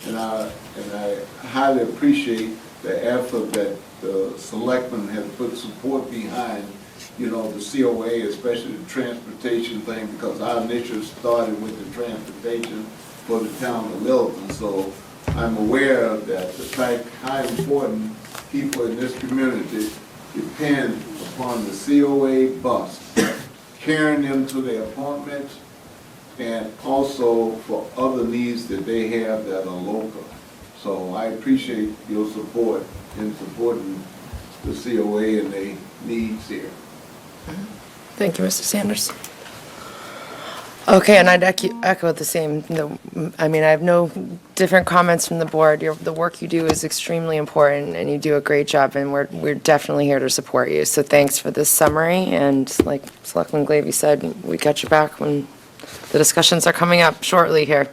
and I highly appreciate the effort that the Selectmen have put support behind, the COA, especially the transportation thing, because I initially started with the transportation for the town of Littleton. So I'm aware that the fact how important people in this community depend upon the COA bus, carrying them to their appointments, and also for other needs that they have that are local. So I appreciate your support in supporting the COA and their needs here. Thank you, Mr. Sanders. Okay, and I'd echo the same. I have no different comments from the board. The work you do is extremely important, and you do a great job, and we're definitely here to support you. So thanks for this summary, and like Selectman Glavy said, we got your back when the discussions are coming up shortly here.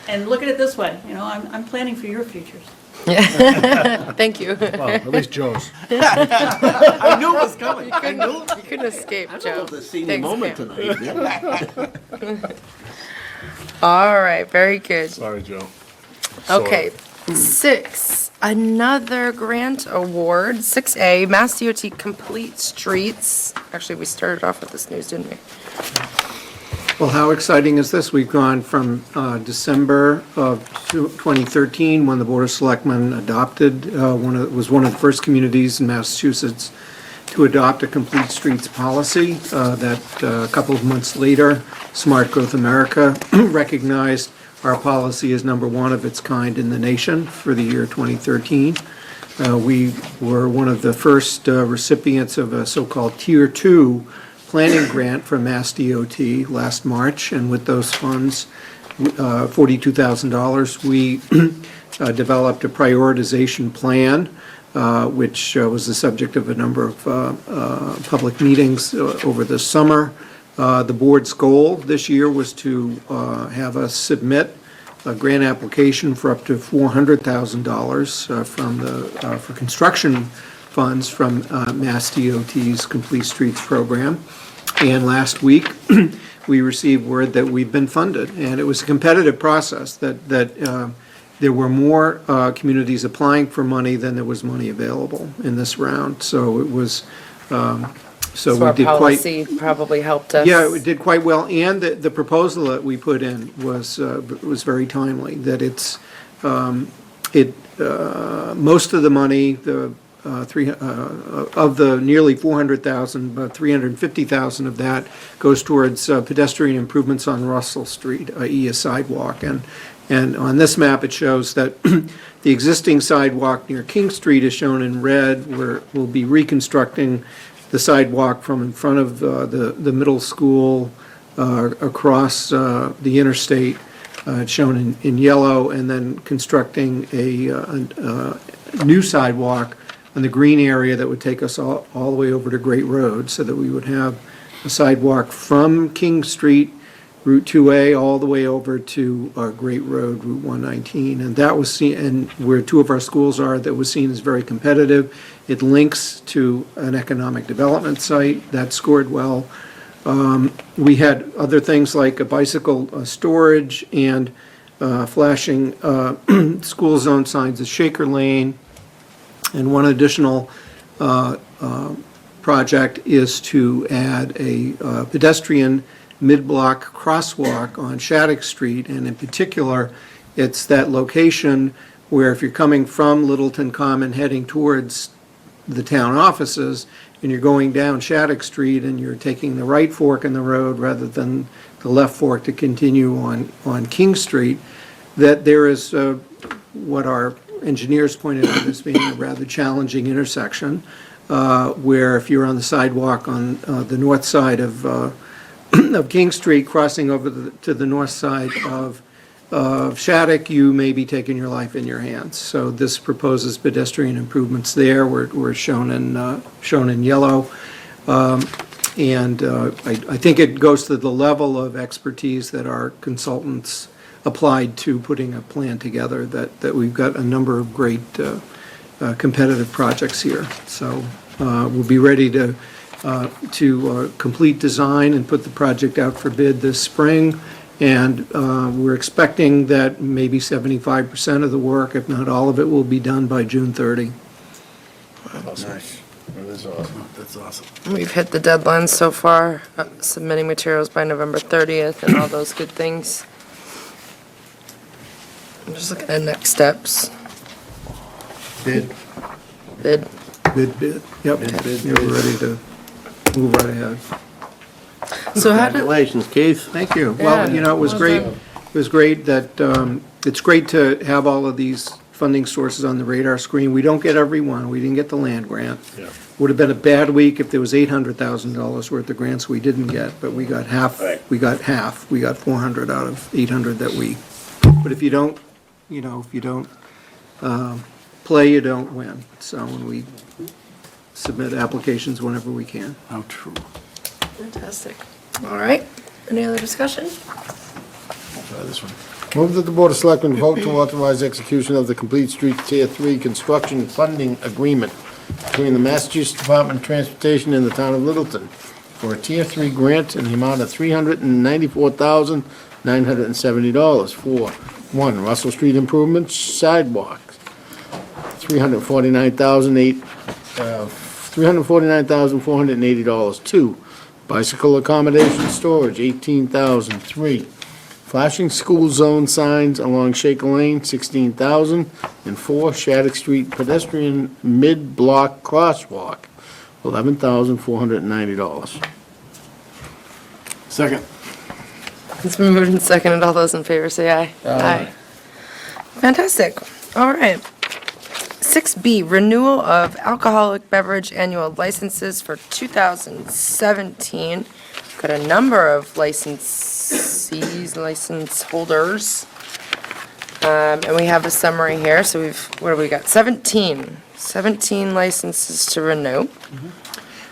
And look at it this way, I'm planning for your futures. Thank you. Well, at least Joe's. I knew it was coming. You couldn't escape, I Joe. don't know if the senior Thanks, moment Pam. tonight. All right, very good. Sorry, Joe. Okay, 6, another grant award, 6A, Mass DOT Complete Streets. Actually, we started off with this news, didn't we? Well, how exciting is this? We've gone from December of 2013, when the Board of Selectmen adopted, was one of the first communities in Massachusetts to adopt a complete streets policy, that a couple of months later, Smart Growth America recognized our policy as number one of its kind in the nation for the year 2013. We were one of the first recipients of a so-called Tier 2 planning grant from Mass DOT last March, and with those funds, $42,000, we developed a prioritization plan, which was the subject of a number of public meetings over the summer. The board's goal this year was to have us submit a grant application for up to $400,000 for construction funds from Mass DOT's Complete Streets program. And last week, we received word that we've been funded, and it was a competitive process, that there were more communities applying for money than there was money available in this round. So it was, so we our did quite. policy probably helped us. Yeah, it did quite well, and the proposal that we put in was very timely, that it's, most of the money, of the nearly 400,000, about 350,000 of that goes towards pedestrian improvements on Russell Street, i.e. a sidewalk. And on this map, it shows that the existing sidewalk near King Street is shown in red, where we'll be reconstructing the sidewalk from in front of the middle school across the interstate, shown in yellow, and then constructing a new sidewalk on the green area that would take us all the way over to Great Road, so that we would have a sidewalk from King Street, Route 2A, all the way over to Great Road, Route 119. And that was seen, and where two of our schools are, that was seen as very competitive. It links to an economic development site that scored well. We had other things like a bicycle storage and flashing school zone signs at Shaker Lane. And one additional project is to add a pedestrian mid-block crosswalk on Shattuck Street, and in particular, it's that location where if you're coming from Littleton Common heading towards the town offices, and you're going down Shattuck Street and you're taking the right fork in the road rather than the left fork to continue on King Street, that there is what our engineers pointed out as being a rather challenging intersection, where if you're on the sidewalk on the north side of King Street, crossing over to the north side of Shattuck, you may be taking your life in your hands. So this proposes pedestrian improvements there, were shown in yellow. And I think it goes to the level of expertise that our consultants applied to putting a plan together, that we've got a number of great competitive projects here. So we'll be ready to complete design and put the project out for bid this spring. And we're expecting that maybe 75% of the work, if not all of it, will be done by June 30. Nice. That is awesome. That's awesome. We've hit the deadlines so far, submitting materials by November 30th and all those good things. I'm just looking at next steps. Bid. Bid. Yep, we're ready to move right ahead. So how did, Congratulations, Keith. Thank you. Well, Yeah. you know, it was great, that, it's great to have all of these funding sources on the radar screen. We don't get every one. We didn't get the land grant. Yeah. Would have been a bad week if there was $800,000 worth of grants we didn't get, but we got half. Right. We got half. We got 400 out of 800 that we, but if you don't, if you don't play, you don't win. So when we submit applications whenever we can. How true. fantastic. All right, any other discussion? Try this one. Move that the Board of Selectmen vote to authorize execution of the Complete Streets Tier 3 construction funding agreement between the Massachusetts Department of Transportation and the town of Littleton for a Tier 3 grant in the amount of $394,970 for, 1, Russell Street improvements, sidewalks, $349,480. 2, Bicycle accommodation storage, 18,000. 3, flashing school zone signs along Shaker Lane, 16,000. And 4, Shattuck Street pedestrian mid-block crosswalk, $11,490. Second. It's been moved and seconded. All those in favor say aye. Aye. Fantastic. All right. 6B, renewal of alcoholic beverage annual licenses for 2017. Got a number of licensees, license holders. And we have a summary here. So what have we got? 17 licenses to renew.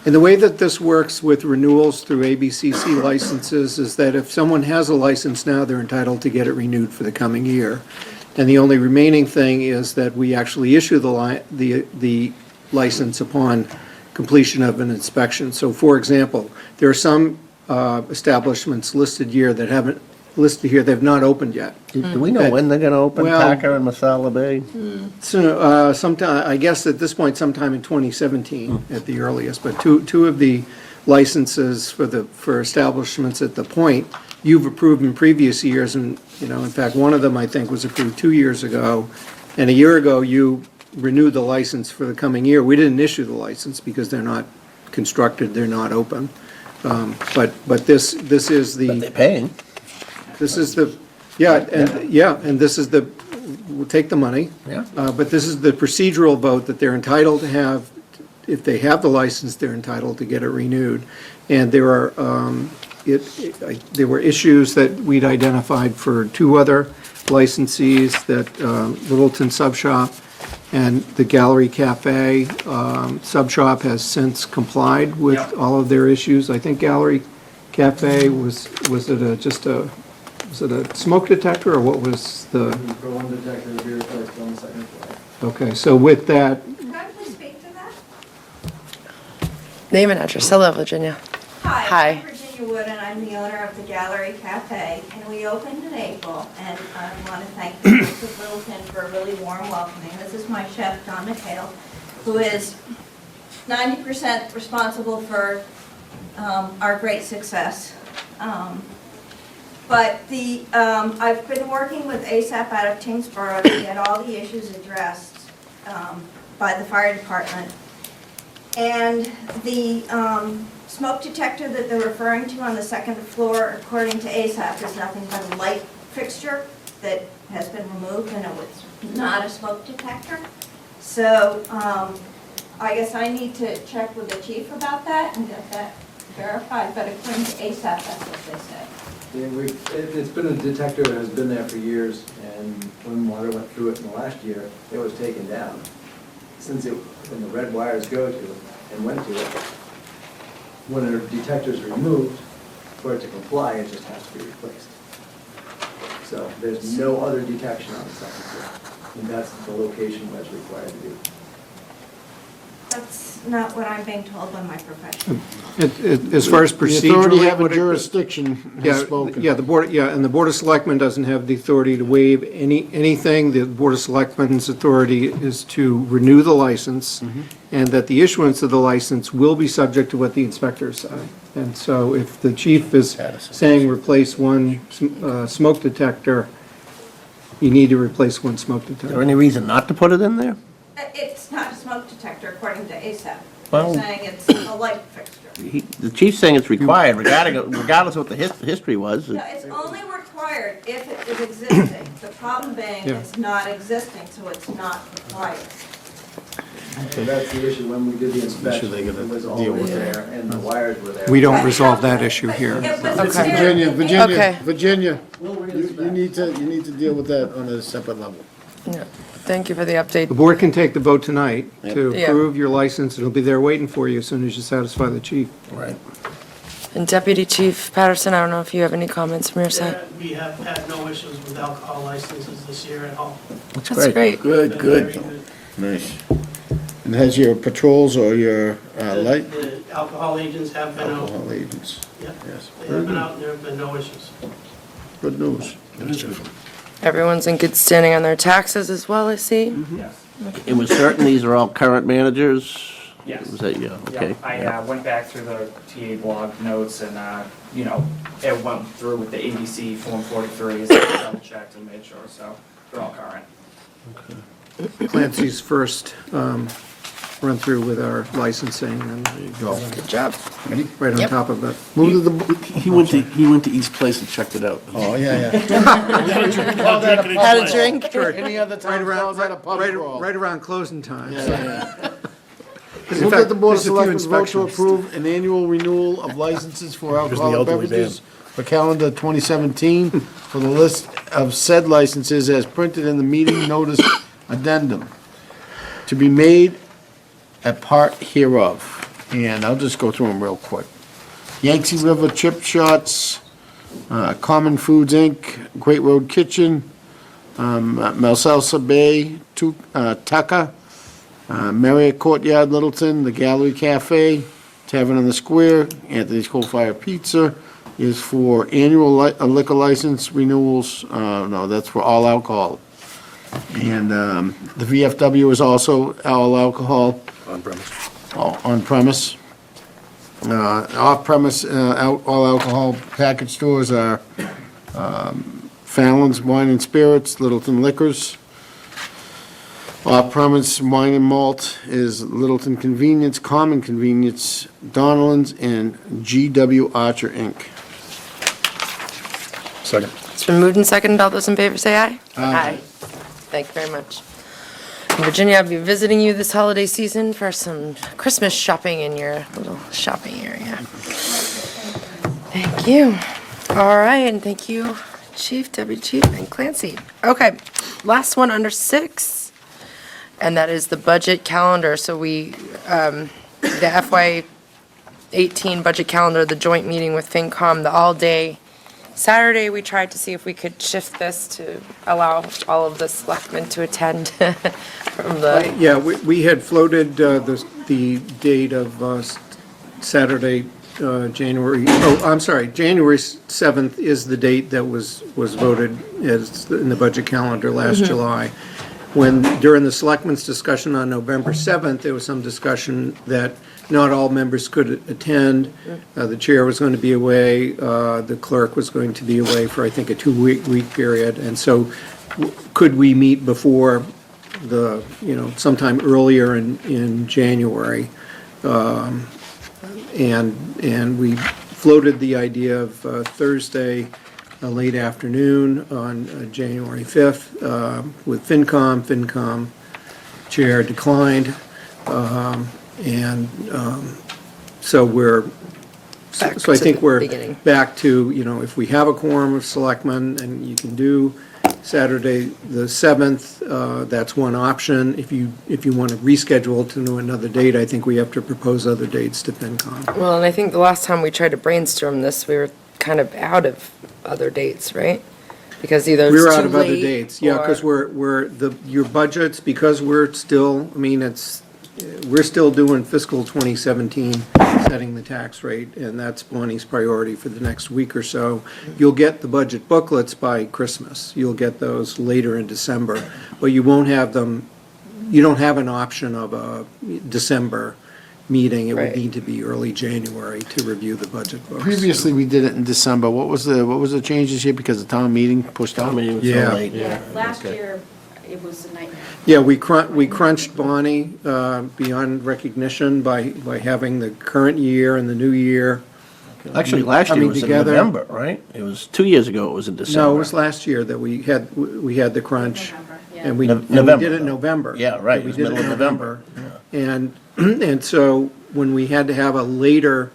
And the way that this works with renewals through ABCC licenses is that if someone has a license now, they're entitled to get it renewed for the coming year. And the only remaining thing is that we actually issue the license upon completion of an inspection. So for example, there are some establishments listed here that haven't, they've not opened yet. Do we know when they're gonna open, Well- Packer and Masala Bay? So, sometime, I guess at this point, sometime in 2017 at the earliest, but two of the licenses for establishments at the point, you've approved in previous years, and, in fact, one of them, I think, was approved 2 years ago, and a year ago, you renewed the license for the coming year. We didn't issue the license because they're not constructed, they're not open. But this is the. But they're paying. This is the, and this is the, we'll take the money. Yeah. But this is the procedural vote that they're entitled to have. If they have the license, they're entitled to get it renewed. And there are, there were issues that we'd identified for 2 other licensees, that Littleton Sub Shop and the Gallery Cafe Sub Shop has since complied with all of their issues. I think Gallery Cafe was it a smoke detector, or what was the? For one detector to be replaced on the second floor. Okay, so with that, Can I please speak to that? Name and address. Hello, Virginia. Hi. Hi. I'm Virginia Wood, and I'm the owner of the Gallery Cafe, and we opened in April, and I want to thank the folks of Littleton for a really warm welcoming. This is my chef, Don McHale, who is 90% responsible for our great success. But I've been working with ASAP out of Tingsboro to get all the issues addressed by the fire department. And the smoke detector that they're referring to on the second floor, according to ASAP, is nothing but a light fixture that has been removed, and it's not a smoke detector. So I guess I need to check with the chief about that and get that verified, but according to ASAP, that's what they said. Yeah, it's been a detector that has been there for years, and when water went through it in the last year, it was taken down. Since when the red wires go to and went to it, when a detector is removed, for it to comply, it just has to be replaced. So there's no other detection on the second floor, and that's the location where it's required to be. That's not what I'm being told by my profession. as far as procedurally. The authority having what it- jurisdiction has spoken. Yeah, and the Board of Selectmen doesn't have the authority to waive anything. The Board of Selectmen's authority is to renew the license, and that the issuance of the license will be subject to what the inspectors say. And so if the chief is saying replace one smoke detector, you need to replace one smoke Is there detector. any reason not to put it in there? It's not a smoke detector, according to ASAP. Well- They're saying it's a light fixture. The chief's saying it's required, regardless of what the history was. No, it's only required if it is existing. The problem being, Yeah. it's not existing, so it's not required. So that's the issue, when we did the inspection, they gotta it was deal already with there, and the wires were there. We don't resolve that issue But here. it was Okay. there- Okay. Virginia, We'll you reinspect. need to deal with that on a separate level. Yeah. Thank you for the update. The board can take the vote tonight to Yeah. approve your license. It'll be there waiting for you as soon as you satisfy the chief. Right. And Deputy Chief Patterson, I don't know if you have any comments from your side. We have had no issues with alcohol licenses this year at all. That's great. Good, Very good. Nice. And has your patrols or your light The alcohol agents have been out. alcohol agents? Yep. Yes. They have been out, and there have been no issues. Good news. Everyone's in good standing on their taxes as well, I see. Yes. And we're certain these are all current managers? Yes. Was that, yeah, okay. Yeah, I went back through the TA blog notes and, you know, it went through with the ABC Form 43s, double checked and made sure, so they're all current. Clancy's first run through with our licensing, and Good job. right on Yep. top of it. Move to the, He went to East Place and checked it out. oh, yeah, yeah. Had a drink? Any other time, calls that a pub crawl. Right around closing time. Yeah, so- yeah. 'Cause in Move fact, that the Board of there's a few Selectmen vote to inspections. approve an annual renewal of licenses for the alcoholic elderly beverages for calendar 2017 for the list of said licenses as printed in the meeting notice addendum to be made a part hereof. And I'll just go through them real quick. Yangtze River Chip Shots, Common Foods, Inc., Great Road Kitchen, Malsalsa Bay, Tucker, Marriott Courtyard Littleton, the Gallery Cafe, Tavern on the Square, Anthony's Coal Fire Pizza is for annual liquor license renewals. No, that's for all alcohol. And the VFW is also all alcohol. On premise. On premise. Off premise, all alcohol package stores are Fallon's Wine and Spirits, Littleton Liquors. Off premise wine and malt is Littleton Convenience, Common Convenience, Donnellan's, and GW Archer Inc. Second. It's been moved and seconded. All those in favor say aye. Aye. Thank you very much. Virginia, I'll be visiting you this holiday season for some Christmas shopping in your little shopping area. Thank you. All right, and thank you, Chief, Deputy Chief, and Clancy. Okay, last one under 6, and that is the budget calendar. So we, the FY 18 budget calendar, the joint meeting with FinCom, the all-day Saturday, we tried to see if we could shift this to allow all of the selectmen to attend from the, Yeah, we had floated the date of Saturday, January 7th is the date that was voted as in the budget calendar last July. When, during the selectmen's discussion on November 7th, there was some discussion that not all members could attend. The chair was going to be away, the clerk was going to be away for, I think, a 2-week period. And so could we meet before the, sometime earlier in January? And we floated the idea of Thursday, late afternoon on January 5th with FinCom. FinCom chair declined. So we're, so I think we're beginning. back to, if we have a quorum of selectmen and you can do Saturday, the 7th, that's one option. If you want to reschedule to another date, I think we have to propose other dates to FinCom. well, and I think the last time we tried to brainstorm this, we were kind of out of other dates, right? Because either it's We're too out of other late dates, yeah, because or- your budgets, because we're still, we're still doing fiscal 2017, setting the tax rate, and that's Bonnie's priority for the next week or so. You'll get the budget booklets by Christmas. You'll get those later in December, but you won't have them, you don't have an option of a December meeting. It would Right. need to be early January to review the budget books. Previously, we did it in December. What was the change this year because the town meeting pushed out? I mean, it was Yeah. so late. Yeah, last year, it was a nightmare. Yeah, we crunched Bonnie beyond recognition by having the current year and the new year. Actually, last year coming was in together. November, right? It was 2 years ago, it was in December. No, it was last year that we had the crunch. November, yeah. And we November, did it in though. November. Yeah, right, it We was did middle in of November. And so when we had to have a later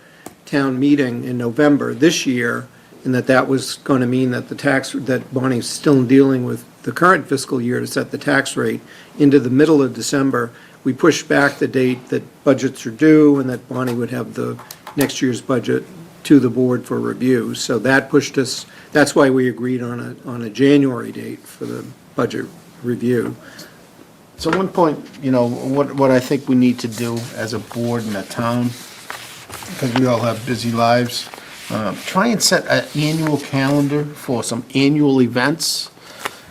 town meeting in November this year, and that was going to mean that that Bonnie's still dealing with the current fiscal year to set the tax rate into the middle of December, we pushed back the date that budgets are due and that Bonnie would have the next year's budget to the board for review. So that pushed us, that's why we agreed on a January date for the budget review. So one point, what I think we need to do as a board and a town, because we all have busy lives, try and set an annual calendar for some annual events.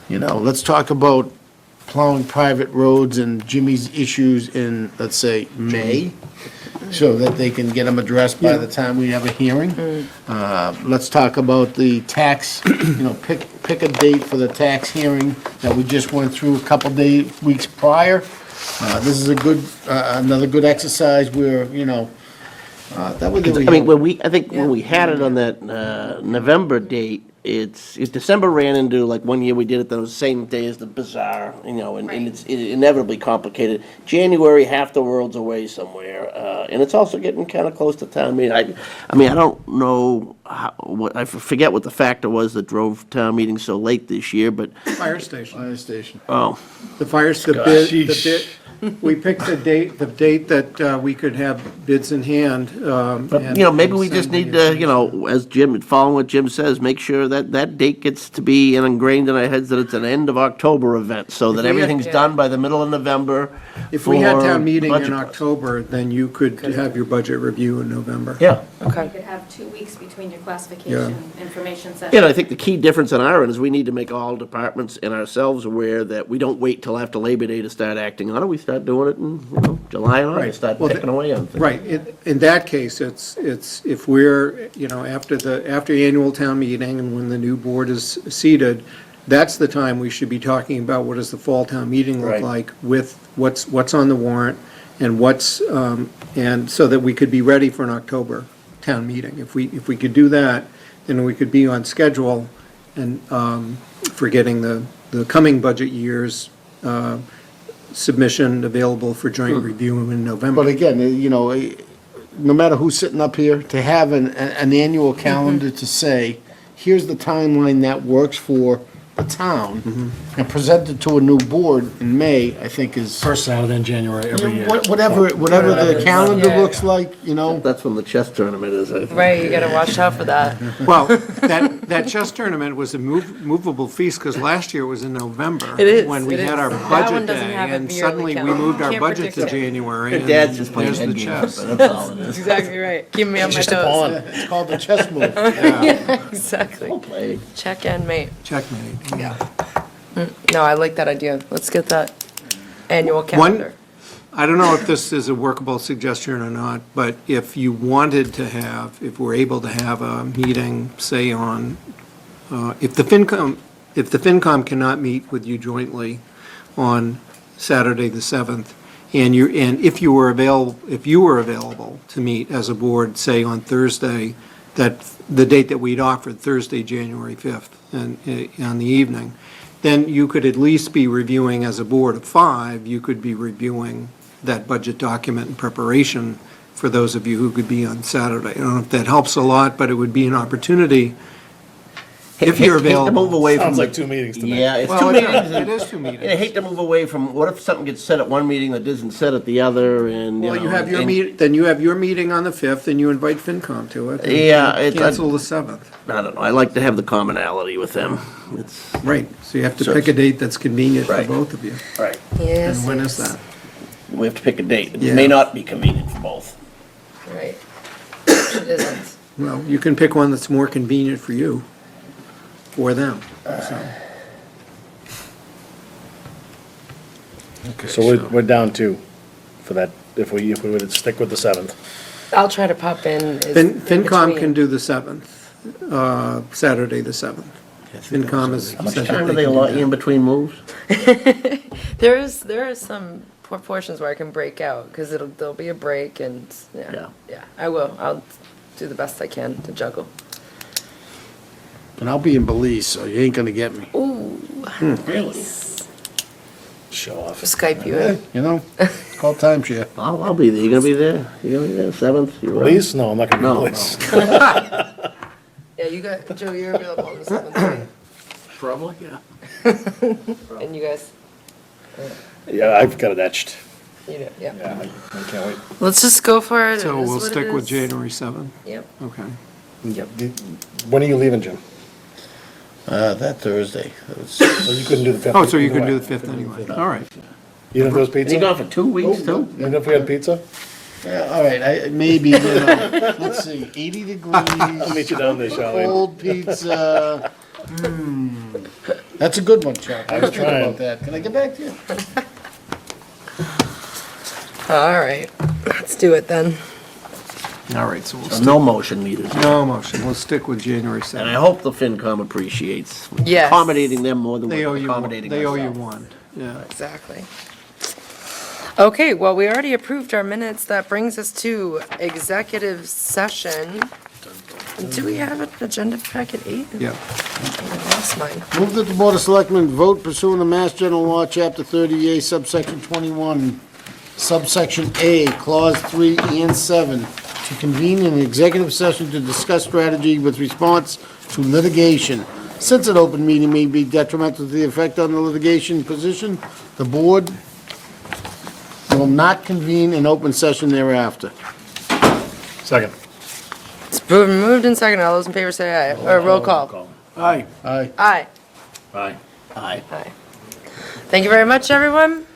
Let's talk about plowing private roads and Jimmy's issues in, let's say, May, so that they can get them addressed by the time we have a hearing. Let's talk about the tax, pick a date for the tax hearing that we just went through a couple weeks prior. This is another good exercise where, that would. I mean, I think when we had it on that November date, if December ran into, like, one year we did it the same day as the bazaar, and it's inevitably complicated. January, half the world's away somewhere, and it's also getting kind of close to town meeting. I mean, I don't know I forget what the factor was that drove town meeting so late this year, but, Fire station. Fire station. oh, The bid, we picked the date that we could have bids in hand. but, maybe we just need to, as Jim, following what Jim says, make sure that date gets to be ingrained in our heads that it's an end of October event, so that we had- everything's done by the middle of November. If we had for town meeting budget in process. October, then you could have your budget review in November. Yeah. Okay. You could have 2 weeks between your classification information session. And I think the key difference on our end is we need to make all departments and ourselves aware that we don't wait till after Labor Day to start acting on it. We start doing it in, July and August, start Well, picking away on things. Right, in that case, it's, if we're, after annual town meeting and when the new board is seated, that's the time we should be talking about what does the fall town meeting look Right. like with what's on the warrant and and so that we could be ready for an October town meeting. If we could do that, then we could be on schedule and, for getting the coming budget year's, submission available for joint review in November. But again, no matter who's sitting up here, to have an annual calendar to say, here's the timeline that works for the town, and present it to a new board in May, I think is. First Saturday in January every year. Whatever the calendar Yeah. looks like, That's when the chess tournament is, I think. Right, you gotta watch out for that. Well, that chess tournament was a movable feast, because last year it was in November. It is, When we it had is. our That budget one doesn't day, have a and yearly suddenly we calendar. moved our Can't budget to predict it. January. Your and dad's just playing there's the head games, chess. but that's all it is. Exactly right. Keep me on my Just a pawn. toes. It's called the chess move. Yeah, exactly. Well played. Check and mate. Checkmate. Yeah. No, I like that idea. Let's get that annual calendar. I don't know if this is a workable suggestion or not, but if you wanted to have, if we're able to have a meeting, say on, if the FinCom cannot meet with you jointly on Saturday the 7th, and if you were available to meet as a board, say on Thursday, that the date that we'd offered, Thursday, January 5th, and on the evening, then you could at least be reviewing, as a board of 5, you could be reviewing that budget document in preparation for those of you who could be on Saturday. I don't know if that helps a lot, but it would be an opportunity, if you're Hate to move available. away from. Sounds like 2 meetings to me. Yeah, it's Well, 2 it meetings. is. It is 2 meetings. And I hate to move away from, what if something gets said at one meeting that isn't said at the other, and, Well, you have then you have your meeting on the 5th, and you invite FinCom to it. and Yeah, Cancel the 7th. I don't know, I like to have the commonality with them. It's, Right, so you have to So- pick a date that's convenient for Right. both of you. right, Yes. And when is that? we have to pick a date. It Yeah. may not be convenient for both. Right. It isn't. Well, you can pick one that's more convenient for you, for them, so. So we're down 2 for that, if we were to stick with the 7th. I'll try to pop in. FinCom can do the 7th, Saturday the 7th. FinCom is. How much said that time do they they can do allot that. you in between moves? There is some portions where I can break out, because there'll be a break and, Yeah. yeah, I will. I'll do the best I can to juggle. And I'll be in Belize, so you ain't gonna get me. Ooh, Really? Show off. Skype you in. It's called timeshare. I'll be there. You gonna be there? You gonna be there, 7th? You around? Please? No, I'm not gonna No, be please. Yeah, you got, Joe, you're available on the 7th, right? Probably, yeah. And you guys? Yeah, I've got it etched. You do, yeah. Yeah, I can't wait. Let's just go for it. So It is we'll what it stick with is. January 7th? Yep. Okay. Yep. When are you leaving, Jim? That Thursday. So you couldn't do the 5th? Oh, so you can do the 5th anyway, all right. You didn't have And pizza? you gone for 2 weeks, too? Even if we had pizza? Yeah, all right, maybe, let's see, 80 degrees. I'll meet you down there, Charlie. Cold pizza. That's a good one, Chuck. I was thinking trying. about that. Can I get back to you? All right, let's do it then. All right, so we'll So stick, no motion needed. no motion, we'll stick with January And I 7th. hope the FinCom appreciates Yes. accommodating them more than They owe we're you, accommodating they owe you ourselves. one, yeah. Exactly. Okay, well, we already approved our minutes. That brings us to executive session. Do we have an agenda packet 8? Yeah. I lost mine. Move that the Board of Selectmen vote pursuant to Mass General Law, Chapter 30A, subsection 21, subsection A, Clause 3 and 7, to convene an executive session to discuss strategy with response to litigation. Since an open meeting may be detrimental to the effect on the litigation position, the board will not convene an open session thereafter. Second. It's been moved and seconded. All those in favor say aye. Or roll call. Aye. Aye. Aye. Aye. Aye. Aye. Thank you very much, everyone.